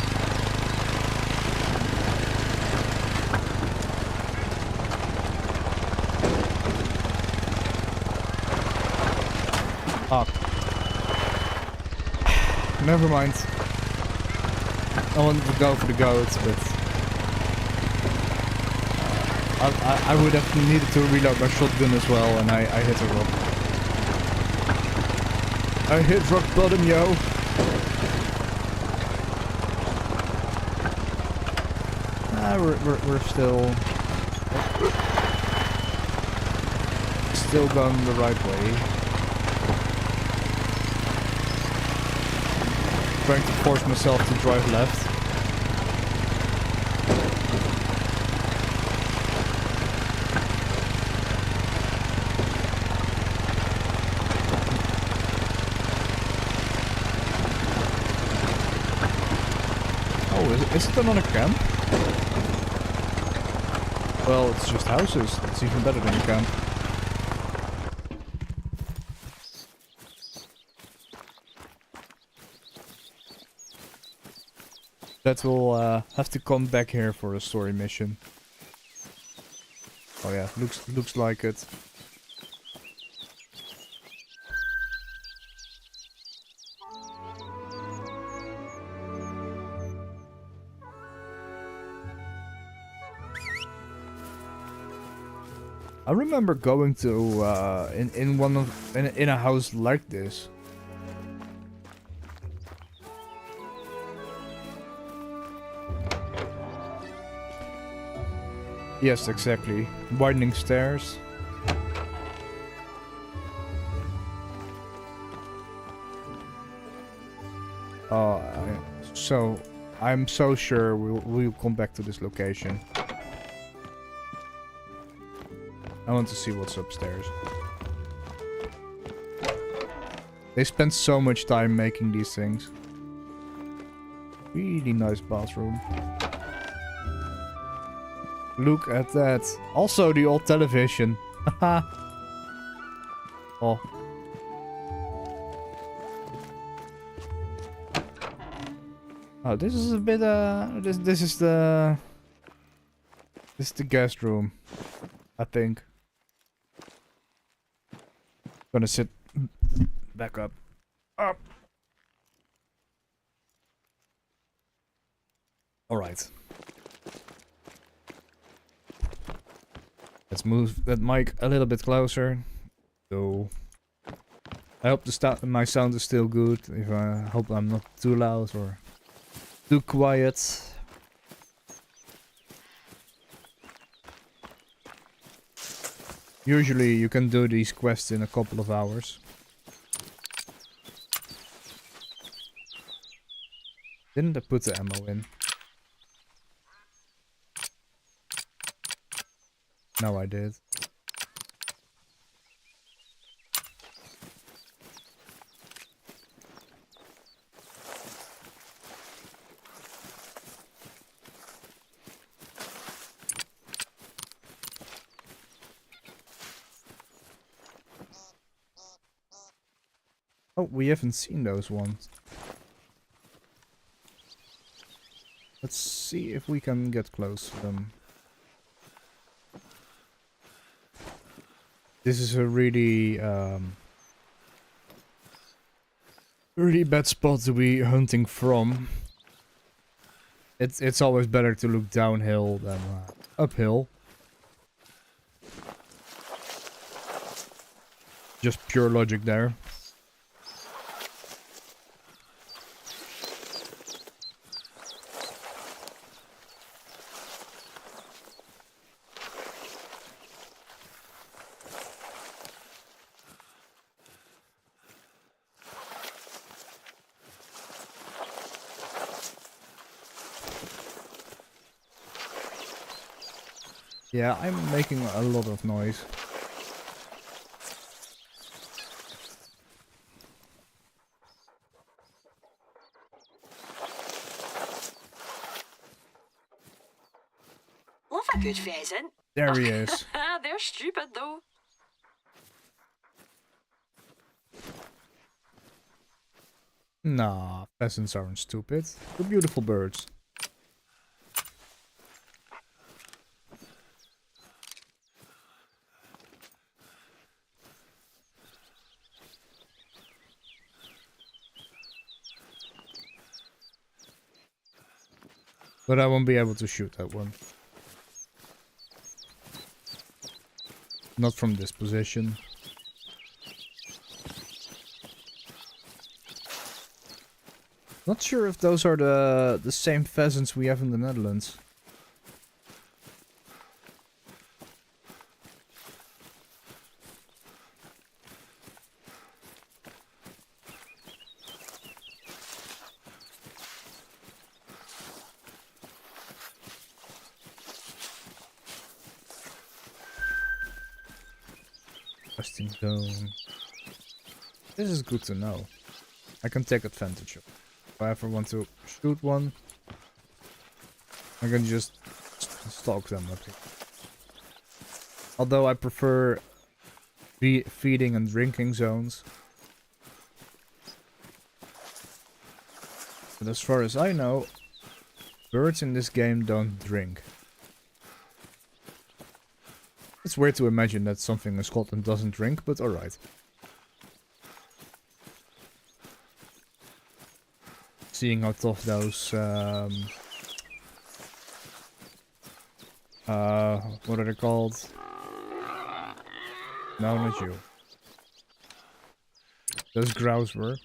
Speaker 2: Ah. Never mind. I wanted to go for the goats, but I would have needed to reload my shotgun as well, and I hit a rock. I hit rock bottom, yo! We're still going the right way. Trying to force myself to drive left. Oh, is it another camp? Well, it's just houses. It's even better than a camp. That will have to come back here for a story mission. Oh yeah, looks like it. I remember going to in a house like this. Yes, exactly. Widening stairs. So I'm so sure we'll come back to this location. I want to see what's upstairs. They spent so much time making these things. Really nice bathroom. Look at that. Also the old television. Haha. Oh. Oh, this is a bit this is the guest room, I think. Gonna sit back up. Up. All right. Let's move that mic a little bit closer. So I hope my sound is still good. I hope I'm not too loud or too quiet. Usually you can do these quests in a couple of hours. Didn't I put the ammo in? No, I did. Oh, we haven't seen those ones. Let's see if we can get close to them. This is a really really bad spot to be hunting from. It's always better to look downhill than uphill. Just pure logic there. Yeah, I'm making a lot of noise.
Speaker 5: Good pheasant.
Speaker 2: There he is.
Speaker 5: They're stupid though.
Speaker 2: Nah, pheasants aren't stupid. They're beautiful birds. But I won't be able to shoot that one. Not from this position. Not sure if those are the same pheasants we have in the Netherlands. Resting zone. This is good to know. I can take advantage of it. If I ever want to shoot one, I can just stalk them up here. Although I prefer feeding and drinking zones. But as far as I know, birds in this game don't drink. It's weird to imagine that something in Scotland doesn't drink, but alright. Seeing how tough those, what are they called? No, not you. Those grouse were.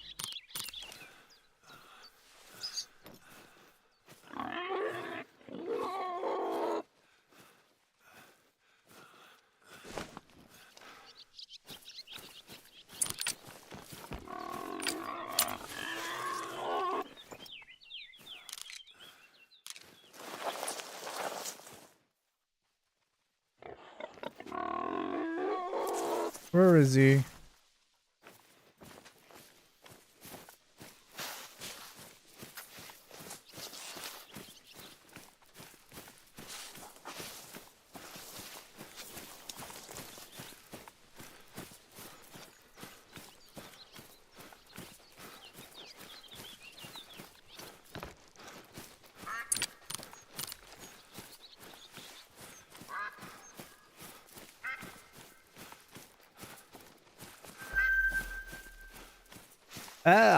Speaker 2: Where is he?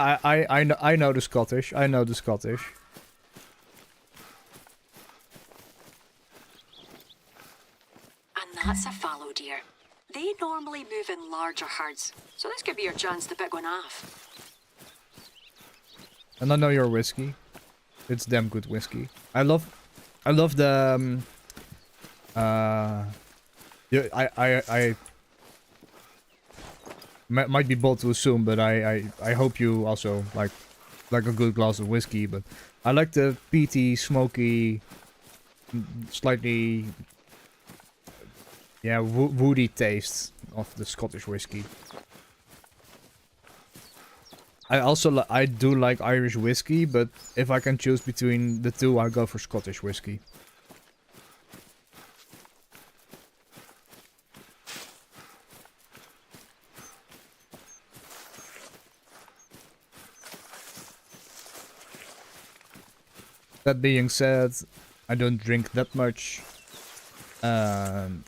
Speaker 2: I know the Scottish. I know the Scottish.
Speaker 5: And that's a fallow deer. They normally move in larger herds, so this could be your chance to pick one off.
Speaker 2: And I know your whiskey. It's damn good whiskey. I love the yeah, I might be bold to assume, but I hope you also like a good glass of whiskey. But I like the peaty, smoky, slightly woody taste of the Scottish whiskey. I also I do like Irish whiskey, but if I can choose between the two, I go for Scottish whiskey. That being said, I don't drink that much, and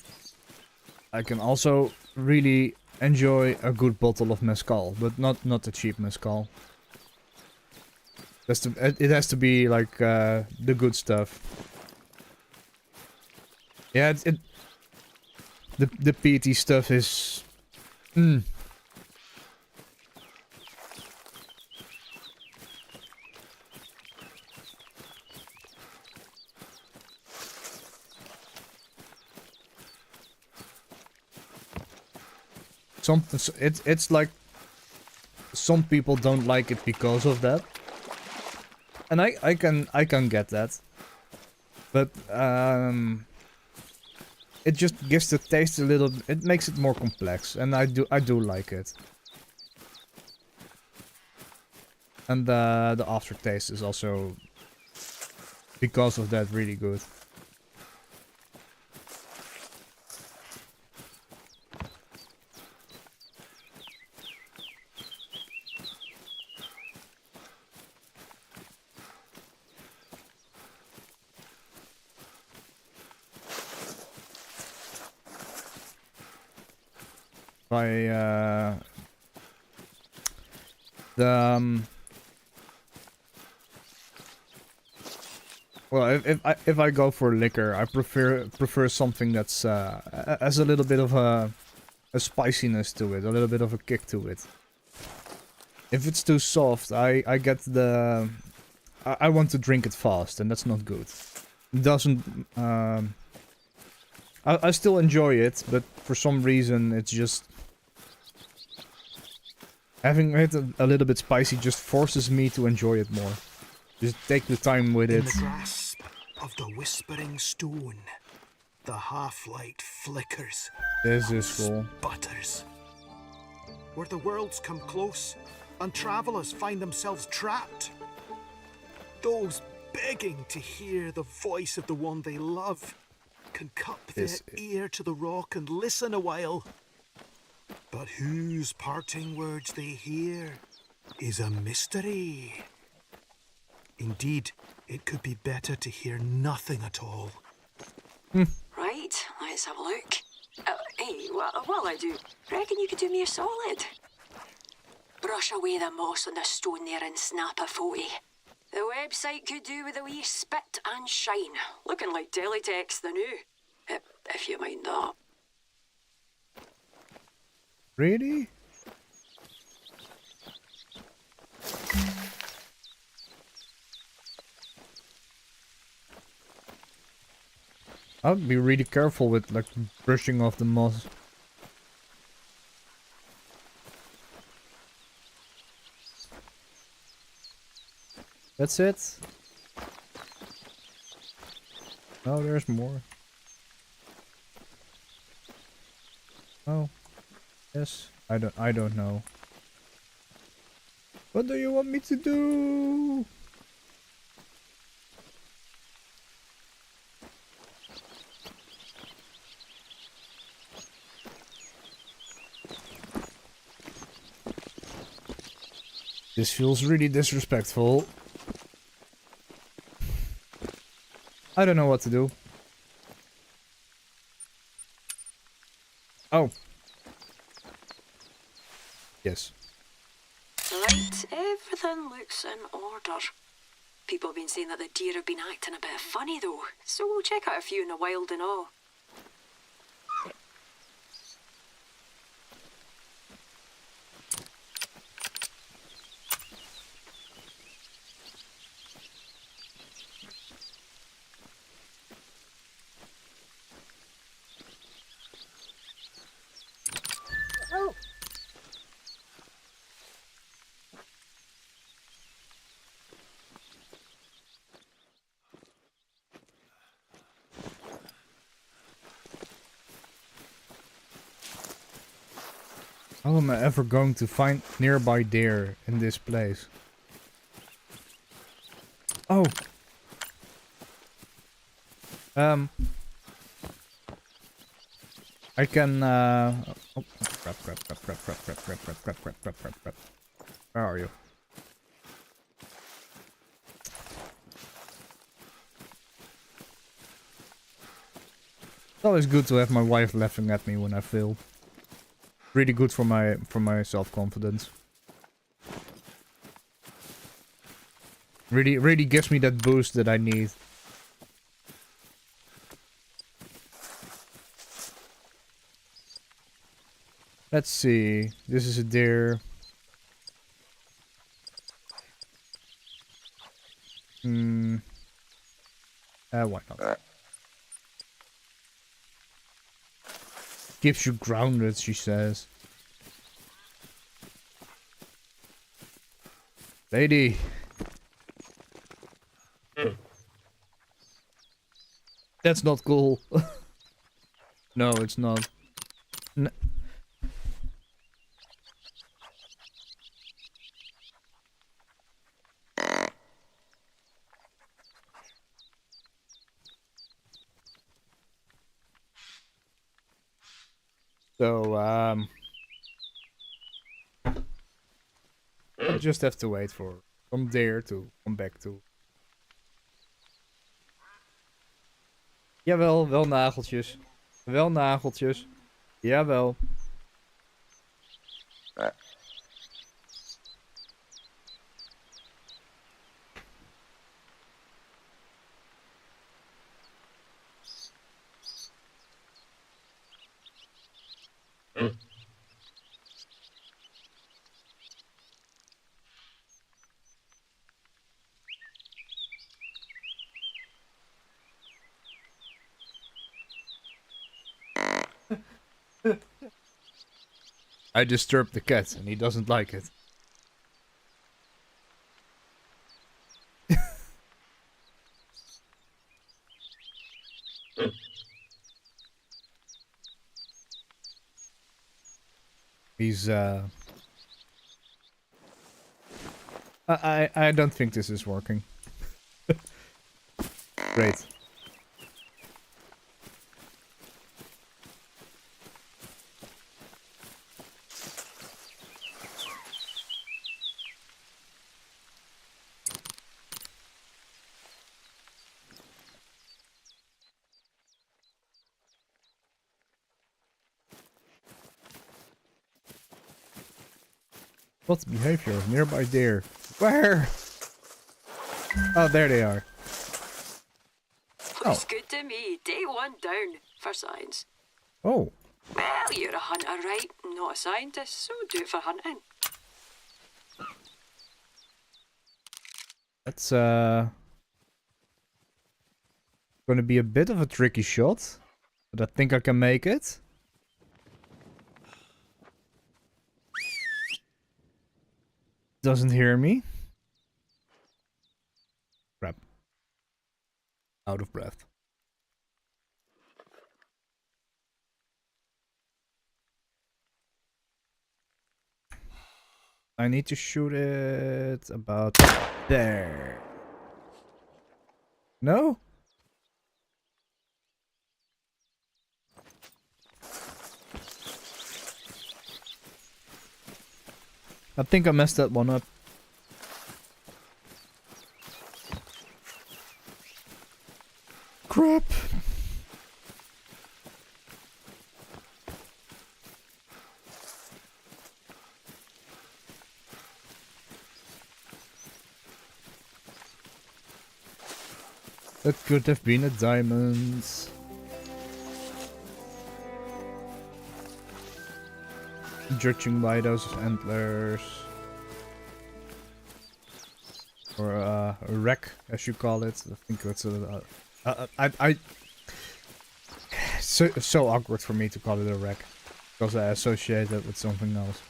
Speaker 2: I can also really enjoy a good bottle of mezcal, but not a cheap mezcal. It has to be like the good stuff. Yeah, the peaty stuff is. It's like some people don't like it because of that, and I can get that, but it just gives the taste a little. It makes it more complex, and I do like it, and the aftertaste is also because of that really good. I well, if I go for liquor, I prefer something that's has a little bit of a spiciness to it, a little bit of a kick to it. If it's too soft, I get the I want to drink it fast, and that's not good. It doesn't I still enjoy it, but for some reason it's just having it a little bit spicy just forces me to enjoy it more. Just take the time with
Speaker 3: In
Speaker 2: it.
Speaker 3: the grasp of the whispering stone, the half-light flickers,
Speaker 2: This is cool.
Speaker 3: sputters. Where the worlds come close and travelers find themselves trapped. Those begging to hear the voice of the one they love can cup their ear to the rock and listen a while. But whose parting words they hear is a mystery. Indeed, it could be better to hear nothing at all.
Speaker 5: Right, let's have a look. Hey, while I do, reckon you could do me a solid? Brush away the moss on the stone there and snap a photo. The website could do with a wee spit and shine. Looking like teletext the new. If you mind that.
Speaker 2: Really? I'd be really careful with like brushing off the moss. That's it. Oh, there's more. Oh. Yes. I don't know. What do you want me to do? This feels really disrespectful. I don't know what to do. Oh. Yes.
Speaker 5: Right, everything looks in order. People have been saying that the deer have been acting a bit funny though, so we'll check out a few in the wild and all.
Speaker 2: How am I ever going to find nearby deer in this place? Oh. I can oh, crap. Where are you? It's always good to have my wife laughing at me when I fail. Really good for my self-confidence. Really gives me that boost that I need. Let's see. This is a deer. Why not? Keeps you grounded, she says. Lady. That's not cool. No, it's not. So, I just have to wait for from there to come back to. Jawel, wel nageltjes. Wel nageltjes. Jawel. I disturbed the cat and he doesn't like it. He's I don't think this is working. Great. What's behavior of nearby deer? Where? Oh, there they are.
Speaker 5: Looks good to me. Day one down for science.
Speaker 2: Oh.
Speaker 5: Well, you're a hunter, right? Not a scientist, so do it for hunting.
Speaker 2: That's gonna be a bit of a tricky shot, but I think I can make it. Doesn't hear me. Crap. Out of breath. I need to shoot it about there. No? I think I messed that one up. Crap. That could have been a diamond. Judging by those antlers. Or a wreck, as you call it. I think it's so awkward for me to call it a wreck. Because I associate it with something else.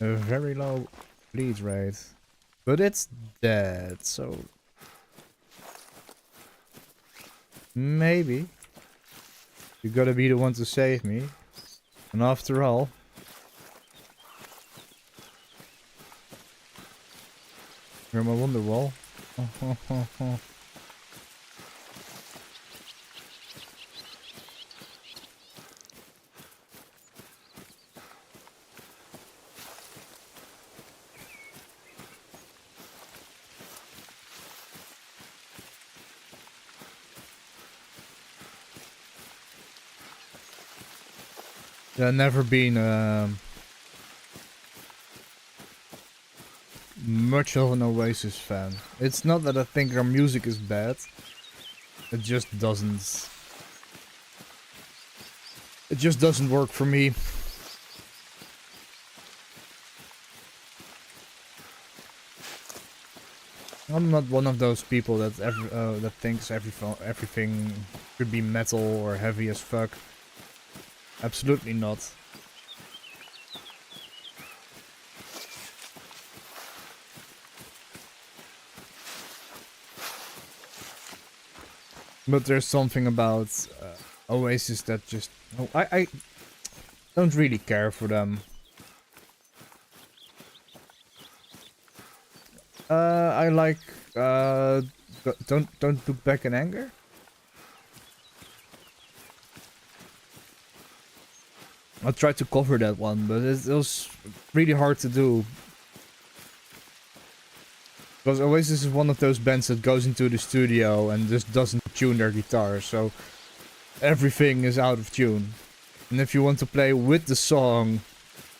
Speaker 2: A very low bleed rate. But it's dead, so... Maybe. You gotta be the one to save me. And after all... You're my Wonderwall. I've never been much of an Oasis fan. It's not that I think their music is bad. It just doesn't. It just doesn't work for me. I'm not one of those people that that thinks everything should be metal or heavy as fuck. Absolutely not. But there's something about Oasis that just... Oh, I don't really care for them. I like... Don't look back in anger? I tried to cover that one, but it was really hard to do. Because Oasis is one of those bands that goes into the studio and just doesn't tune their guitar, so everything is out of tune. And if you want to play with the song,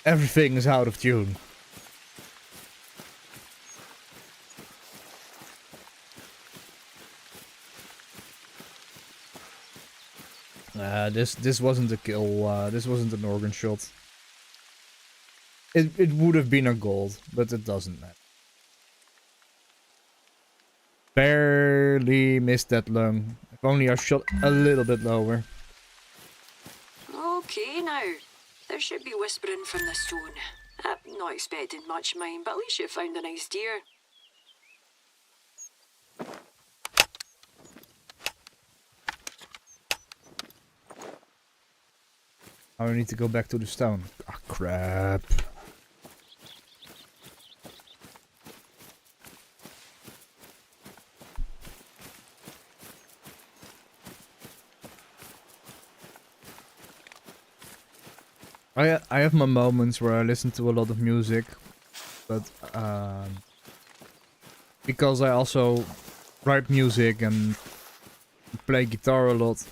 Speaker 2: everything is out of tune. This wasn't a kill. This wasn't an organ shot. It would have been a gold, but it doesn't matter. Barely missed that lung. If only I shot a little bit lower.
Speaker 5: Okay, now. There should be whispering from the stone. I'm not expecting much, mind, but at least you found a nice deer.
Speaker 2: I need to go back to the stone. Ah, crap. I have my moments where I listen to a lot of music, but because I also write music and play guitar a lot,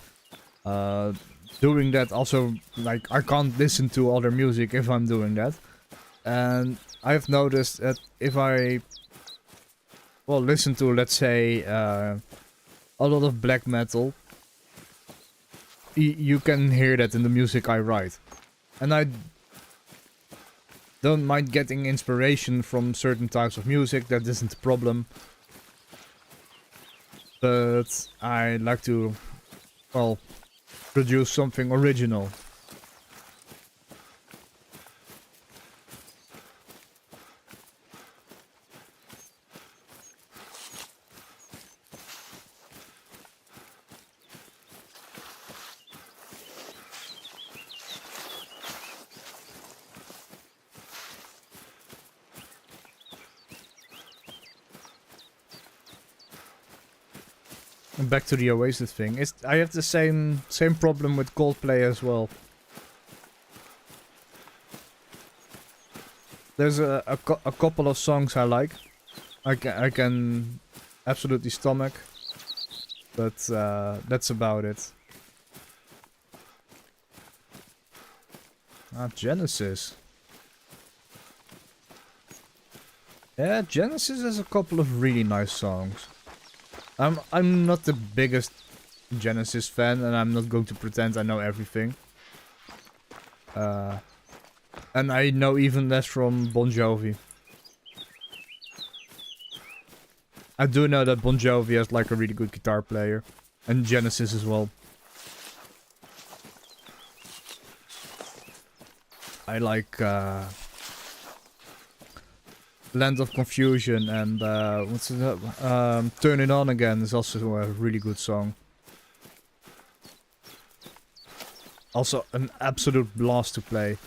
Speaker 2: doing that also, like, I can't listen to other music if I'm doing that. And I've noticed that if I, well, listen to, let's say, a lot of black metal, you can hear that in the music I write. And I don't mind getting inspiration from certain types of music, that isn't a problem. But I like to, well, produce something original. And back to the Oasis thing. I have the same problem with Coldplay as well. There's a couple of songs I like. I can absolutely stomach, but that's about it. Ah, Genesis. Yeah, Genesis has a couple of really nice songs. I'm not the biggest Genesis fan, and I'm not going to pretend I know everything. And I know even less from Bon Jovi. I do know that Bon Jovi has like a really good guitar player, and Genesis as well. I like Land of Confusion, and what's it? Turn It On Again is also a really good song. Also an absolute blast to play.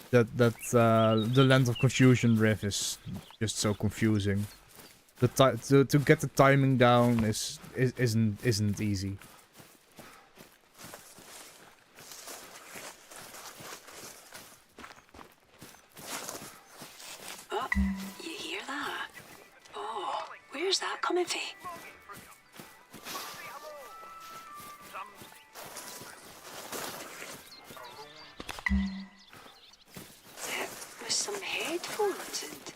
Speaker 2: The Land of Confusion riff is just so confusing. To get the timing down isn't easy.
Speaker 5: You hear that? Oh, where's that coming from? With some headphones and...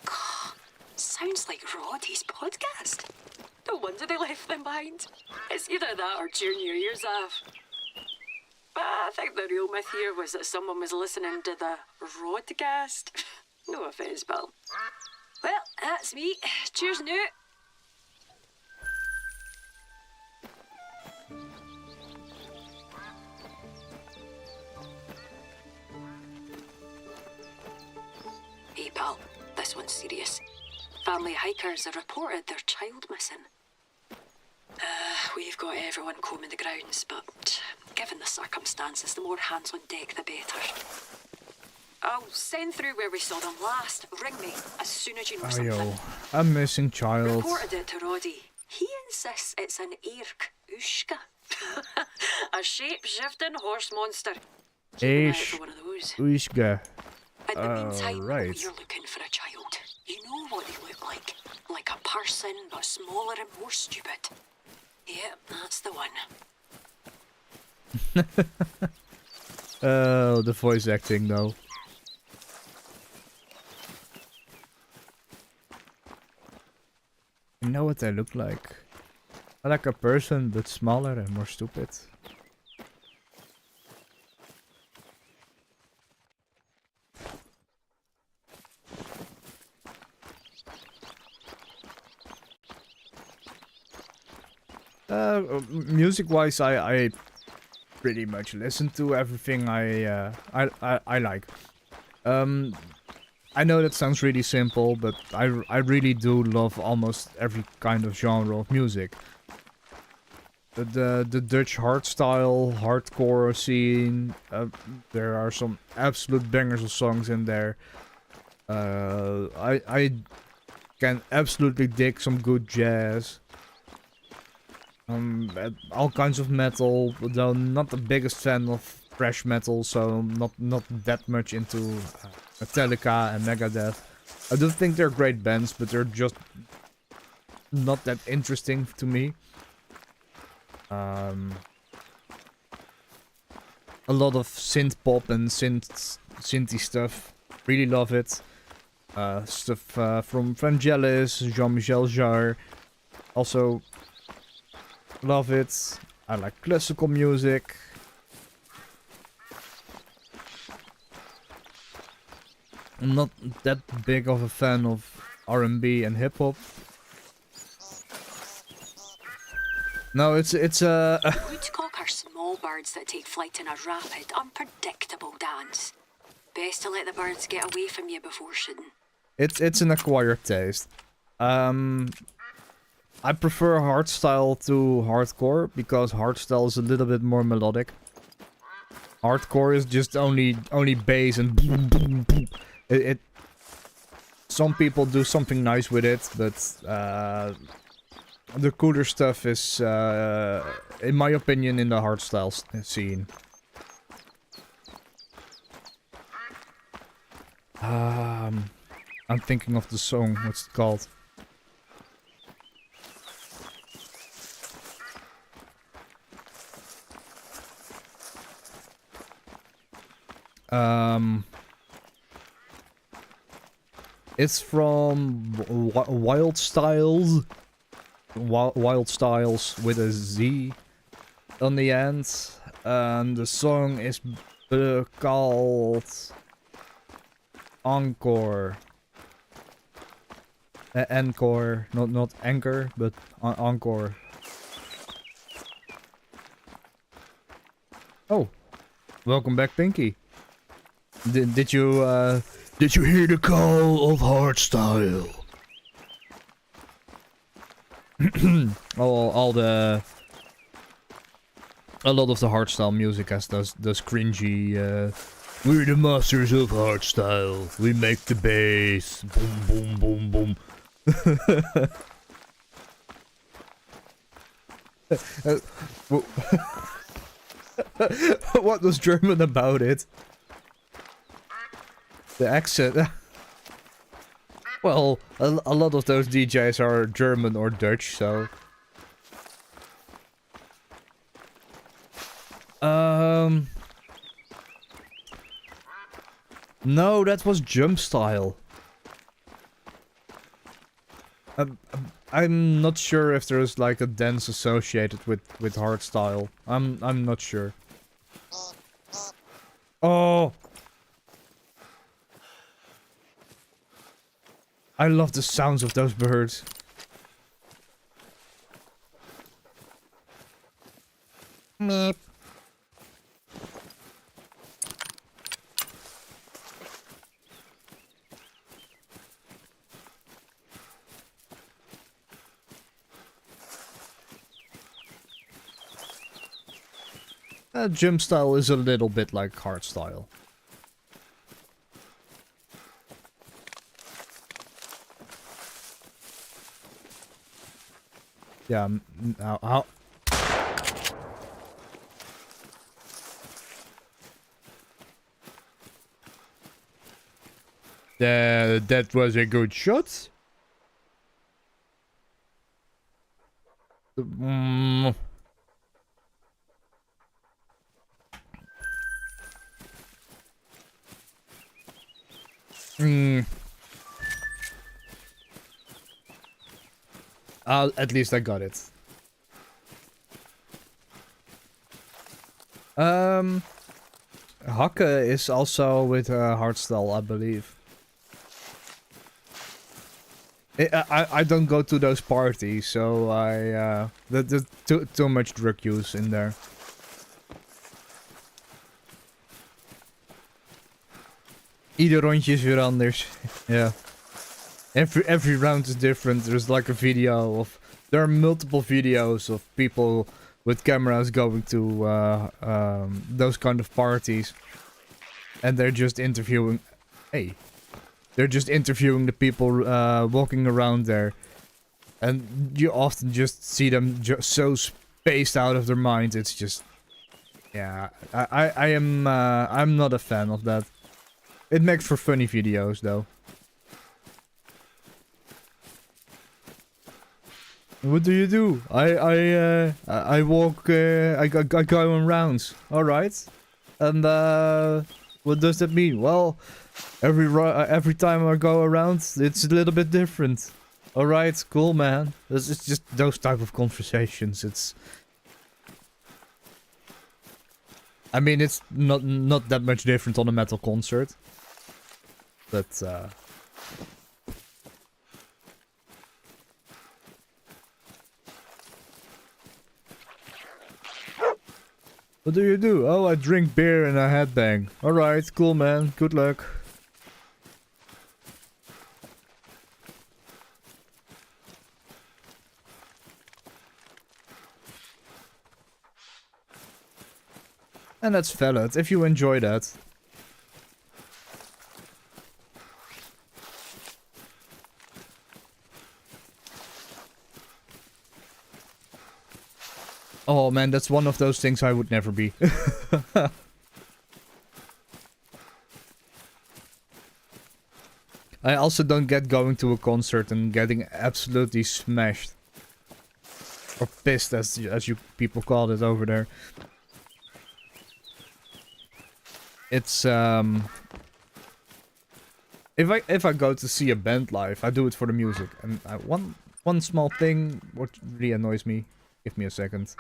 Speaker 5: God, sounds like Roddy's podcast. No wonder they left them behind. It's either that or tune your ears off. But I think the real myth here was that someone was listening to the Rodcast. No offence, Bill. Well, that's me. Cheers now. Hey, pal. This one's serious. Family hikers have reported their child missing. We've got everyone combing the grounds, but given the circumstances, the more hands on deck, the better. I'll send through where we saw them last. Ring me as soon as you know something.
Speaker 2: Yo, a missing child.
Speaker 5: Reported it to Roddy. He insists it's an Eirk Ushka. A shape-shifting horse monster. Keep an eye out for one of those.
Speaker 2: Ushka.
Speaker 5: In the meantime,
Speaker 2: right.
Speaker 5: you're looking for a child. You know what they look like. Like a person, but smaller and more stupid. Yep, that's the one.
Speaker 2: Oh, the voice acting though. You know what they look like? Like a person, but smaller and more stupid. Music-wise, I pretty much listen to everything I like. I know that sounds really simple, but I really do love almost every kind of genre of music. The Dutch hardstyle, hardcore scene, there are some absolute bangers of songs in there. I can absolutely dig some good jazz. All kinds of metal, though not the biggest fan of thrash metal, so not that much into Metallica and Megadeth. I do think they're great bands, but they're just not that interesting to me. A lot of synth pop and synthy stuff. Really love it. Stuff from Vangelis, Jean-Michel Jarre. Also love it. I like classical music. I'm not that big of a fan of R&B and hip hop. No, it's
Speaker 5: Woodcock are small birds that take flight in a rapid, unpredictable dance. Best to let the birds get away from you before shooting.
Speaker 2: it's an acquired taste. I prefer hardstyle to hardcore because hardstyle is a little bit more melodic. Hardcore is just only bass and boom boom boom. Some people do something nice with it, but the cooler stuff is, in my opinion, in the hardstyle scene. I'm thinking of the song. What's it called? It's from Wild Styles. Wild Styles with a Z on the end. And the song is called Encore. Encore, not Anchor, but Encore. Oh, welcome back, Pinky. Did you hear the call of hardstyle? A lot of the hardstyle music has those cringy. We're the masters of hardstyle. We make the bass. Boom, boom, boom, boom. What was German about it? The accent. Well, a lot of those DJs are German or Dutch, so. No, that was jump style. I'm not sure if there's like a dance associated with hardstyle. I'm not sure. Oh. I love the sounds of those birds. Meep. Jump style is a little bit like hardstyle. Yeah, how? That was a good shot. Mm. Mm. At least I got it. Hakke is also with hardstyle, I believe. I don't go to those parties, so there's too much drug use in there. Ieder rondje is weer anders. Yeah. Every round is different. There's like a video of... There are multiple videos of people with cameras going to those kind of parties. And they're just interviewing... Hey. They're just interviewing the people walking around there. And you often just see them just so spaced out of their minds. It's just... Yeah. I'm not a fan of that. It makes for funny videos, though. What do you do? I walk. I go on rounds. All right. And what does that mean? Well, every time I go around, it's a little bit different. All right, cool, man. It's just those type of conversations. It's. I mean, it's not that much different on a metal concert. But, what do you do? Oh, I drink beer and I headbang. Alright, cool, man. Good luck. And that's valid, if you enjoy that. Oh man, that's one of those things I would never be. I also don't get going to a concert and getting absolutely smashed. Or pissed, as you people call it over there. It's if I go to see a band live, I do it for the music. And one small thing what really annoys me. Give me a second.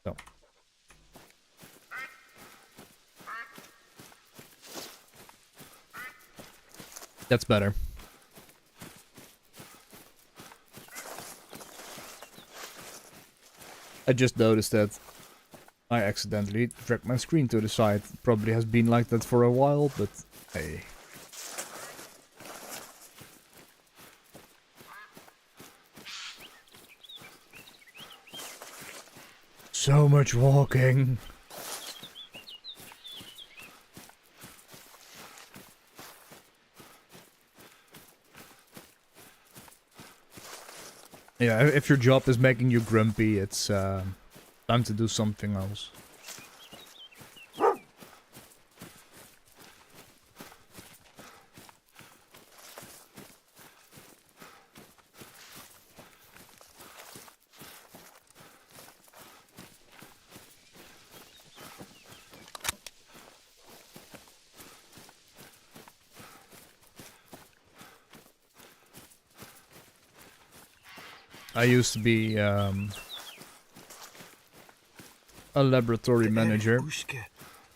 Speaker 2: So. That's better. I just noticed that I accidentally dragged my screen to the side. Probably has been like that for a while, but hey. So much walking. Yeah, if your job is making you grumpy, it's time to do something else. I used to be a laboratory manager.
Speaker 3: Ushka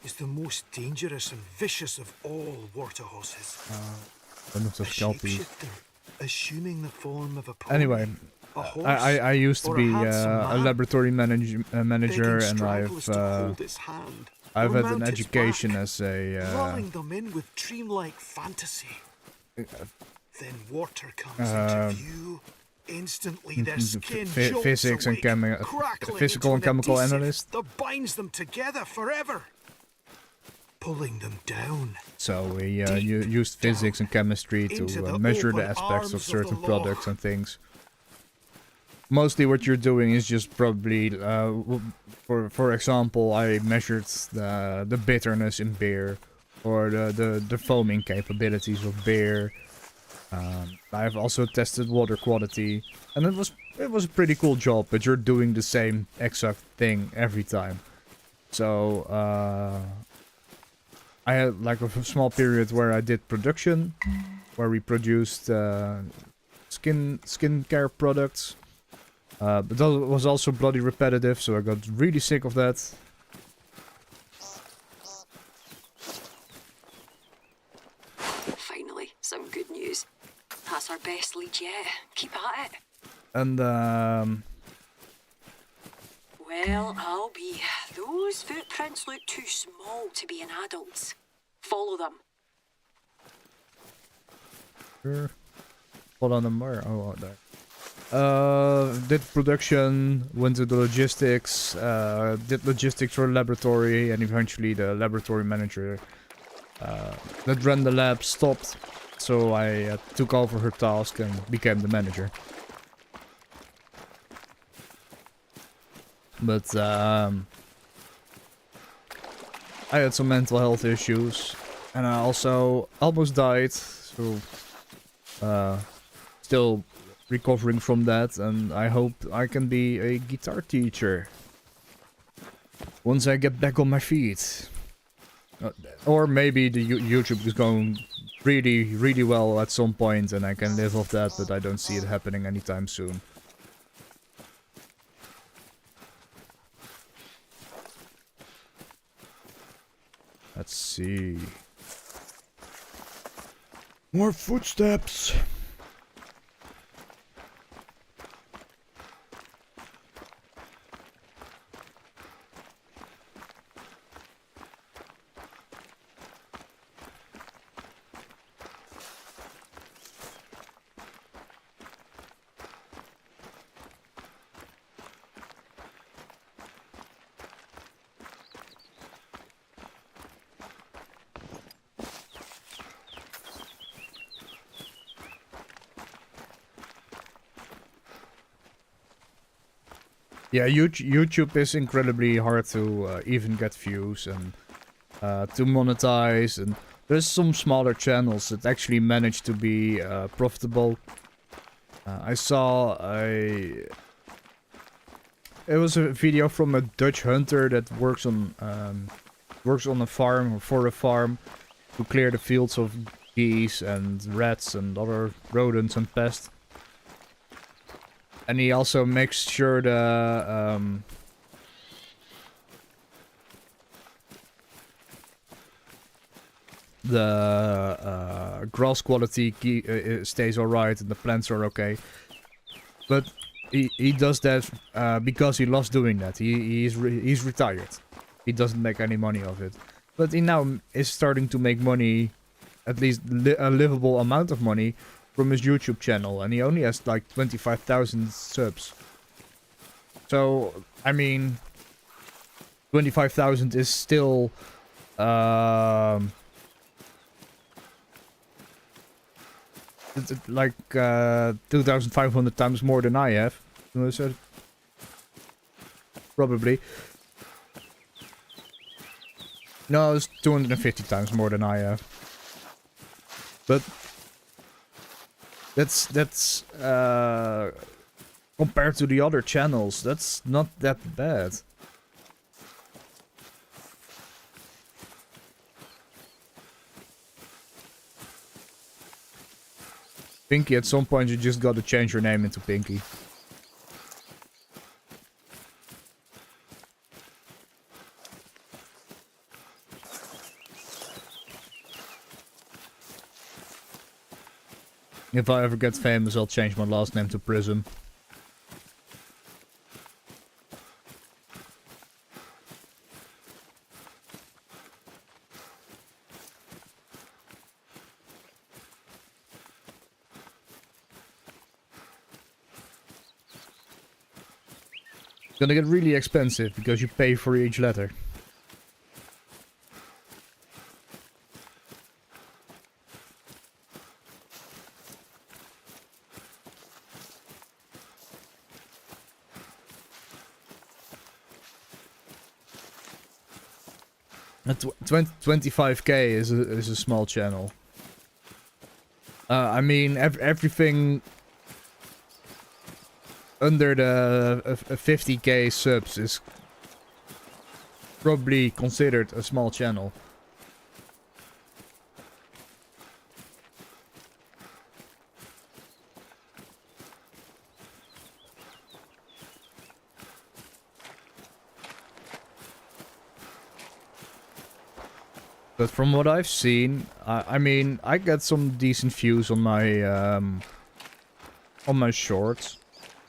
Speaker 3: is the most dangerous and vicious of all water horses.
Speaker 2: One of those kelpies.
Speaker 3: Assuming the form of a pony,
Speaker 2: Anyway,
Speaker 3: a horse,
Speaker 2: I used to
Speaker 3: or
Speaker 2: be
Speaker 3: handsome
Speaker 2: a
Speaker 3: man,
Speaker 2: laboratory manager, and
Speaker 3: stragglers to hold its hand,
Speaker 2: I've
Speaker 3: or
Speaker 2: had an
Speaker 3: mount its
Speaker 2: education
Speaker 3: back,
Speaker 2: as a
Speaker 3: lulling them in with dreamlike fantasy. Then water comes into view. Instantly, their skin jolts
Speaker 2: physics and
Speaker 3: awake, crackling
Speaker 2: physical and
Speaker 3: into an
Speaker 2: chemical
Speaker 3: adhesive
Speaker 2: analyst.
Speaker 3: that binds them together forever, pulling them down.
Speaker 2: So we used physics and chemistry to measure the aspects of certain products and things. Mostly what you're doing is just probably, for example, I measured the bitterness in beer, or the foaming capabilities of beer. I've also tested water quality, and it was a pretty cool job, but you're doing the same exact thing every time. So I had like a small period where I did production, where we produced skincare products. But that was also bloody repetitive, so I got really sick of that.
Speaker 5: Finally, some good news. That's our best lead yet. Keep at it.
Speaker 2: And
Speaker 5: Well, I'll be. Those footprints look too small to be an adult's. Follow them.
Speaker 2: sure. Hold on, more. Oh, there. Did production, went to the logistics, did logistics for laboratory, and eventually the laboratory manager that ran the lab stopped, so I took over her task and became the manager. But I had some mental health issues, and I also almost died, so still recovering from that, and I hope I can be a guitar teacher once I get back on my feet. Or maybe the YouTube is going really well at some point and I can live off that, but I don't see it happening anytime soon. Let's see. More footsteps. Yeah, YouTube is incredibly hard to even get views and to monetize, and there's some smaller channels that actually manage to be profitable. I saw it was a video from a Dutch hunter that works on a farm or for a farm to clear the fields of geese and rats and other rodents and pests. And he also makes sure the grass quality stays alright and the plants are okay. But he does that because he loves doing that. He's retired. He doesn't make any money of it. But he now is starting to make money, at least a livable amount of money, from his YouTube channel, and he only has like 25,000 subs. So, I mean, 25,000 is still like 2,500 times more than I have. So, probably. No, it's 250 times more than I have. But that's compared to the other channels, that's not that bad. Pinky, at some point you just gotta change your name into Pinky. If I ever get famous, I'll change my last name to Prism. It's gonna get really expensive because you pay for each letter. At 25k is a small channel. I mean, everything under the 50k subs is probably considered a small channel. But from what I've seen, I mean, I get some decent views on my shorts,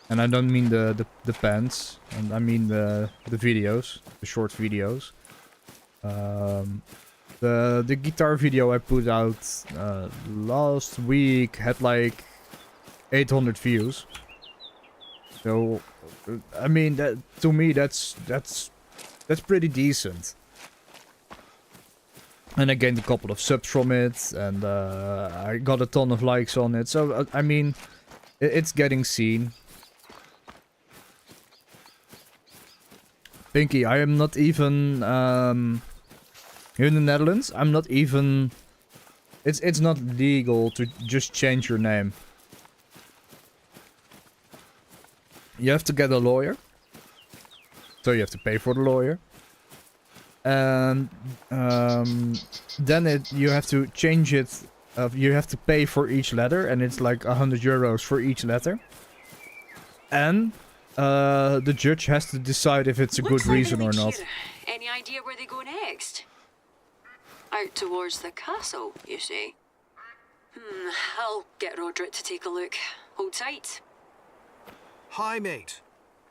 Speaker 2: and I don't mean the pants, and I mean the videos, the short videos. The guitar video I put out last week had like 800 views. So, I mean, that to me that's pretty decent. And I gained a couple of subs from it, and I got a ton of likes on it. So, I mean, it's getting seen. Pinky, I am not even... here in the Netherlands, I'm not even... It's not legal to just change your name. You have to get a lawyer. So you have to pay for the lawyer. And then you have to change it. You have to pay for each letter, and it's like 100 euros for each letter. And the judge has to decide if it's a good reason or not.
Speaker 5: Any idea where they go next? Out towards the castle, you say? I'll get Roderick to take a look. Hold tight.
Speaker 3: Hi, mate.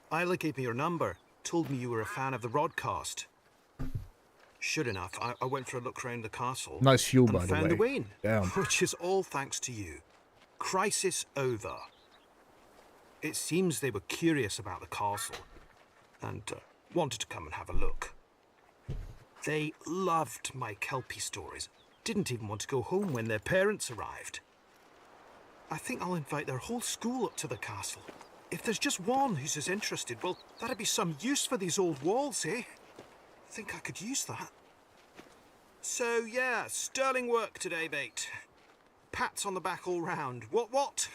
Speaker 3: Isla gave me your number. Told me you were a fan of the broadcast. Sure enough, I went for a look round the castle.
Speaker 2: Nice view, by
Speaker 3: and
Speaker 2: the
Speaker 3: found the
Speaker 2: way.
Speaker 3: Wayne,
Speaker 2: Damn.
Speaker 3: which is all thanks to you. Crisis over. It seems they were curious about the castle and wanted to come and have a look. They loved my Kelpie stories. Didn't even want to go home when their parents arrived. I think I'll invite their whole school up to the castle. If there's just one who's as interested, well, that'd be some use for these old walls, eh? Think I could use that. So, yeah, sterling work today, mate. Pats on the back all round. What?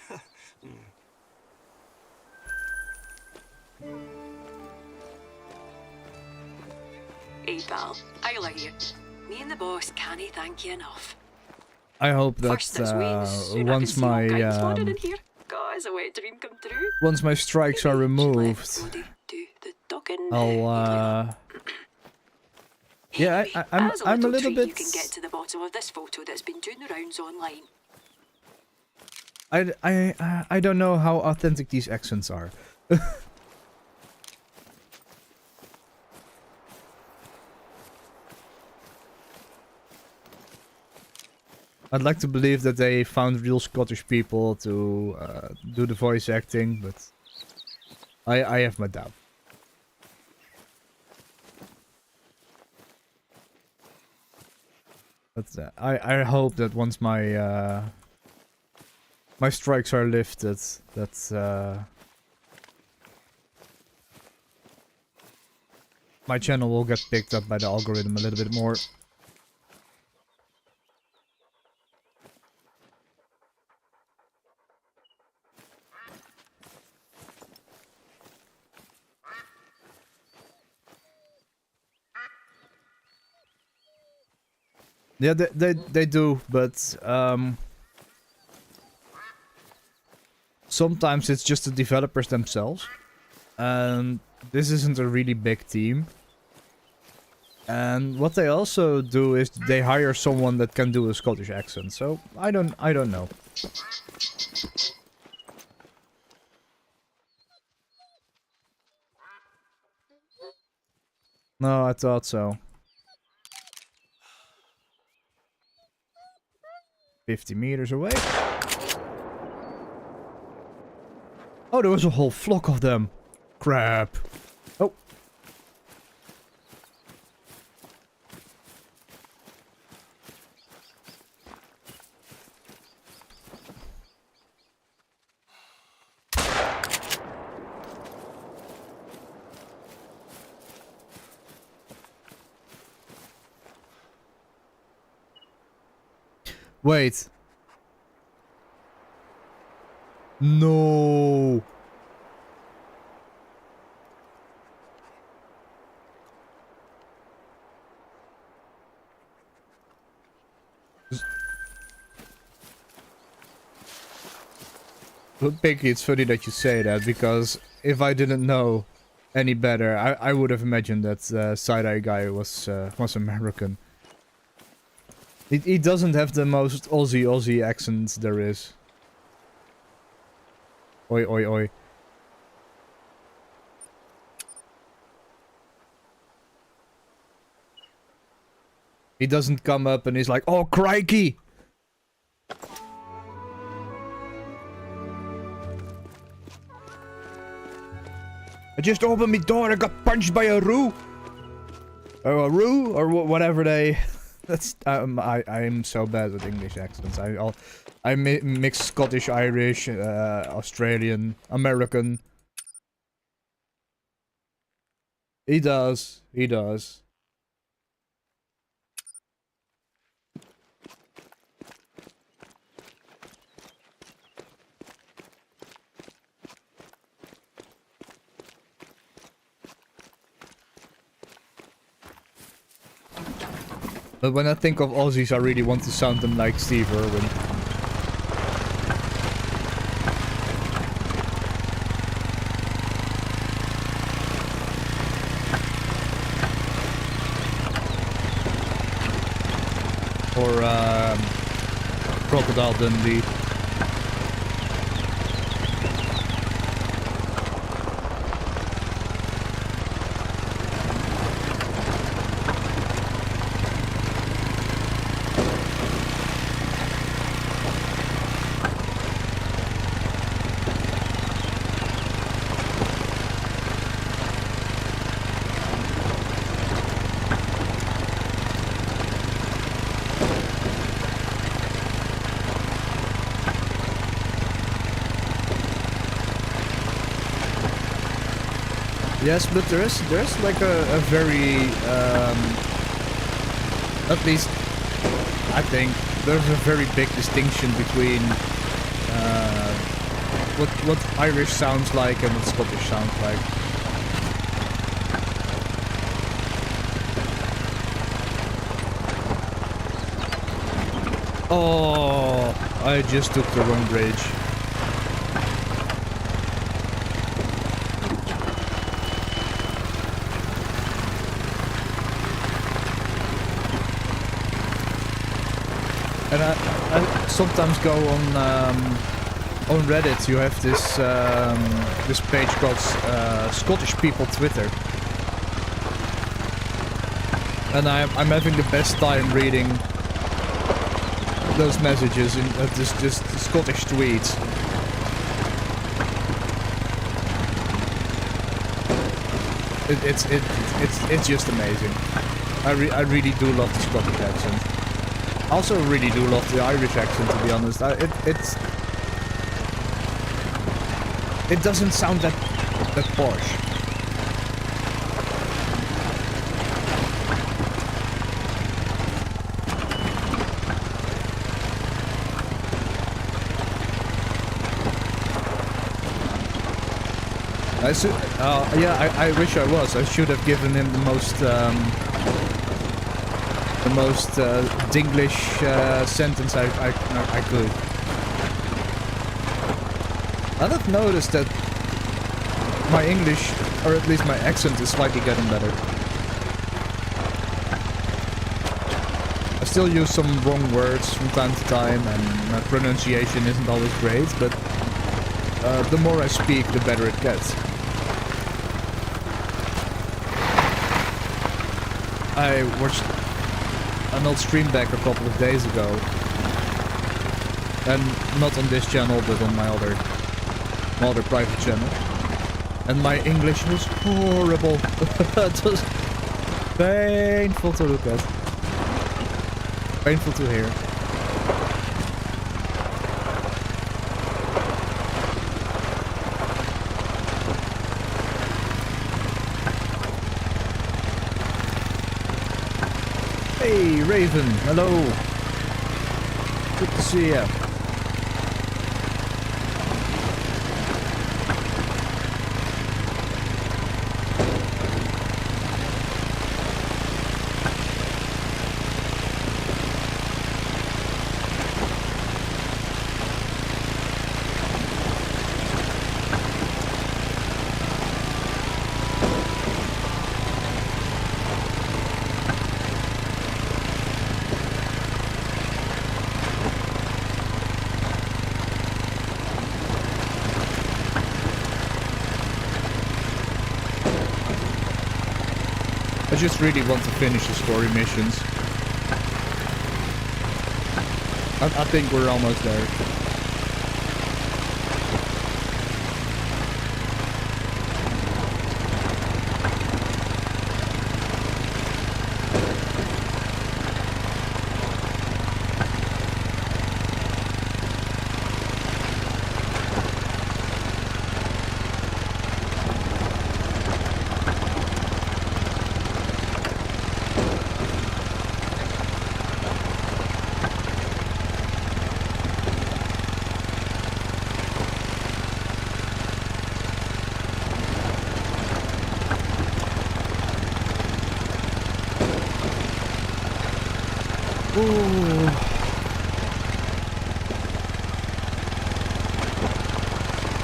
Speaker 5: Hey, pal. I'll let you. Me and the boss can't thank you enough.
Speaker 2: I hope that
Speaker 5: First it's Wayne, soon I can
Speaker 2: once
Speaker 5: see all kinds
Speaker 2: my
Speaker 5: loaded in here. God, it's a wet dream come true.
Speaker 2: once my strikes are removed,
Speaker 5: Do the talking.
Speaker 2: I'll yeah, I'm a little
Speaker 5: treat
Speaker 2: bit.
Speaker 5: You can get to the bottom of this photo that's been doing the rounds online.
Speaker 2: I don't know how authentic these accents are. I'd like to believe that they found real Scottish people to do the voice acting, but I have my doubt. But I hope that once my my strikes are lifted, that my channel will get picked up by the algorithm a little bit more. Yeah, they do, but sometimes it's just the developers themselves, and this isn't a really big team. And what they also do is they hire someone that can do a Scottish accent. So I don't know. No, I thought so. 50 meters away. Oh, there was a whole flock of them. Crap. Oh. Wait. No. But Pinky, it's funny that you say that, because if I didn't know any better, I would have imagined that side-eye guy was American. He doesn't have the most Aussie accent there is. Oi, oi, oi. He doesn't come up and he's like, oh, crikey! I just opened my door and got punched by a roo. Or a roo, or whatever they... That's... I'm so bad with English accents. I mix Scottish, Irish, Australian, American. He does. He does. But when I think of Aussies, I really want to sound them like Steve Irwin. Or Crocodile Dundee. Yes, but there's like a very at least I think there's a very big distinction between what Irish sounds like and what Scottish sounds like. Oh, I just took the wrong bridge. And I sometimes go on Reddit. You have this this page called Scottish People Twitter, and I'm having the best time reading those messages in just Scottish tweets. It's just amazing. I really do love the Scottish accent. I also really do love the Irish accent, to be honest. It doesn't sound that posh. Yeah, I wish I was. I should have given him the most Dinglish sentence I could. And I've noticed that my English, or at least my accent, is slightly getting better. I still use some wrong words from time to time, and my pronunciation isn't always great, but the more I speak, the better it gets. I watched an old stream back a couple of days ago, and not on this channel but on my other private channel, and my English was horrible. It was painful to look at, painful to hear. Hey, Raven, hello. Good to see you. just really want to finish the story missions. I think we're almost there.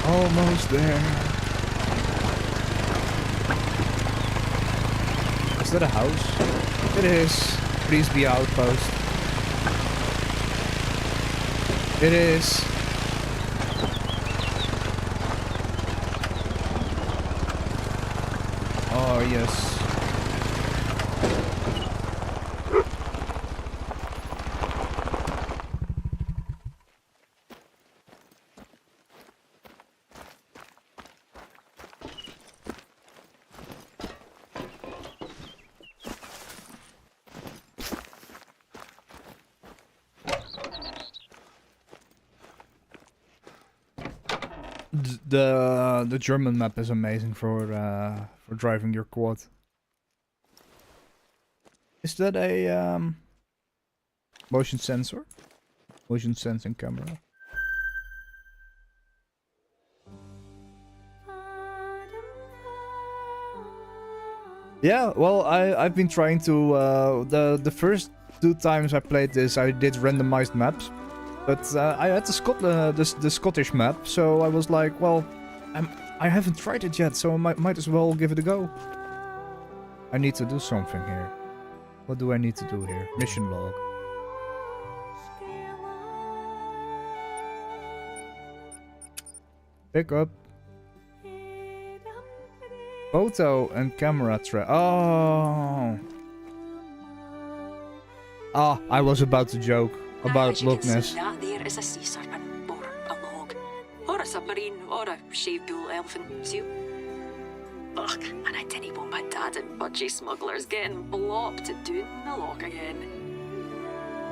Speaker 2: Almost there. Is that a house? It is. Please be outpost. It is. Oh yes. The German map is amazing for driving your quad. Is that a motion sensor? Motion sensing camera. Yeah, well, I've been trying to the first 2 times I played this, I did randomized maps. But I had the Scottish map, so I was like, well, I haven't tried it yet, so I might as well give it a go. I need to do something here. What do I need to do here? Mission log. Pick up. Photo and camera track. Oh. Ah, I was about to joke. About Loch Ness.
Speaker 5: That there is a sea serpent, or a log, or a submarine, or a shaved bull elephant seal. Ugh, and I didn't want my dad and budgie smugglers getting blopped doing the lock again.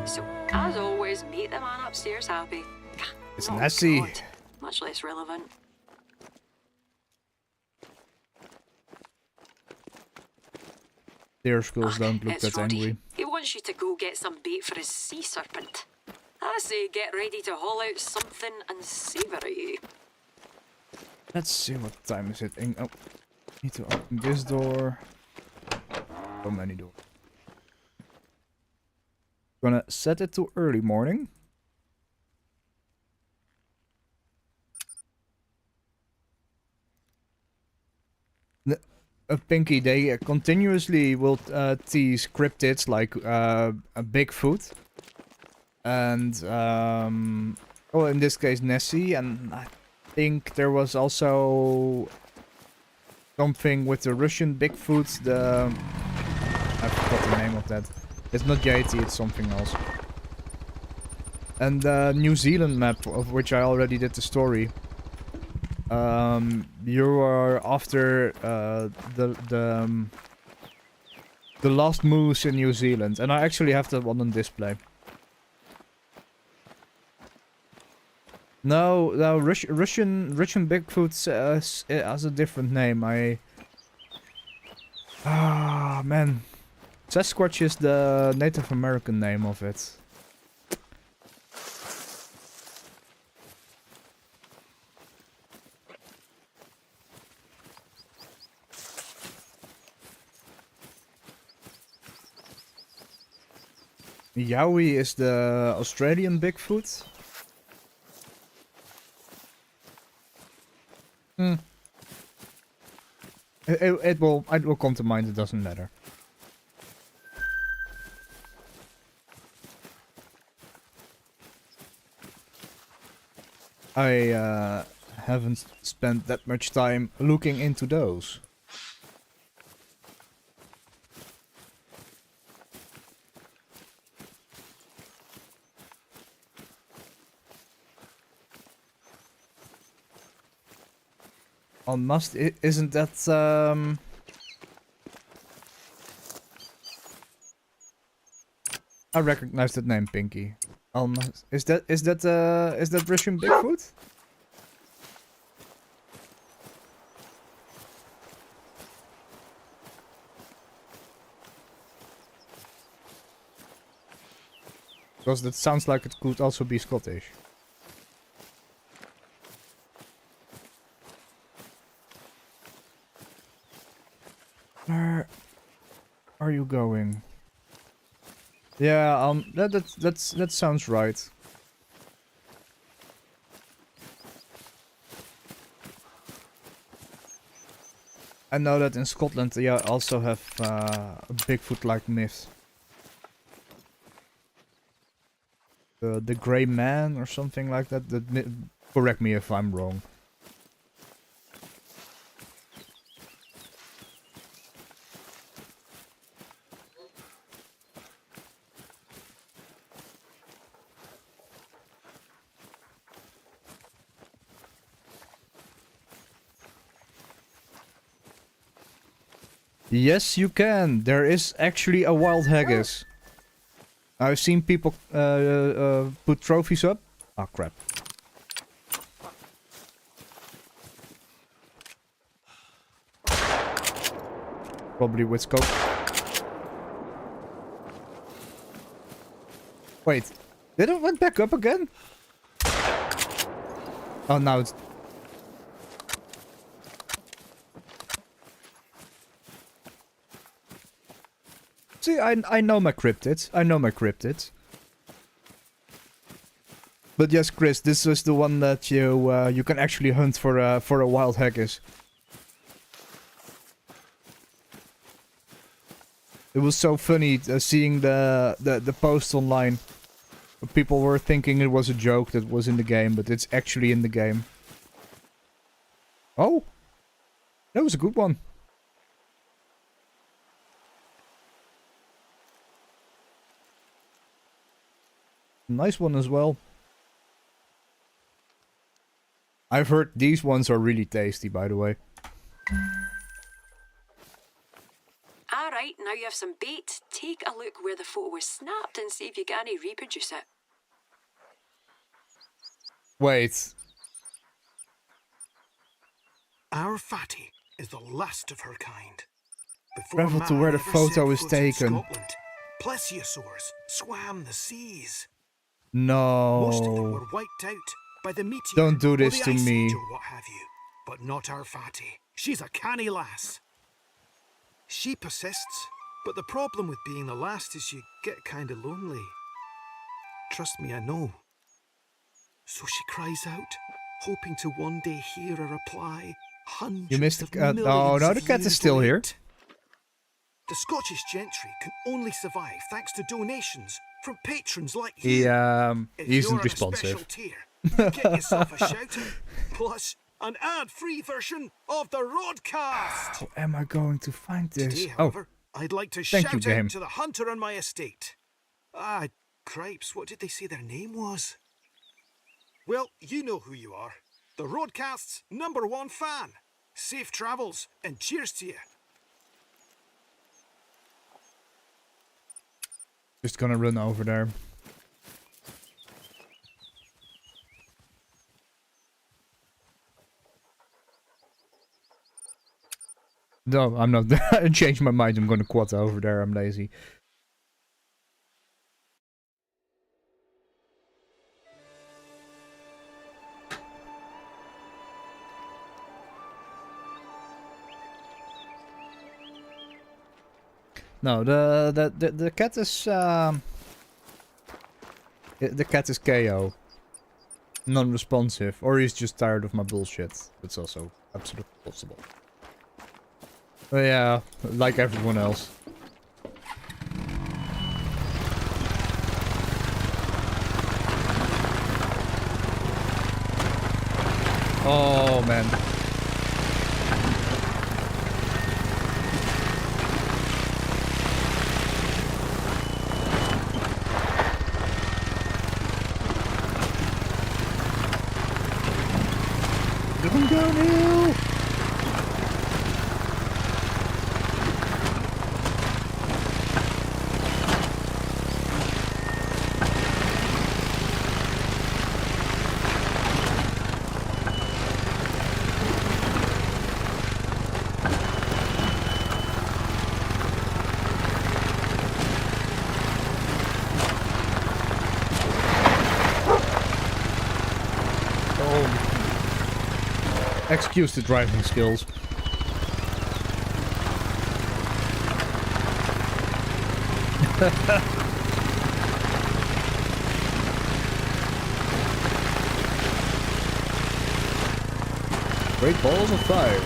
Speaker 5: So, as always, meet the man upstairs happy.
Speaker 2: It's
Speaker 5: Oh,
Speaker 2: Nessie.
Speaker 5: God, much less relevant.
Speaker 2: Their schools don't look
Speaker 5: It's
Speaker 2: that
Speaker 5: Roddy.
Speaker 2: angry.
Speaker 5: He wants you to go get some bait for his sea serpent. I say get ready to haul out something unsavoury.
Speaker 2: Let's see what time is it. Oh, need to open this door. So many doors. Gonna set it to early morning. Pinky, they continuously will tease cryptids like a Bigfoot. And, well, in this case, Nessie. And I think there was also something with the Russian Bigfoot. I forgot the name of that. It's not Yeti, it's something else. And the New Zealand map, of which I already did the story. You are after the last moose in New Zealand, and I actually have that one on display. No, Russian Bigfoot has a different name. Man, Sasquatch is the Native American name of it. Yowie is the Australian Bigfoot. It will come to mind, it doesn't matter. I haven't spent that much time looking into those. Almost isn't that I recognize that name, Pinky. Almost is that Russian Bigfoot? Because that sounds like it could also be Scottish. Where are you going? Yeah, that sounds right. I know that in Scotland they also have a Bigfoot-like myth. The Grey Man or something like that. Correct me if I'm wrong. Yes, you can. There is actually a wild haggis. I've seen people put trophies up. Oh crap. Probably with scope. Wait, did it went back up again? Oh, now it's... See, I know my cryptids. I know my cryptids. But yes, Chris, this is the one that you can actually hunt for a wild haggis. It was so funny seeing the post online. People were thinking it was a joke that was in the game, but it's actually in the game. Oh, that was a good one. Nice one as well. I've heard these ones are really tasty, by the way.
Speaker 5: Alright, now you have some bait. Take a look where the photo was snapped and see if you can reproduce it.
Speaker 2: Wait.
Speaker 3: Our fatty is the last of her kind. Before
Speaker 2: Travel to
Speaker 3: man
Speaker 2: where the
Speaker 3: ever
Speaker 2: photo
Speaker 3: set
Speaker 2: is
Speaker 3: foot in
Speaker 2: taken.
Speaker 3: Scotland, plesiosaurs swam the seas.
Speaker 2: No.
Speaker 3: Most of them were wiped out by the meteor
Speaker 2: Don't do
Speaker 3: or
Speaker 2: this
Speaker 3: the
Speaker 2: to
Speaker 3: ice
Speaker 2: me.
Speaker 3: age or what have you. But not our fatty. She's a canny lass. She persists, but the problem with being the last is you get kinda lonely. Trust me, I know. So she cries out, hoping to one day hear a reply. Hundreds
Speaker 2: You missed the
Speaker 3: of
Speaker 2: cat.
Speaker 3: millions
Speaker 2: Oh no,
Speaker 3: of
Speaker 2: the cat is
Speaker 3: years
Speaker 2: still here.
Speaker 3: late. The Scottish gentry can only survive thanks to donations from patrons like you.
Speaker 2: He
Speaker 3: If
Speaker 2: isn't
Speaker 3: you're on a
Speaker 2: responsive.
Speaker 3: special tier, you get yourself a shout out, plus an ad-free version of the Rodcast.
Speaker 2: How am I going to find this?
Speaker 3: Today,
Speaker 2: Oh,
Speaker 3: however, I'd like to
Speaker 2: thank
Speaker 3: shout
Speaker 2: you, game.
Speaker 3: out to the hunter on my estate. Ah, cripes, what did they say their name was? Well, you know who you are. The Rodcast's #1 fan. Safe travels, and cheers to you.
Speaker 2: just gonna run over there. No, I'm not. I changed my mind. I'm gonna quad over there. I'm lazy. No, the cat is the cat is KO. Non-responsive, or he's just tired of my bullshit. That's also absolutely possible. But yeah, like everyone else. Oh man. Come downhill! Oh. Excuse the driving skills. Great balls of fire.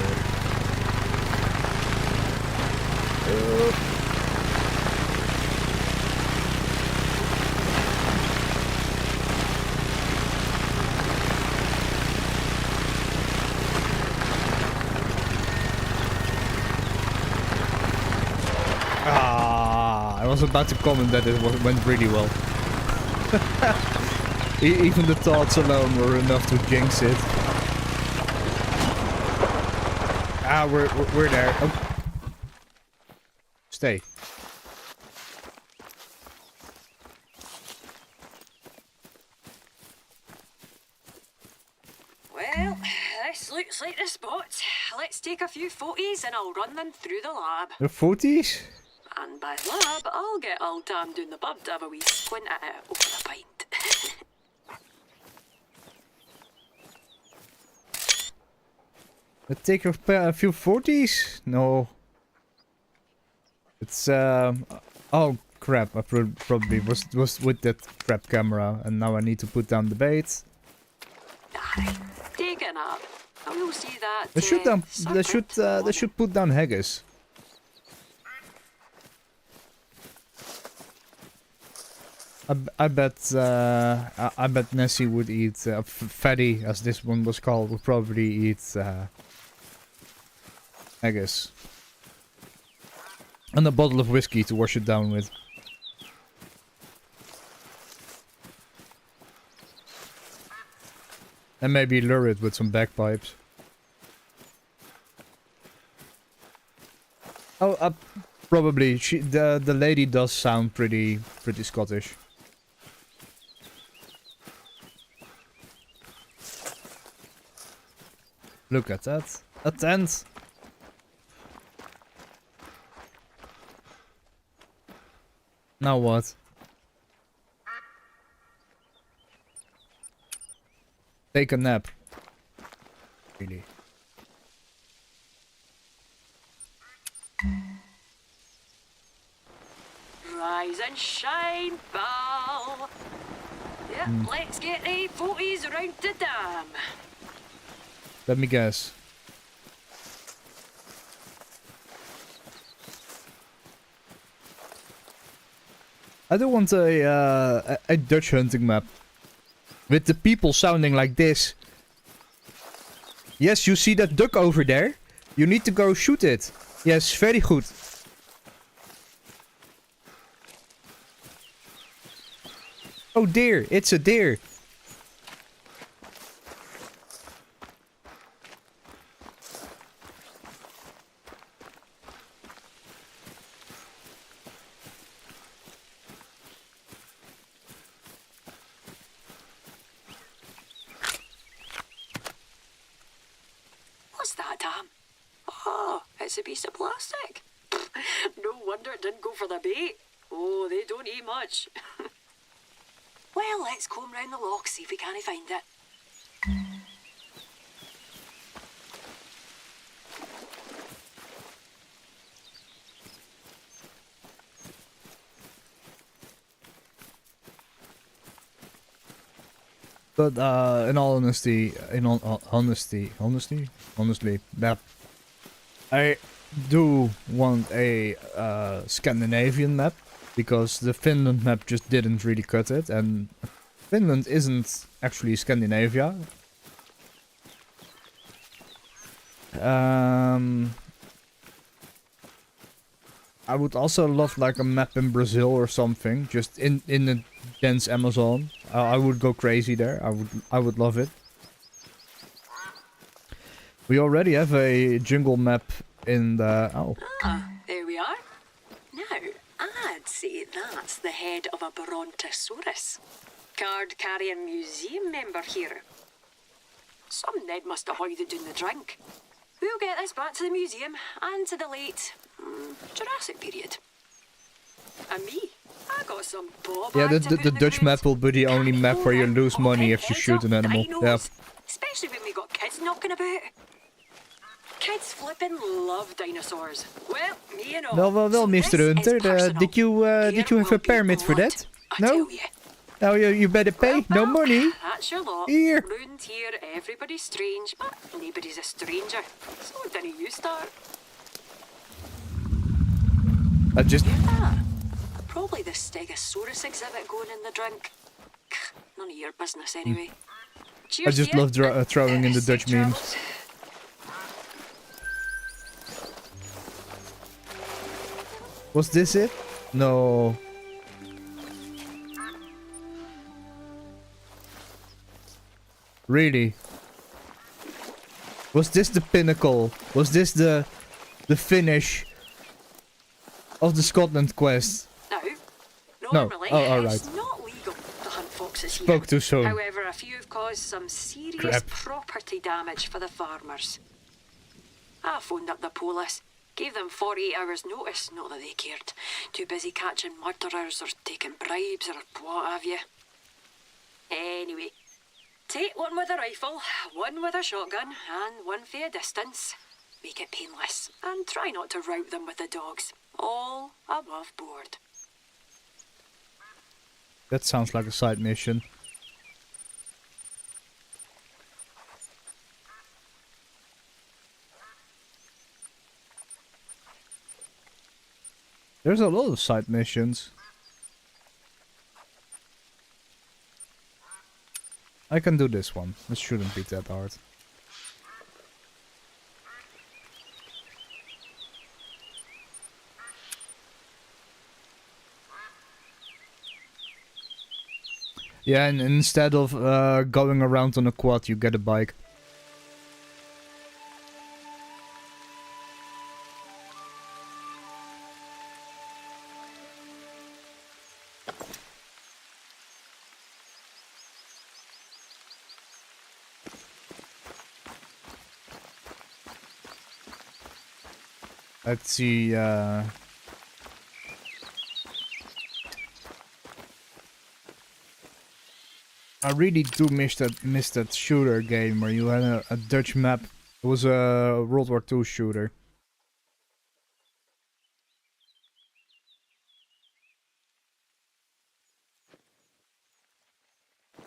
Speaker 2: I was about to comment that it went really well. Even the thoughts alone were enough to jinx it. Ah, we're there. Oh. Stay.
Speaker 5: Well, this looks like the spot. Let's take a few photos and I'll run them through the lab.
Speaker 2: The footies?
Speaker 5: And by lab, I'll get old Tam down the pub to have a wee squint at it over a pint.
Speaker 2: Take a few 40s? No. It's oh crap, I probably was with that crap camera and now I need to put down the bait.
Speaker 5: Aye, take it up. I will see that.
Speaker 2: They should put down haggis. I bet Nessie would eat fatty, as this one was called, would probably eat haggis. And a bottle of whiskey to wash it down with. And maybe lure it with some bagpipes. Oh, probably. The lady does sound pretty Scottish. Look at that. A tent. Now what? Take a nap. Really.
Speaker 5: Rise and shine, pal. Yep, let's get the photos around the dam.
Speaker 2: Let me guess. I don't want a Dutch hunting map with the people sounding like this. Yes, you see that duck over there? You need to go shoot it. Yes, very good. Oh dear, it's a deer.
Speaker 5: What's that, Tam? Oh, it's a piece of plastic. No wonder it didn't go for the bait. Oh, they don't eat much. Well, let's comb round the loch, see if we can't find it.
Speaker 2: But in all honesty, honestly, that I do want a Scandinavian map, because the Finland map just didn't really cut it, and Finland isn't actually Scandinavia. I would also love like a map in Brazil or something, just in the dense Amazon. I would go crazy there. I would love it. We already have a jungle map in the
Speaker 5: There we are. Now, I'd say that's the head of a Brontosaurus. Card-carrying museum member here. Some Ned must have hoided down the drink. We'll get this back to the museum and to the late Jurassic period. And me, I got some bob.
Speaker 2: Yeah, the Dutch map will be the only map where you lose money if you shoot an animal. Yeah.
Speaker 5: especially when we got kids knocking about. Kids flipping love dinosaurs. Well, me and all.
Speaker 2: Well,
Speaker 5: So
Speaker 2: Mr.
Speaker 5: this is
Speaker 2: Hunter,
Speaker 5: personal.
Speaker 2: did you
Speaker 5: There
Speaker 2: have
Speaker 5: will
Speaker 2: a
Speaker 5: be
Speaker 2: permit for
Speaker 5: blood,
Speaker 2: that?
Speaker 5: I
Speaker 2: No?
Speaker 5: tell you.
Speaker 2: Oh, you better pay.
Speaker 5: Well,
Speaker 2: No
Speaker 5: pal,
Speaker 2: money.
Speaker 5: That's your lot.
Speaker 2: Here.
Speaker 5: Round here, everybody's strange, but nobody's a stranger. So didn't you start?
Speaker 2: I just...
Speaker 5: Hear that? Probably the Stegosaurus exhibit going in the drink. None of your business anyway. Cheers
Speaker 2: I just
Speaker 5: to you.
Speaker 2: love throwing in the
Speaker 5: Safe
Speaker 2: Dutch memes.
Speaker 5: travels.
Speaker 2: Was this it? No. Really? Was this the pinnacle? Was this the finish of the Scotland quest?
Speaker 5: No, normally
Speaker 2: Oh, all
Speaker 5: it's
Speaker 2: right.
Speaker 5: not legal to hunt foxes here.
Speaker 2: Spoke too soon.
Speaker 5: However, a few have caused some serious
Speaker 2: Crap.
Speaker 5: property damage for the farmers. I phoned up the police, gave them 48 hours notice, not that they cared. Too busy catching murderers or taking bribes or what have you. Anyway, take one with a rifle, one with a shotgun, and one for a distance. Make it painless, and try not to rout them with the dogs. All above board.
Speaker 2: That sounds like a side mission. There's a lot of side missions. I can do this one. This shouldn't be that hard. Yeah, and instead of going around on a quad, you get a bike. Let's see, I really do miss that shooter game where you had a Dutch map. It was a World War II shooter.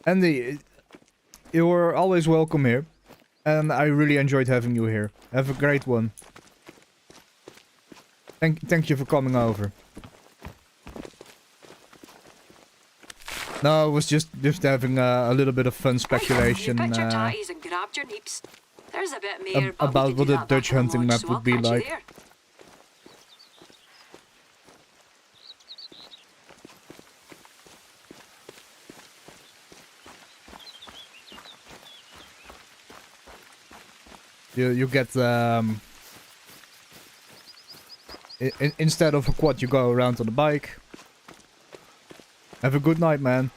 Speaker 2: Andy, you were always welcome here, and I really enjoyed having you here. Have a great one. Thank you for coming over. No, it was just having a little bit of fun speculation
Speaker 5: You your tatties and grabbed your neeps. There's a bit more, but
Speaker 2: about
Speaker 5: we can
Speaker 2: what
Speaker 5: do
Speaker 2: a
Speaker 5: that
Speaker 2: Dutch
Speaker 5: back in the
Speaker 2: hunting
Speaker 5: lodge,
Speaker 2: map
Speaker 5: so
Speaker 2: would
Speaker 5: I'll
Speaker 2: be
Speaker 5: catch you
Speaker 2: like.
Speaker 5: there.
Speaker 2: You get instead of a quad, you go around on a bike. Have a good night, man.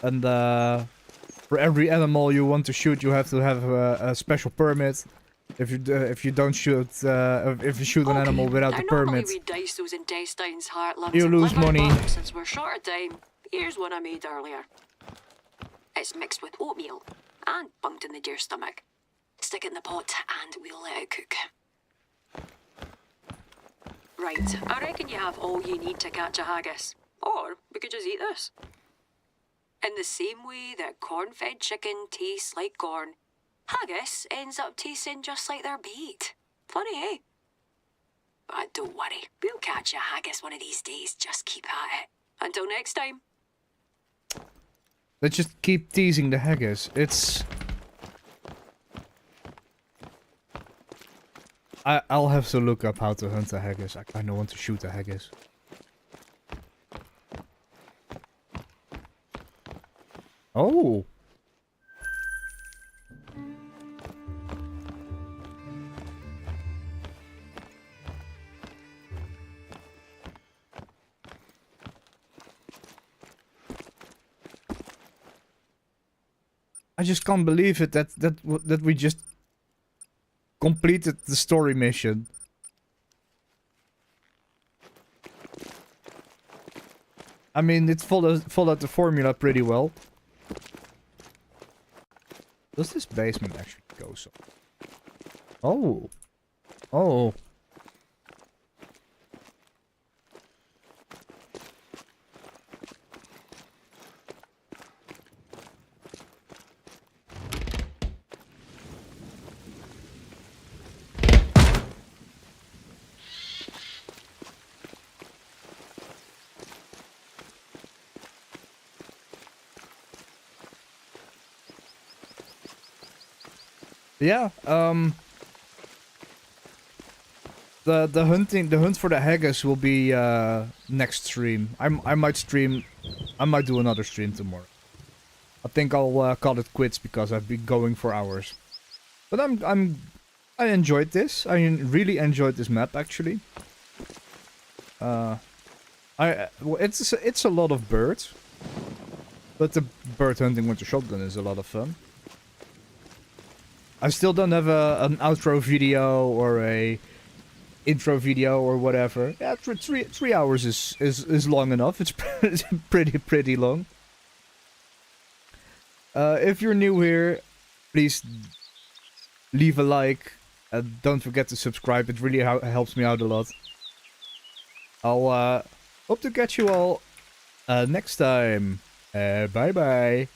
Speaker 2: And for every animal you want to shoot, you have to have a special permit. If you don't shoot, if you shoot an animal without the permit,
Speaker 5: Normally we dice those intestines, heart, lungs,
Speaker 2: you
Speaker 5: and
Speaker 2: lose
Speaker 5: liver,
Speaker 2: money.
Speaker 5: but since we're short of time, here's one I made earlier. It's mixed with oatmeal and bunked in the deer stomach. Stick it in the pot and we'll let it cook. Right, I reckon you have all you need to catch a haggis. Or we could just eat this. In the same way that corn-fed chicken tastes like corn, haggis ends up tasting just like their bait. Funny, eh? But don't worry, we'll catch a haggis one of these days. Just keep at it. Until next time.
Speaker 2: let's just keep teasing the haggis. It's... I'll have to look up how to hunt a haggis. I kinda want to shoot a haggis. Oh! I just can't believe it that we just completed the story mission. I mean, it followed the formula pretty well. Does this basement actually go so? Oh. Oh. Yeah, the hunt for the haggis will be next stream. I might do another stream tomorrow. I think I'll call it quits because I've been going for hours. But I enjoyed this. I really enjoyed this map actually. Well, it's a lot of birds, but the bird hunting with the shotgun is a lot of fun. I still don't have an outro video or a intro video or whatever. Yeah, 3 hours is long enough. It's pretty long. If you're new here, please leave a like. Don't forget to subscribe. It really helps me out a lot. I'll hope to catch you all next time. Bye bye.